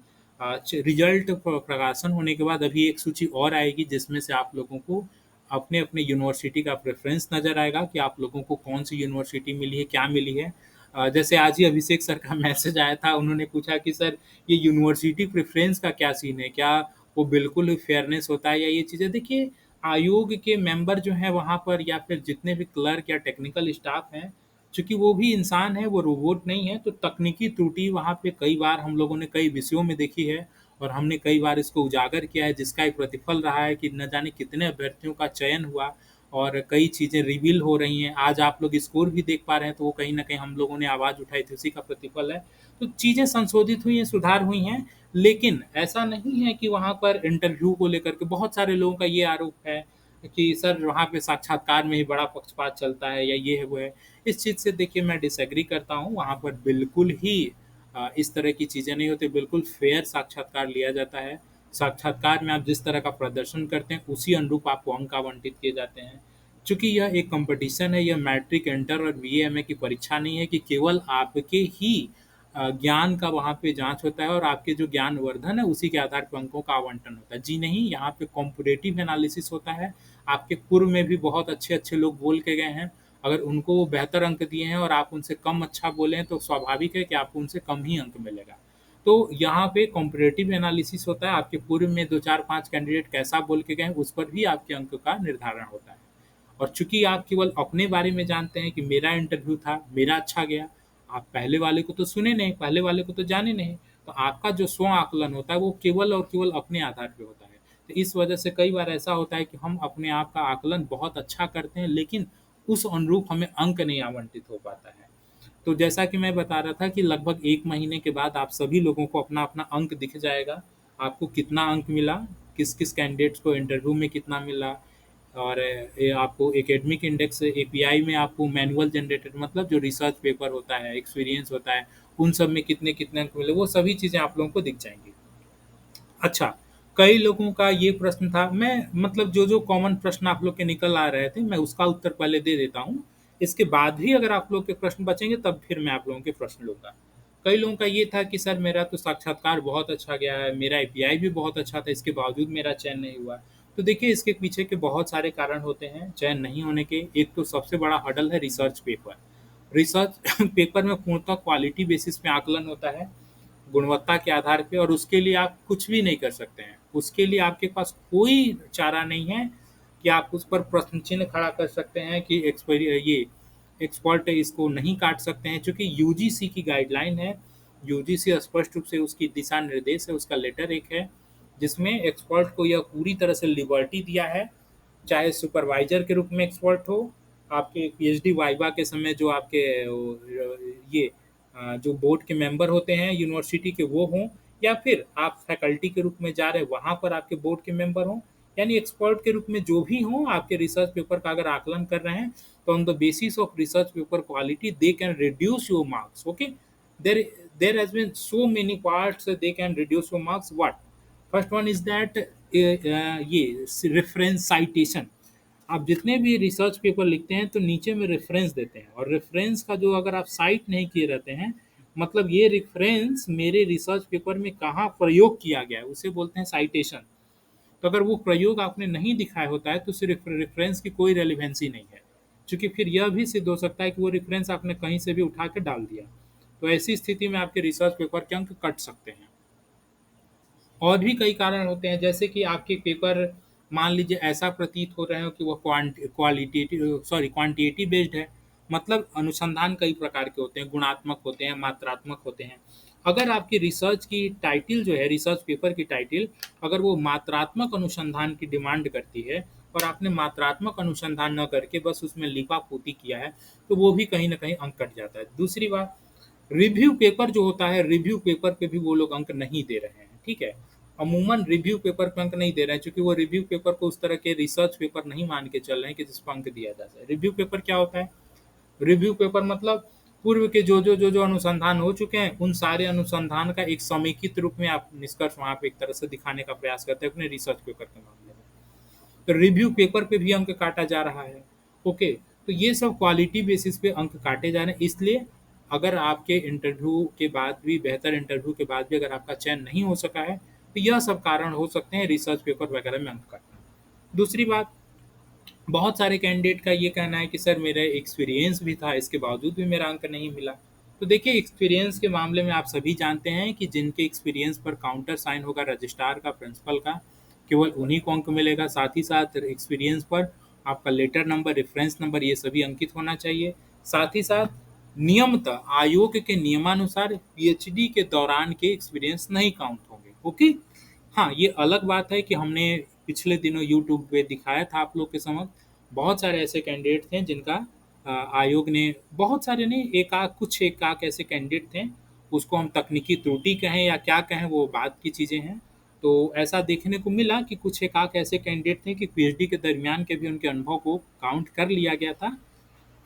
रिजल्ट प्रकाशन होने के बाद अभी एक सूची और आएगी जिसमें से आप लोगों को अपने-अपने यूनिवर्सिटी का प्रेफ़रेंस नज़र आएगा कि आप लोगों को कौन-सी यूनिवर्सिटी मिली है, क्या मिली है। जैसे आज ही अभिषेक सर का मैसेज आया था, उन्होंने पूछा कि सर ये यूनिवर्सिटी प्रेफ़रेंस का क्या सीन है? क्या वो बिल्कुल ही फेयरनेस होता है या ये चीज़ें? देखिए, आयोग के मेंबर जो हैं वहाँ पर या फिर जितने भी क्लर्क या टेक्निकल स्टाफ हैं, चूँकि वो भी इंसान है, वो रोबोट नहीं है, तो तकनीकी त्रुटि वहाँ पे कई बार हम लोगों ने कई विषयों में देखी है और हमने कई बार इसको उजागर किया है, जिसका एक प्रतिफल रहा है कि न जाने कितने अभ्यर्थियों का चयन हुआ और कई चीज़ें रिवील हो रही हैं। आज आप लोग स्कोर भी देख पा रहे हैं, तो वो कहीं न कहीं हम लोगों ने आवाज़ उठाई थी, उसी का प्रतिफल है। तो चीज़ें संशोधित हुई हैं, सुधार हुई हैं, लेकिन ऐसा नहीं है कि वहाँ पर इंटरव्यू को लेकर के बहुत सारे लोगों का ये आरोप है कि सर वहाँ पे साक्षात्कार में ही बड़ा पक्षपात चलता है या ये है, वो है। इस चीज़ से देखिए मैं डिसएग्री करता हूँ, वहाँ पर बिल्कुल ही इस तरह की चीज़ें नहीं होती, बिल्कुल फेयर साक्षात्कार लिया जाता है। साक्षात्कार में आप जिस तरह का प्रदर्शन करते हैं, उसी अनुरूप आपको अंक आवंटित किए जाते हैं। चूँकि यह एक कॉम्पिटिशन है, यह मैट्रिक, इंटर और बीए-एमए की परीक्षा नहीं है कि केवल आपके ही ज्ञान का वहाँ पे जाँच होता है और आपके जो ज्ञानवर्धन है, उसी के आधार पे अंकों का आवंटन होता है। जी नहीं, यहाँ पे कॉम्पिटिटिव एनालिसिस होता है। आपके पूर्व में भी बहुत अच्छे-अच्छे लोग बोल के गए हैं, अगर उनको वो बेहतर अंक दिए हैं और आप उनसे कम अच्छा बोले हैं, तो स्वाभाविक है कि आपको उनसे कम ही अंक मिलेगा। तो यहाँ पे कॉम्पिटिटिव एनालिसिस होता है, आपके पूर्व में 2, 4, 5 कैंडिडेट कैसा बोल के गए हैं, उस पर भी आपके अंक का निर्धारण होता है। और चूँकि आप केवल अपने बारे में जानते हैं कि मेरा इंटरव्यू था, मेरा अच्छा गया, आप पहले वाले को तो सुने नहीं, पहले वाले को तो जाने नहीं, तो आपका जो स्व आकलन होता है, वो केवल और केवल अपने आधार पे होता है। तो इस वजह से कई बार ऐसा होता है कि हम अपने आप का आकलन बहुत अच्छा करते हैं, लेकिन उस अनुरूप हमें अंक नहीं आवंटित हो पाता है। तो जैसा कि मैं बता रहा था कि लगभग 1 महीने के बाद आप सभी लोगों को अपना-अपना अंक दिख जाएगा। आपको कितना अंक मिला, किस-किस कैंडिडेट्स को इंटरव्यू में कितना मिला और ये आपको एकेडमिक इंडेक्स एपीआई में आपको मैनुअल जनरेटेड मतलब जो रिसर्च पेपर होता है, एक्सपीरियंस होता है, उन सब में कितने-कितने अंक मिले, वो सभी चीज़ें आप लोगों को दिख जाएँगी। अच्छा, कई लोगों का ये प्रश्न था, मैं मतलब जो कॉमन प्रश्न आप लोग के निकल आ रहे थे, मैं उसका उत्तर पहले दे देता हूँ। इसके बाद भी अगर आप लोग के प्रश्न बचेंगे, तब फिर मैं आप लोगों के प्रश्न लूँगा। कई लोगों का ये था कि सर मेरा तो साक्षात्कार बहुत अच्छा गया है, मेरा एपीआई भी बहुत अच्छा था, इसके बावजूद मेरा चयन नहीं हुआ। तो देखिए, इसके पीछे के बहुत सारे कारण होते हैं चयन नहीं होने के। एक तो सबसे बड़ा हर्डल है रिसर्च पेपर। रिसर्च पेपर में पूर्णतः क्वालिटी बेसिस पे आकलन होता है। गुणवत्ता के आधार पे, और उसके लिए आप कुछ भी नहीं कर सकते हैं। उसके लिए आपके पास कोई चारा नहीं है कि आप उस पर प्रश्न चिन्ह खड़ा कर सकते हैं कि ये एक्सपर्ट इसको नहीं काट सकते हैं, क्योंकि यूजीसी की गाइडलाइन है। यूजीसी स्पष्ट रूप से उसकी दिशा निर्देश है, उसका लेटर एक है जिसमें एक्सपर्ट को यह पूरी तरह से लिबर्टी दिया है, चाहे सुपरवाइजर के रूप में एक्सपर्ट हो, आपके पीएचडी वाइवा के समय जो आपके ये जो बोर्ड के मेंबर होते हैं यूनिवर्सिटी के वो हों, या फिर आप फैकल्टी के रूप में जा रहे हैं वहाँ पर आपके बोर्ड के मेंबर हों, यानी एक्सपर्ट के रूप में जो भी हों, आपके रिसर्च पेपर का अगर आकलन कर रहे हैं तो on the basis of research paper quality they can reduce your marks. Okay, there has been so many parts they can reduce your marks. What first one is that ये reference citation. आप जितने भी research paper लिखते हैं तो नीचे में reference देते हैं, और रेफरेंस का जो अगर आप साइट नहीं किए रहते हैं, मतलब ये रेफरेंस मेरे रिसर्च पेपर में कहाँ प्रयोग किया गया है उसे बोलते हैं साइटेशन। तो अगर वो प्रयोग आपने नहीं दिखाया होता है तो उस रेफरेंस की कोई रेलिवेंसी नहीं है, क्योंकि फिर यह भी सिद्ध हो सकता है कि वो रेफरेंस आपने कहीं से भी उठा के डाल दिया। तो ऐसी स्थिति में आपके रिसर्च पेपर के अंक कट सकते हैं। और भी कई कारण होते हैं, जैसे कि आपके पेपर मान लीजिए ऐसा प्रतीत हो रहे हो कि वो क्वांटिटेटिव बेस्ड है, मतलब अनुसंधान कई प्रकार के होते हैं, गुणात्मक होते हैं, मात्रात्मक होते हैं। अगर आपकी रिसर्च की टाइटल जो है, रिसर्च पेपर की टाइटल अगर वो मात्रात्मक अनुसंधान की डिमांड करती है और आपने मात्रात्मक अनुसंधान न करके बस उसमें लिपापोती किया है, तो वो भी कहीं ना कहीं अंक कट जाता है। दूसरी बात, रिव्यू पेपर जो होता है, रिव्यू पेपर पे भी वो लोग अंक नहीं दे रहे हैं, ठीक है। अमूमन रिव्यू पेपर पे अंक नहीं दे रहे हैं, क्योंकि वो रिव्यू पेपर को उस तरह के रिसर्च पेपर नहीं मान के चल रहे हैं कि जिस पर अंक दिया जा जाए। रिव्यू पेपर क्या होता है? रिव्यू पेपर मतलब पूर्व के जो अनुसंधान हो चुके हैं उन सारे अनुसंधान का एक समेकित रूप में आप निष्कर्ष वहाँ पे एक तरह से दिखाने का प्रयास करते हैं अपने रिसर्च पेपर के मामले में। तो रिव्यू पेपर पे भी अंक काटा जा रहा है। ओके, तो ये सब क्वालिटी बेसिस पे अंक काटे जा रहे हैं। इसलिए अगर आपके इंटरव्यू के बाद भी, बेहतर इंटरव्यू के बाद भी अगर आपका चयन नहीं हो सका है, तो यह सब कारण हो सकते हैं रिसर्च पेपर वगैरह में अंक काटना। दूसरी बात, बहुत सारे कैंडिडेट का ये कहना है कि सर मेरा एक्सपीरियंस भी था, इसके बावजूद भी मेरा अंक नहीं मिला। तो देखिए, एक्सपीरियंस के मामले में आप सभी जानते हैं कि जिनके एक्सपीरियंस पर काउंटर साइन होगा रजिस्ट्रार का, प्रिंसिपल का, केवल उन्हीं को अंक मिलेगा। साथ ही साथ एक्सपीरियंस पर आपका लेटर नंबर, रेफरेंस नंबर, ये सभी अंकित होना चाहिए। साथ ही साथ नियमतः आयोग के नियमानुसार पीएचडी के दौरान के एक्सपीरियंस नहीं काउंट होंगे। ओके, हाँ, ये अलग बात है कि हमने पिछले दिनों यूट्यूब पे दिखाया था आप लोग के समक्ष, बहुत सारे ऐसे कैंडिडेट थे जिनका आयोग ने, बहुत सारे नहीं, कुछ एक ऐसे कैंडिडेट थे, उसको हम तकनीकी त्रुटि कहें या क्या कहें वो बात की चीज़ें हैं। तो ऐसा देखने को मिला कि कुछ एक ऐसे कैंडिडेट थे कि पीएचडी के दरमियान के भी उनके अनुभव को काउंट कर लिया गया था।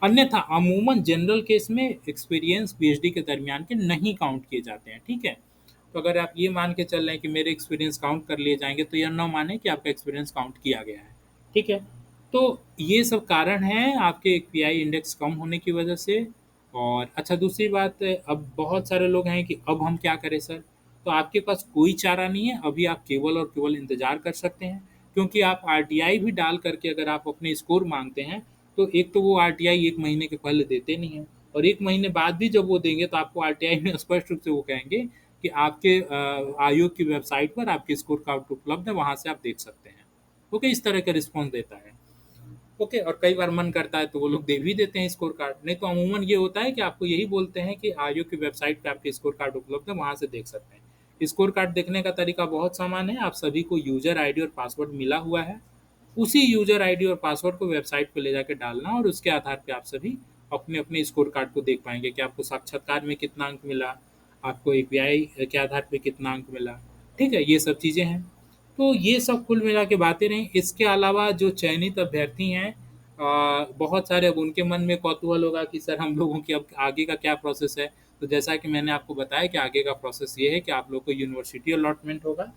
अन्यथा अमूमन जनरल केस में एक्सपीरियंस पीएचडी के दरमियान के नहीं काउंट किए जाते हैं, ठीक है। तो अगर आप ये मान के चल रहे हैं कि मेरे एक्सपीरियंस काउंट कर लिए जाएंगे, तो यह न माने कि आपका एक्सपीरियंस काउंट किया गया है, ठीक है। तो ये सब कारण हैं आपके पीआई इंडेक्स कम होने की वजह से। और अच्छा, दूसरी बात, अब बहुत सारे लोग हैं कि अब हम क्या करें सर, तो आपके पास कोई चारा नहीं है, अभी आप केवल और केवल इंतजार कर सकते हैं। क्योंकि आप आरटीआई भी डाल करके अगर आप अपने स्कोर मांगते हैं, तो एक तो वो आरटीआई 1 महीने के पहले देते नहीं हैं, और 1 महीने बाद भी जब वो देंगे तो आपको आरटीआई में स्पष्ट रूप से वो कहेंगे कि आपके आयोग की वेबसाइट पर आपके स्कोर कार्ड उपलब्ध है, वहाँ से आप देख सकते हैं। ओके, इस तरह का रिस्पॉन्स देता है। ओके, और कई बार मन करता है तो वो लोग दे भी देते हैं स्कोर कार्ड, नहीं तो अमूमन ये होता है कि आपको यही बोलते हैं कि आयोग की वेबसाइट पे आपके स्कोर कार्ड उपलब्ध है, वहाँ से देख सकते हैं। स्कोर कार्ड देखने का तरीका बहुत सामान्य है। आप सभी को यूजर आईडी और पासवर्ड मिला हुआ है, उसी यूजर आईडी और पासवर्ड को वेबसाइट पर ले जाकर डालना, और उसके आधार पर आप सभी अपने अपने स्कोर कार्ड को देख पाएंगे कि आपको साक्षात्कार में कितना अंक मिला, आपको एपीआई के आधार पे कितना अंक मिला, ठीक है। ये सब चीज़ें हैं। तो ये सब कुल मिला के बातें रहीं। इसके अलावा जो चयनित अभ्यर्थी हैं, बहुत सारे, अब उनके मन में कौतूहल होगा कि सर हम लोगों की अब आगे का क्या प्रोसेस है। तो जैसा कि मैंने आपको बताया कि आगे का प्रोसेस ये है कि आप लोग को यूनिवर्सिटी अलॉटमेंट होगा,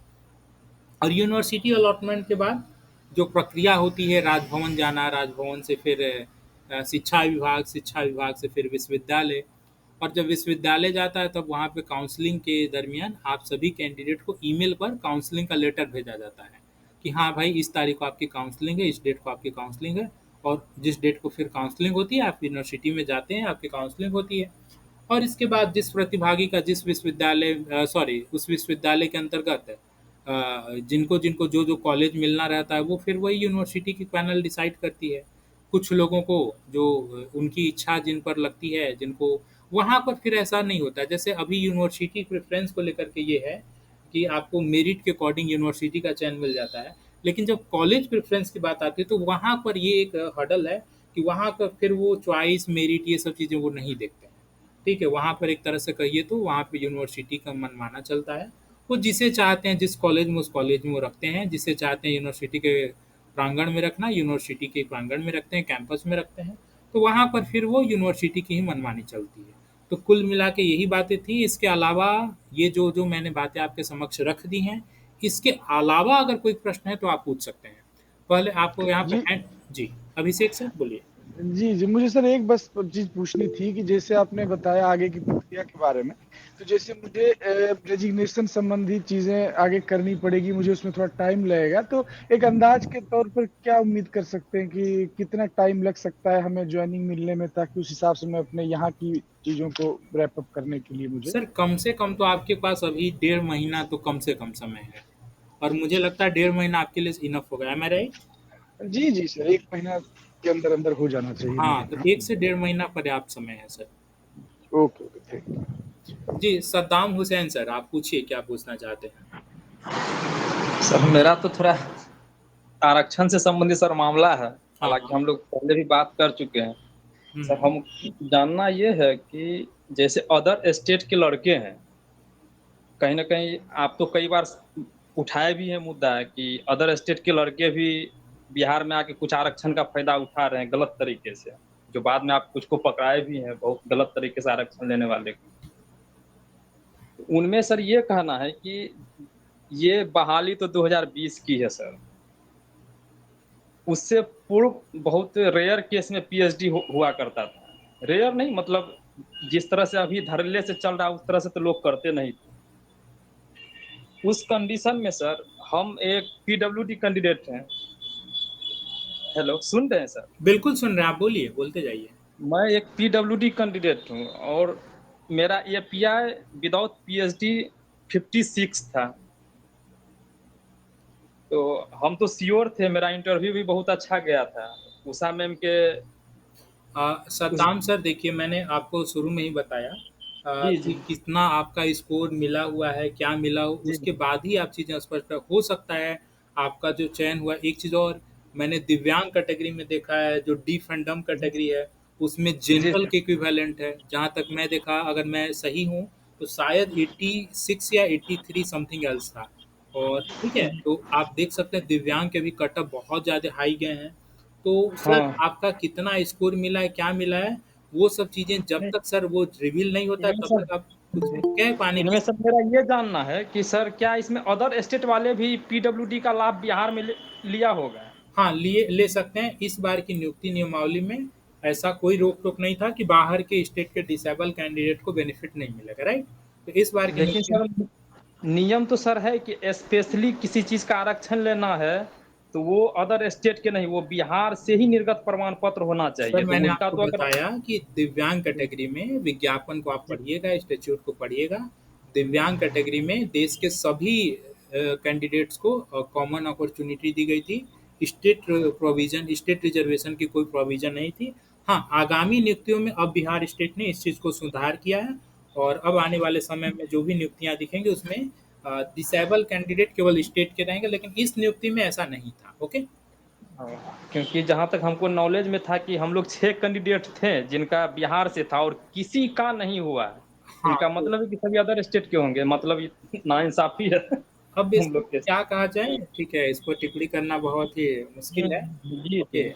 और यूनिवर्सिटी अलॉटमेंट के बाद जो प्रक्रिया होती है, राजभवन जाना, राजभवन से फिर शिक्षा विभाग से फिर विश्वविद्यालय, और जब विश्वविद्यालय जाता है तब वहाँ पे काउंसलिंग के दरमियान आप सभी कैंडिडेट को ईमेल पर काउंसलिंग का लेटर भेजा जाता है कि हाँ भाई, इस तारीख को आपकी काउंसलिंग है, इस डेट को आपकी काउंसलिंग है, और जिस डेट को फिर काउंसलिंग होती है आप यूनिवर्सिटी में जाते हैं, आपकी काउंसलिंग होती है। और इसके बाद जिस प्रतिभागी का जिस विश्वविद्यालय उस विश्वविद्यालय के अंतर्गत जिनको जिनको जो जो कॉलेज मिलना रहता है वो फिर वही यूनिवर्सिटी की पैनल डिसाइड करती है। कुछ लोगों को जो उनकी इच्छा जिन पर लगती है, जिनको वहाँ पर फिर ऐसा नहीं होता है। जैसे अभी यूनिवर्सिटी प्रेफ़रेंस को लेकर के ये है कि आपको मेरिट के अकॉर्डिंग यूनिवर्सिटी का चयन मिल जाता है। लेकिन जब कॉलेज प्रेफ़रेंस की बात आती है तो वहाँ पर ये एक हर्डल है कि वहाँ पर फिर वो चॉइस, मेरिट ये सब चीज़ें वो नहीं देखते हैं। ठीक है, वहाँ पर एक तरह से कहिए तो वहाँ पे यूनिवर्सिटी का मनमाना चलता है। वो जिसे चाहते हैं जिस कॉलेज में उस कॉलेज में वो रखते हैं, जिसे चाहते हैं यूनिवर्सिटी के प्रांगण में रखना, यूनिवर्सिटी के प्रांगण में रखते हैं, कैंपस में रखते हैं। तो वहाँ पर फिर वो यूनिवर्सिटी की ही मनमानी चलती है। तो कुल मिला के यही बातें थी। इसके अलावा ये जो जो मैंने बातें आपके समक्ष रख दी हैं, इसके अलावा अगर कोई प्रश्न है तो आप पूछ सकते हैं। पहले आपको यहाँ पे जी जी, अभिषेक सर बोलिए। जी मुझे सर एक बस चीज पूछनी थी कि जैसे आपने बताया आगे की प्रक्रिया के बारे में, तो जैसे मुझे रेजिग्नेशन संबंधी चीजें आगे करनी पड़ेगी, मुझे उसमें थोड़ा टाइम लगेगा, तो एक अंदाज के तौर पर क्या उम्मीद कर सकते हैं कि कितना टाइम लग सकता है हमें ज्वाइनिंग मिलने में, ताकि उस हिसाब से मैं अपने यहाँ की चीजों को रैप अप करने के लिए मुझे। सर कम से कम तो आपके पास अभी 1.5 महीना तो कम से कम समय है, और मुझे लगता है 1.5 महीना आपके लिए इनफ होगा। एम आई राइट? जी जी सर, 1 महीना के अंदर अंदर हो जाना चाहिए। हाँ, तो 1 से 1.5 महीना पर्याप्त समय है sir. Okay okay, thank you. जी, सद्दाम हुसैन सर, आप पूछिए क्या पूछना चाहते हैं। सर मेरा तो थोड़ा आरक्षण से संबंधित सर मामला है, हालांकि हम लोग पहले भी बात कर चुके हैं। सर हम जानना ये है कि जैसे अदर स्टेट के लड़के हैं, कहीं ना कहीं आप तो कई बार उठाए भी है मुद्दा है कि अदर स्टेट के लड़के भी बिहार में आके कुछ आरक्षण का फायदा उठा रहे हैं गलत तरीके से, जो बाद में आप कुछ को पकड़ाए भी हैं बहुत गलत तरीके से आरक्षण लेने वाले को। उनमें सर ये कहना है कि ये बहाली तो 2020 की है सर, उससे पूर्व बहुत रेयर केस में पीएचडी हुआ करता था। रेयर नहीं, मतलब जिस तरह से अभी धड़ल्ले से चल रहा है उस तरह से तो लोग करते नहीं थे। उस कंडीशन में सर हम एक पीडब्ल्यूडी कैंडिडेट हैं। हेलो, सुन रहे हैं सर? बिल्कुल सुन रहे हैं, आप बोलिए, बोलते जाइए। मैं एक पीडब्ल्यूडी कैंडिडेट हूँ और मेरा एपीआई विदाउट पीएचडी 56 था। तो हम तो श्योर थे, मेरा इंटरव्यू भी बहुत अच्छा गया था। उषा मैम के सद्दाम सर देखिए, मैंने आपको शुरू में ही बताया कि कितना आपका स्कोर मिला हुआ है, क्या मिला, उसके बाद ही आप चीज़ें स्पष्ट हो सकता है आपका जो चयन हुआ। एक चीज़ और मैंने दिव्यांग कैटेगरी में देखा है, जो डी फैंडम कैटेगरी है उसमें जनरल के इक्विवेलेंट है। जहाँ तक मैं देखा, अगर मैं सही हूँ तो शायद 86 या 83 समथिंग एल्स था। और ठीक है, तो आप देख सकते हैं दिव्यांग के भी कटअप बहुत ज़्यादा हाई गए हैं। तो सर आपका कितना स्कोर मिला है, क्या मिला है, वो सब चीज़ें जब तक सर वो रिवील नहीं होता है तब तक आप कुछ कह पाने इनमें सर मेरा ये जानना है कि सर क्या इसमें अदर स्टेट वाले भी पीडब्ल्यूडी का लाभ बिहार में लिया होगा? हाँ, ले सकते हैं। इस बार की नियुक्ति नियमावली में ऐसा कोई रोक टोक नहीं था कि बाहर के स्टेट के डिसेबल कैंडिडेट को बेनिफिट नहीं मिलेगा, राइट? तो इस बार की लेकिन सर नियम तो सर है कि स्पेशली किसी चीज का आरक्षण लेना है तो वो अदर स्टेट के नहीं, वो बिहार से ही निर्गत प्रमाण पत्र होना चाहिए। सर मैंने तो आपको बताया कि दिव्यांग कैटेगरी में विज्ञापन को आप पढ़िएगा, स्टैट्यूट को पढ़िएगा। दिव्यांग कैटेगरी में देश के सभी कैंडिडेट्स को कॉमन अपॉर्चुनिटी दी गई थी। स्टेट प्रोविजन, स्टेट रिजर्वेशन की कोई प्रोविजन नहीं थी। हाँ, आगामी नियुक्तियों में अब बिहार स्टेट ने इस चीज़ को सुधार किया है, और अब आने वाले समय में जो भी नियुक्तियां दिखेंगी उसमें डिसेबल कैंडिडेट केवल स्टेट के रहेंगे, लेकिन इस नियुक्ति में ऐसा नहीं था। ओके, क्योंकि जहां तक हमको नॉलेज में था कि हम लोग 6 कैंडिडेट थे जिनका बिहार से था और किसी का नहीं हुआ है। हाँ, इनका मतलब है कि सभी अदर स्टेट के होंगे, मतलब नाइंसाफी है। अब इसको क्या कहा जाए, ठीक है, इस पर टिप्पणी करना बहुत ही मुश्किल है। ओके,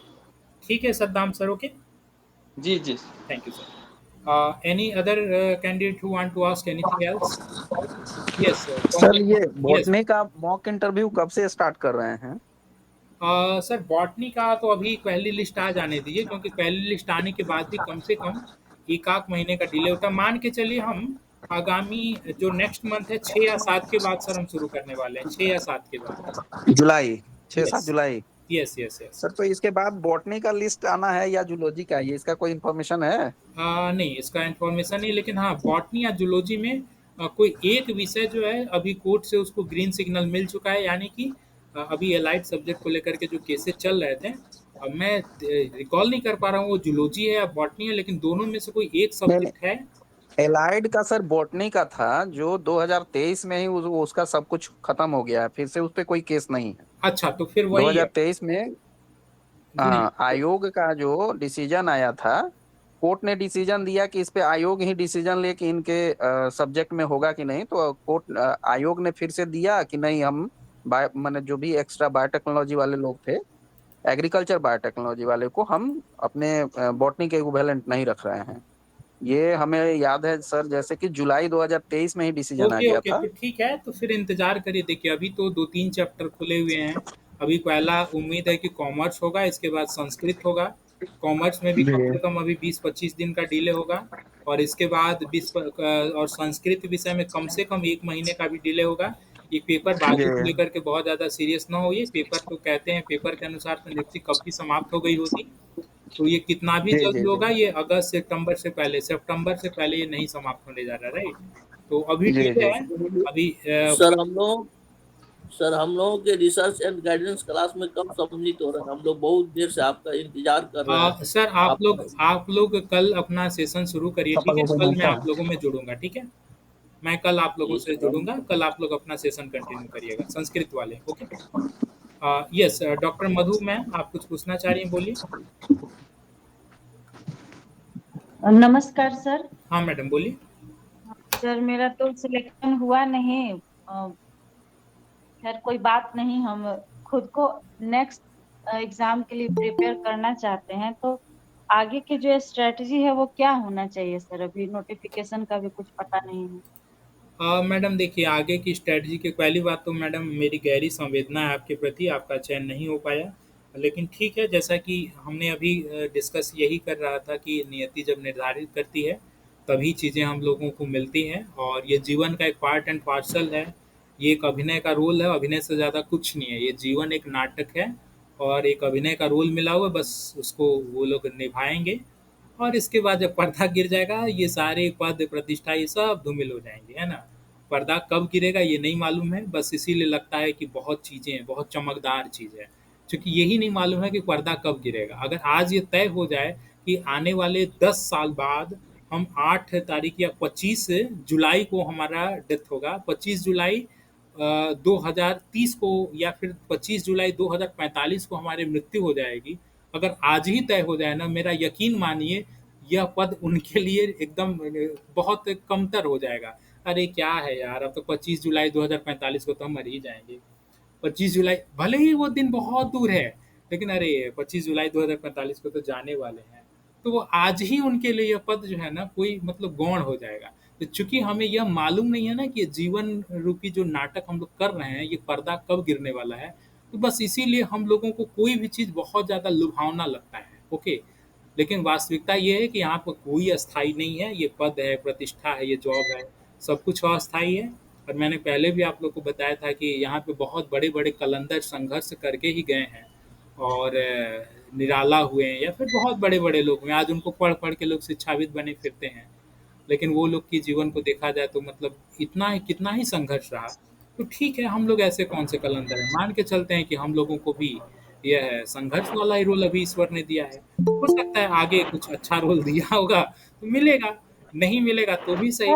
ठीक है सद्दाम सर। ओके, जी जी, thank you sir. Any other candidate who want to ask anything else? Yes sir. Sir ये बॉटनी का मॉक इंटरव्यू कब से स्टार्ट कर रहे हैं? सर बॉटनी का तो अभी पहली लिस्ट आ जाने दीजिए, क्योंकि पहली लिस्ट आने के बाद भी कम से कम 1 महीने का डिले होता है। मान के चलिए हम आगामी जो नेक्स्ट मंथ है 6 या 7 के बाद सर हम शुरू करने वाले हैं। 6 या 7 के बाद, जुलाई, 6-7 जुलाई। Yes yes yes. सर तो इसके बाद बॉटनी का लिस्ट आना है या जूलॉजी का, ये इसका कोई इन्फॉर्मेशन है? नहीं, इसका इन्फॉर्मेशन नहीं, लेकिन हाँ बॉटनी या जूलॉजी में कोई एक विषय जो है अभी कोर्ट से उसको ग्रीन सिग्नल मिल चुका है, यानी कि अभी एलाइड सब्जेक्ट को लेकर के जो केसेस चल रहे थे, अब मैं रिकॉल नहीं कर पा रहा हूँ वो जूलॉजी है या बॉटनी है, लेकिन दोनों में से कोई एक सब्जेक्ट है। एलाइड का सर बॉटनी का था जो 2023 में ही उसका सब कुछ खत्म हो गया है, फिर से उस पर कोई केस नहीं है। अच्छा, तो फिर वही है 2023 में आयोग का जो डिसीजन आया था, कोर्ट ने डिसीजन दिया कि इस पे आयोग ही डिसीजन ले कि इनके सब्जेक्ट में होगा कि नहीं, तो कोर्ट आयोग ने फिर से दिया कि नहीं, हम माने जो भी एक्स्ट्रा बायोटेक्नोलॉजी वाले लोग थे, एग्रीकल्चर बायोटेक्नोलॉजी वाले को हम अपने बॉटनी के इक्विवेलेंट नहीं रख रहे हैं। ये हमें याद है सर, जैसे कि जुलाई 2023 में ही डिसीजन आ ओके गया ओके, था। फिर ठीक है, तो फिर इंतजार करिए। देखिए अभी तो 2-3 चैप्टर खुले हुए हैं। अभी पहला उम्मीद है कि कॉमर्स होगा, इसके बाद संस्कृत होगा। कॉमर्स में भी कम से कम अभी 20-25 दिन का डिले होगा, और इसके बाद और संस्कृत विषय में कम से कम 1 महीने का भी डिले होगा। ये पेपर बाजू को लेकर के बहुत ज़्यादा सीरियस ना होइए। पेपर तो कहते हैं, पेपर के अनुसार तो नियुक्ति कब की समाप्त हो गई होती, तो ये कितना भी जी जल्द जी होगा, जी ये अगस्त सितंबर से पहले ये नहीं समाप्त होने जा रहा, राइट। तो अभी जी डिले जी है। अभी सर हम लोगों के रिसर्च एंड गाइडेंस क्लास में कब सम्मिलित हो रहे हैं? हम लोग बहुत देर से आपका इंतजार कर रहे हैं। सर आप लोग कल अपना सेशन शुरू करिए, ठीक है। कल मैं आप लोगों में जुड़ूंगा, ठीक है। मैं कल आप लोगों जी से सर। जुड़ूंगा, कल आप लोग अपना सेशन कंटिन्यू करिएगा, संस्कृत वाले, ओके। यस डॉक्टर मधु मैम, आप कुछ पूछना चाह रही हैं, बोलिए। नमस्कार सर। हाँ मैडम बोलिए। सर मेरा तो सिलेक्शन हुआ नहीं, खैर कोई बात नहीं, हम खुद को नेक्स्ट एग्जाम के लिए प्रिपेयर करना चाहते हैं, तो आगे की जो स्ट्रेटजी है वो क्या होना चाहिए सर? अभी नोटिफिकेशन का भी कुछ पता नहीं है। मैडम देखिए, आगे की स्ट्रेटजी की पहली बात तो मैडम मेरी गहरी संवेदना है आपके प्रति, आपका चयन नहीं हो पाया, लेकिन ठीक है, जैसा कि हमने अभी डिस्कस यही कर रहा था कि नियति जब निर्धारित करती है तभी चीज़ें हम लोगों को मिलती हैं, और ये जीवन का एक पार्ट एंड पार्सल है। ये एक अभिनय का रोल है, अभिनय से ज़्यादा कुछ नहीं है। ये जीवन एक नाटक है, और एक अभिनय का रोल मिला हुआ है, बस उसको वो लोग निभाएंगे, और इसके बाद जब पर्दा गिर जाएगा, ये सारे पद प्रतिष्ठा ये सब धूमिल हो जाएंगे, है ना। पर्दा कब गिरेगा ये नहीं मालूम है, बस इसीलिए लगता है कि बहुत चीज़ें हैं, बहुत चमकदार चीज़ है, क्योंकि यही नहीं मालूम है कि पर्दा कब गिरेगा। अगर आज ये तय हो जाए कि आने वाले 10 साल बाद हम 8 तारीख या 25 जुलाई को हमारा डेथ होगा, 25 जुलाई 2030 को, या फिर 25 जुलाई 2045 को हमारी मृत्यु हो जाएगी, अगर आज ही तय हो जाए ना, मेरा यकीन मानिए यह पद उनके लिए एकदम बहुत कमतर हो जाएगा। अरे क्या है यार, अब तो 25 जुलाई 2045 को तो हम मर ही जाएंगे। 25 जुलाई भले ही वो दिन बहुत दूर है, लेकिन अरे 25 जुलाई 2045 को तो जाने वाले हैं, तो वो आज ही उनके लिए यह पद जो है ना कोई मतलब गौण हो जाएगा। तो चूंकि हमें यह मालूम नहीं है ना कि जीवन रूपी जो नाटक हम लोग कर रहे हैं, ये पर्दा कब गिरने वाला है, तो बस इसीलिए हम लोगों को कोई भी चीज़ बहुत ज़्यादा लुभावना लगता है, ओके। लेकिन वास्तविकता ये है कि यहाँ पर कोई अस्थाई नहीं है, ये पद है, प्रतिष्ठा है, ये जॉब है, सब कुछ अस्थाई है। और मैंने पहले भी आप लोग को बताया था कि यहाँ पे बहुत बड़े बड़े कलंदर संघर्ष करके ही गए हैं, और निराला हुए हैं, या फिर बहुत बड़े बड़े लोग हुए, आज उनको पढ़ पढ़ के लोग शिक्षाविद बने फिरते हैं, लेकिन वो लोग की जीवन को देखा जाए तो मतलब कितना ही संघर्ष रहा। तो ठीक है, हम लोग ऐसे कौन से कलंदर हैं, मान के चलते हैं कि हम लोगों को भी यह संघर्ष वाला ही रोल अभी ईश्वर ने दिया है। हो सकता है आगे कुछ अच्छा रोल दिया होगा तो मिलेगा, नहीं मिलेगा तो भी सही,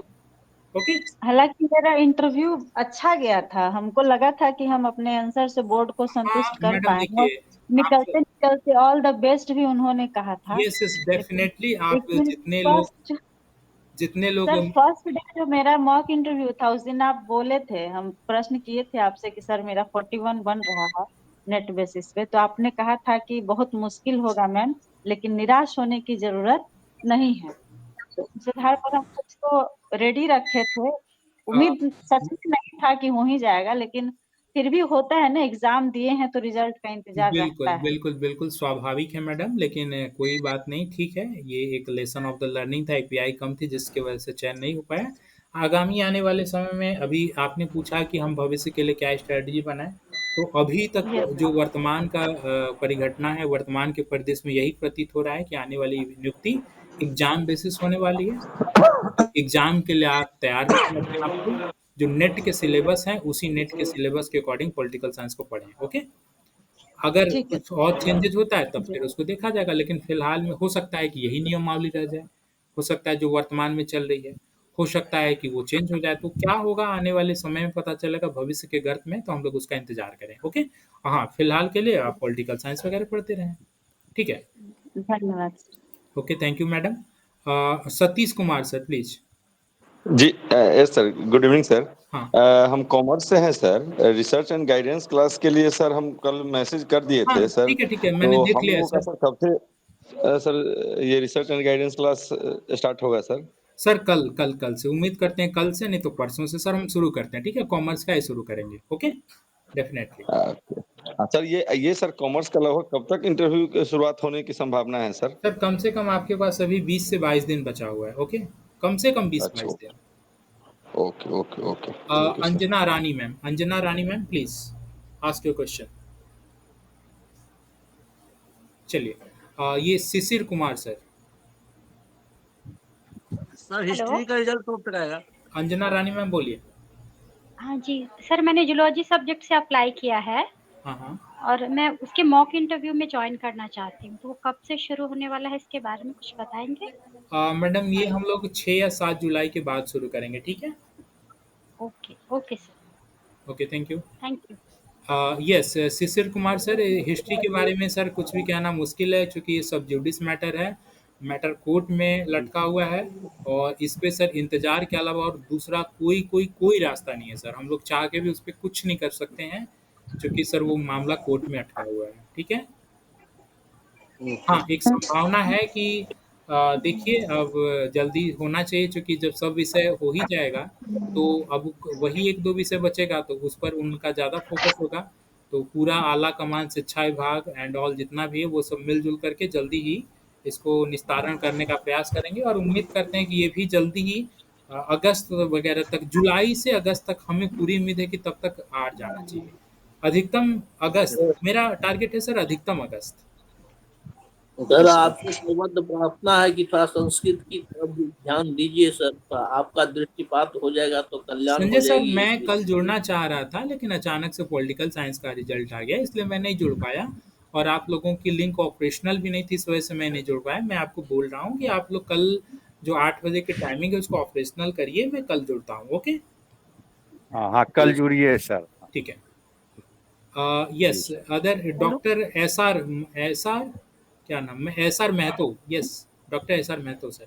ओके। हालांकि मेरा इंटरव्यू अच्छा गया था, हमको लगा था कि हम अपने आंसर से बोर्ड को संतुष्ट कर मैडम पाएंगे, और देखिए, आप निकलते निकलते ऑल द बेस्ट भी उन्होंने कहा था। यस यस लेकिन डेफिनेटली, आप लेकिन जितने लोग सर फर्स्ट डे जो मेरा मॉक इंटरव्यू था, उस दिन आप बोले थे, हम प्रश्न किए थे आपसे कि सर मेरा 41 बन रहा है नेट बेसिस पे, तो आपने कहा था कि बहुत मुश्किल होगा मैम, लेकिन निराश होने की जरूरत नहीं है। तो उस आधार पर हम खुद को रेडी रखे थे, उम्मीद सच में नहीं था कि हो ही जाएगा, लेकिन फिर भी होता है ना, एग्जाम दिए हैं तो रिजल्ट का इंतजार बिल्कुल रहता है। बिल्कुल बिल्कुल स्वाभाविक है मैडम, लेकिन कोई बात नहीं, ठीक है, ये एक लेसन ऑफ द लर्निंग था, एपीआई कम थी जिसकी वजह से चयन नहीं हो पाया। आगामी आने वाले समय में, अभी आपने पूछा कि हम भविष्य के लिए क्या स्ट्रेटजी बनाएं, तो अभी तक Yes, जो वर्तमान का परिघटना है, वर्तमान के परिदृश्य में यही प्रतीत हो रहा है कि आने वाली नियुक्ति एग्जाम बेसिस होने वाली है। तो एग्जाम के लिए आप तैयार रखें अपने आप को। जो नेट के सिलेबस है, उसी नेट के सिलेबस के अकॉर्डिंग पॉलिटिकल साइंस को पढ़ें। ओके, अगर ठीक है कुछ और चेंजेस होता है तब जी। फिर उसको देखा जाएगा, लेकिन फिलहाल में हो सकता है कि यही नियमावली रह जाए, हो सकता है जो वर्तमान में चल रही है, हो सकता है कि वो चेंज हो जाए। तो क्या होगा आने वाले समय में पता चलेगा, भविष्य के गर्त में, तो हम लोग उसका इंतजार करें। ओके, हाँ, फिलहाल के लिए आप पॉलिटिकल साइंस वगैरह पढ़ते रहें। ठीक है, धन्यवाद। Okay, thank you madam. Satish Kumar sir please. जी yes sir, good evening sir. हाँ हम कॉमर्स से हैं sir. Research and guidance class के लिए सर हम कल मैसेज कर दिए हाँ, थे सर। ठीक है, तो मैंने देख हम लिया है लोगों का सर। सर कब से सर ये research and guidance class start होगा सर? सर कल से उम्मीद करते हैं, कल से नहीं तो परसों से सर हम शुरू करते हैं। ठीक है, कॉमर्स का ही शुरू करेंगे। Okay, definitely. सर ये सर कॉमर्स का लगभग कब तक इंटरव्यू की शुरुआत होने की संभावना है सर? सर कम से कम आपके पास अभी 20 से 22 दिन बचा हुआ है। ओके, कम से कम 20-22 दिन। Okay okay okay, thank you sir. Anjana Rani ma'am please ask your question. चलिए, ये Shishir Kumar sir. Sir history का रिजल्ट कब तक आएगा? अंजना रानी मैम बोलिए। हाँ जी सर, मैंने जूलॉजी सब्जेक्ट से अप्लाई किया है हाँ, और मैं उसके मॉक इंटरव्यू में ज्वाइन करना चाहती हूँ, तो वो कब से शुरू होने वाला है, इसके बारे में कुछ बताएंगे? मैडम ये हम लोग 6 या 7 जुलाई के बाद शुरू करेंगे। ठीक है, okay sir. Okay, thank you. Thank you. Yes Shishir Kumar sir, history के बारे में सर कुछ भी कहना मुश्किल है, क्योंकि ये सब जुडिस मैटर है, मैटर कोर्ट में लटका हुआ है, और इस पे सर इंतजार के अलावा और दूसरा कोई रास्ता नहीं है सर। हम लोग चाह के भी उस पर कुछ नहीं कर सकते हैं, क्योंकि सर वो मामला कोर्ट में अटका हुआ है। ठीक है, हाँ, एक संभावना है कि देखिए अब जल्दी होना चाहिए, क्योंकि जब सब विषय हो ही जाएगा तो अब वही 1-2 विषय बचेगा, तो उस पर उनका ज़्यादा फोकस होगा। तो पूरा आला कमान, शिक्षा विभाग एंड ऑल जितना भी है वो सब मिलजुल करके जल्दी ही इसको निस्तारण करने का प्रयास करेंगे, और उम्मीद करते हैं कि ये भी जल्दी ही अगस्त वगैरह तक, जुलाई से अगस्त तक हमें पूरी उम्मीद है कि तब तक आ जाना चाहिए। अधिकतम अगस्त मेरा टारगेट है सर, अधिकतम अगस्त। सर आपसे सर्वत्र प्रार्थना है कि थोड़ा संस्कृत की तरफ भी ध्यान दीजिए सर, आपका दृष्टिपात हो जाएगा तो कल्याण हो संजय सर, जाएगी। मैं कल जुड़ना चाह रहा था, लेकिन अचानक से पॉलिटिकल साइंस का रिजल्ट आ गया, इसलिए मैं नहीं जुड़ पाया, और आप लोगों की लिंक ऑपरेशनल भी नहीं थी, इस वजह से मैं नहीं जुड़ पाया। मैं आपको बोल रहा हूँ कि आप लोग कल जो 8 बजे की टाइमिंग है उसको ऑपरेशनल करिए, मैं कल जुड़ता हूँ। ओके, हाँ कल जुड़िए सर। ठीक है। यस, अदर डॉक्टर एसआर क्या नाम है, SR Mahato. Yes, doctor SR Mahato sir.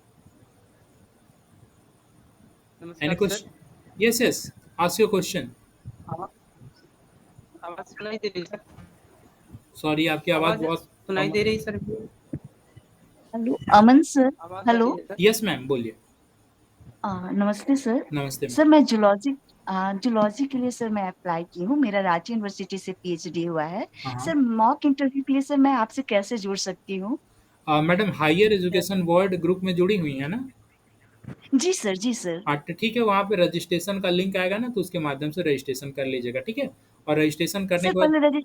Any question? Yes, ask your question. आवाज सुनाई दे रही सर? सॉरी, आपकी आवाज बहुत सुनाई दे रही सर? हेलो अमन सर। हेलो, यस मैम बोलिए। नमस्ते सर। नमस्ते सर मैं जूलॉजी के लिए सर मैं अप्लाई की हूँ, मेरा रांची यूनिवर्सिटी से पीएचडी हुआ है। सर मॉक इंटरव्यू के लिए सर मैं आपसे कैसे जुड़ सकती हूँ? Madam higher education world group में जुड़ी हुई है ना? जी सर। ठीक है, वहाँ पे रजिस्ट्रेशन का लिंक आएगा ना, तो उसके माध्यम से रजिस्ट्रेशन कर लीजिएगा। ठीक है, और रजिस्ट्रेशन करने सर के बाद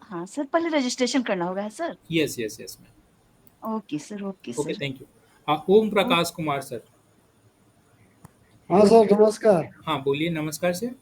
हाँ सर, पहले रजिस्ट्रेशन करना होगा sir? Yes ma'am. Okay sir. Okay, thank you. Om Prakash Kumar sir. हाँ सर, नमस्कार। हाँ बोलिए। नमस्कार सर।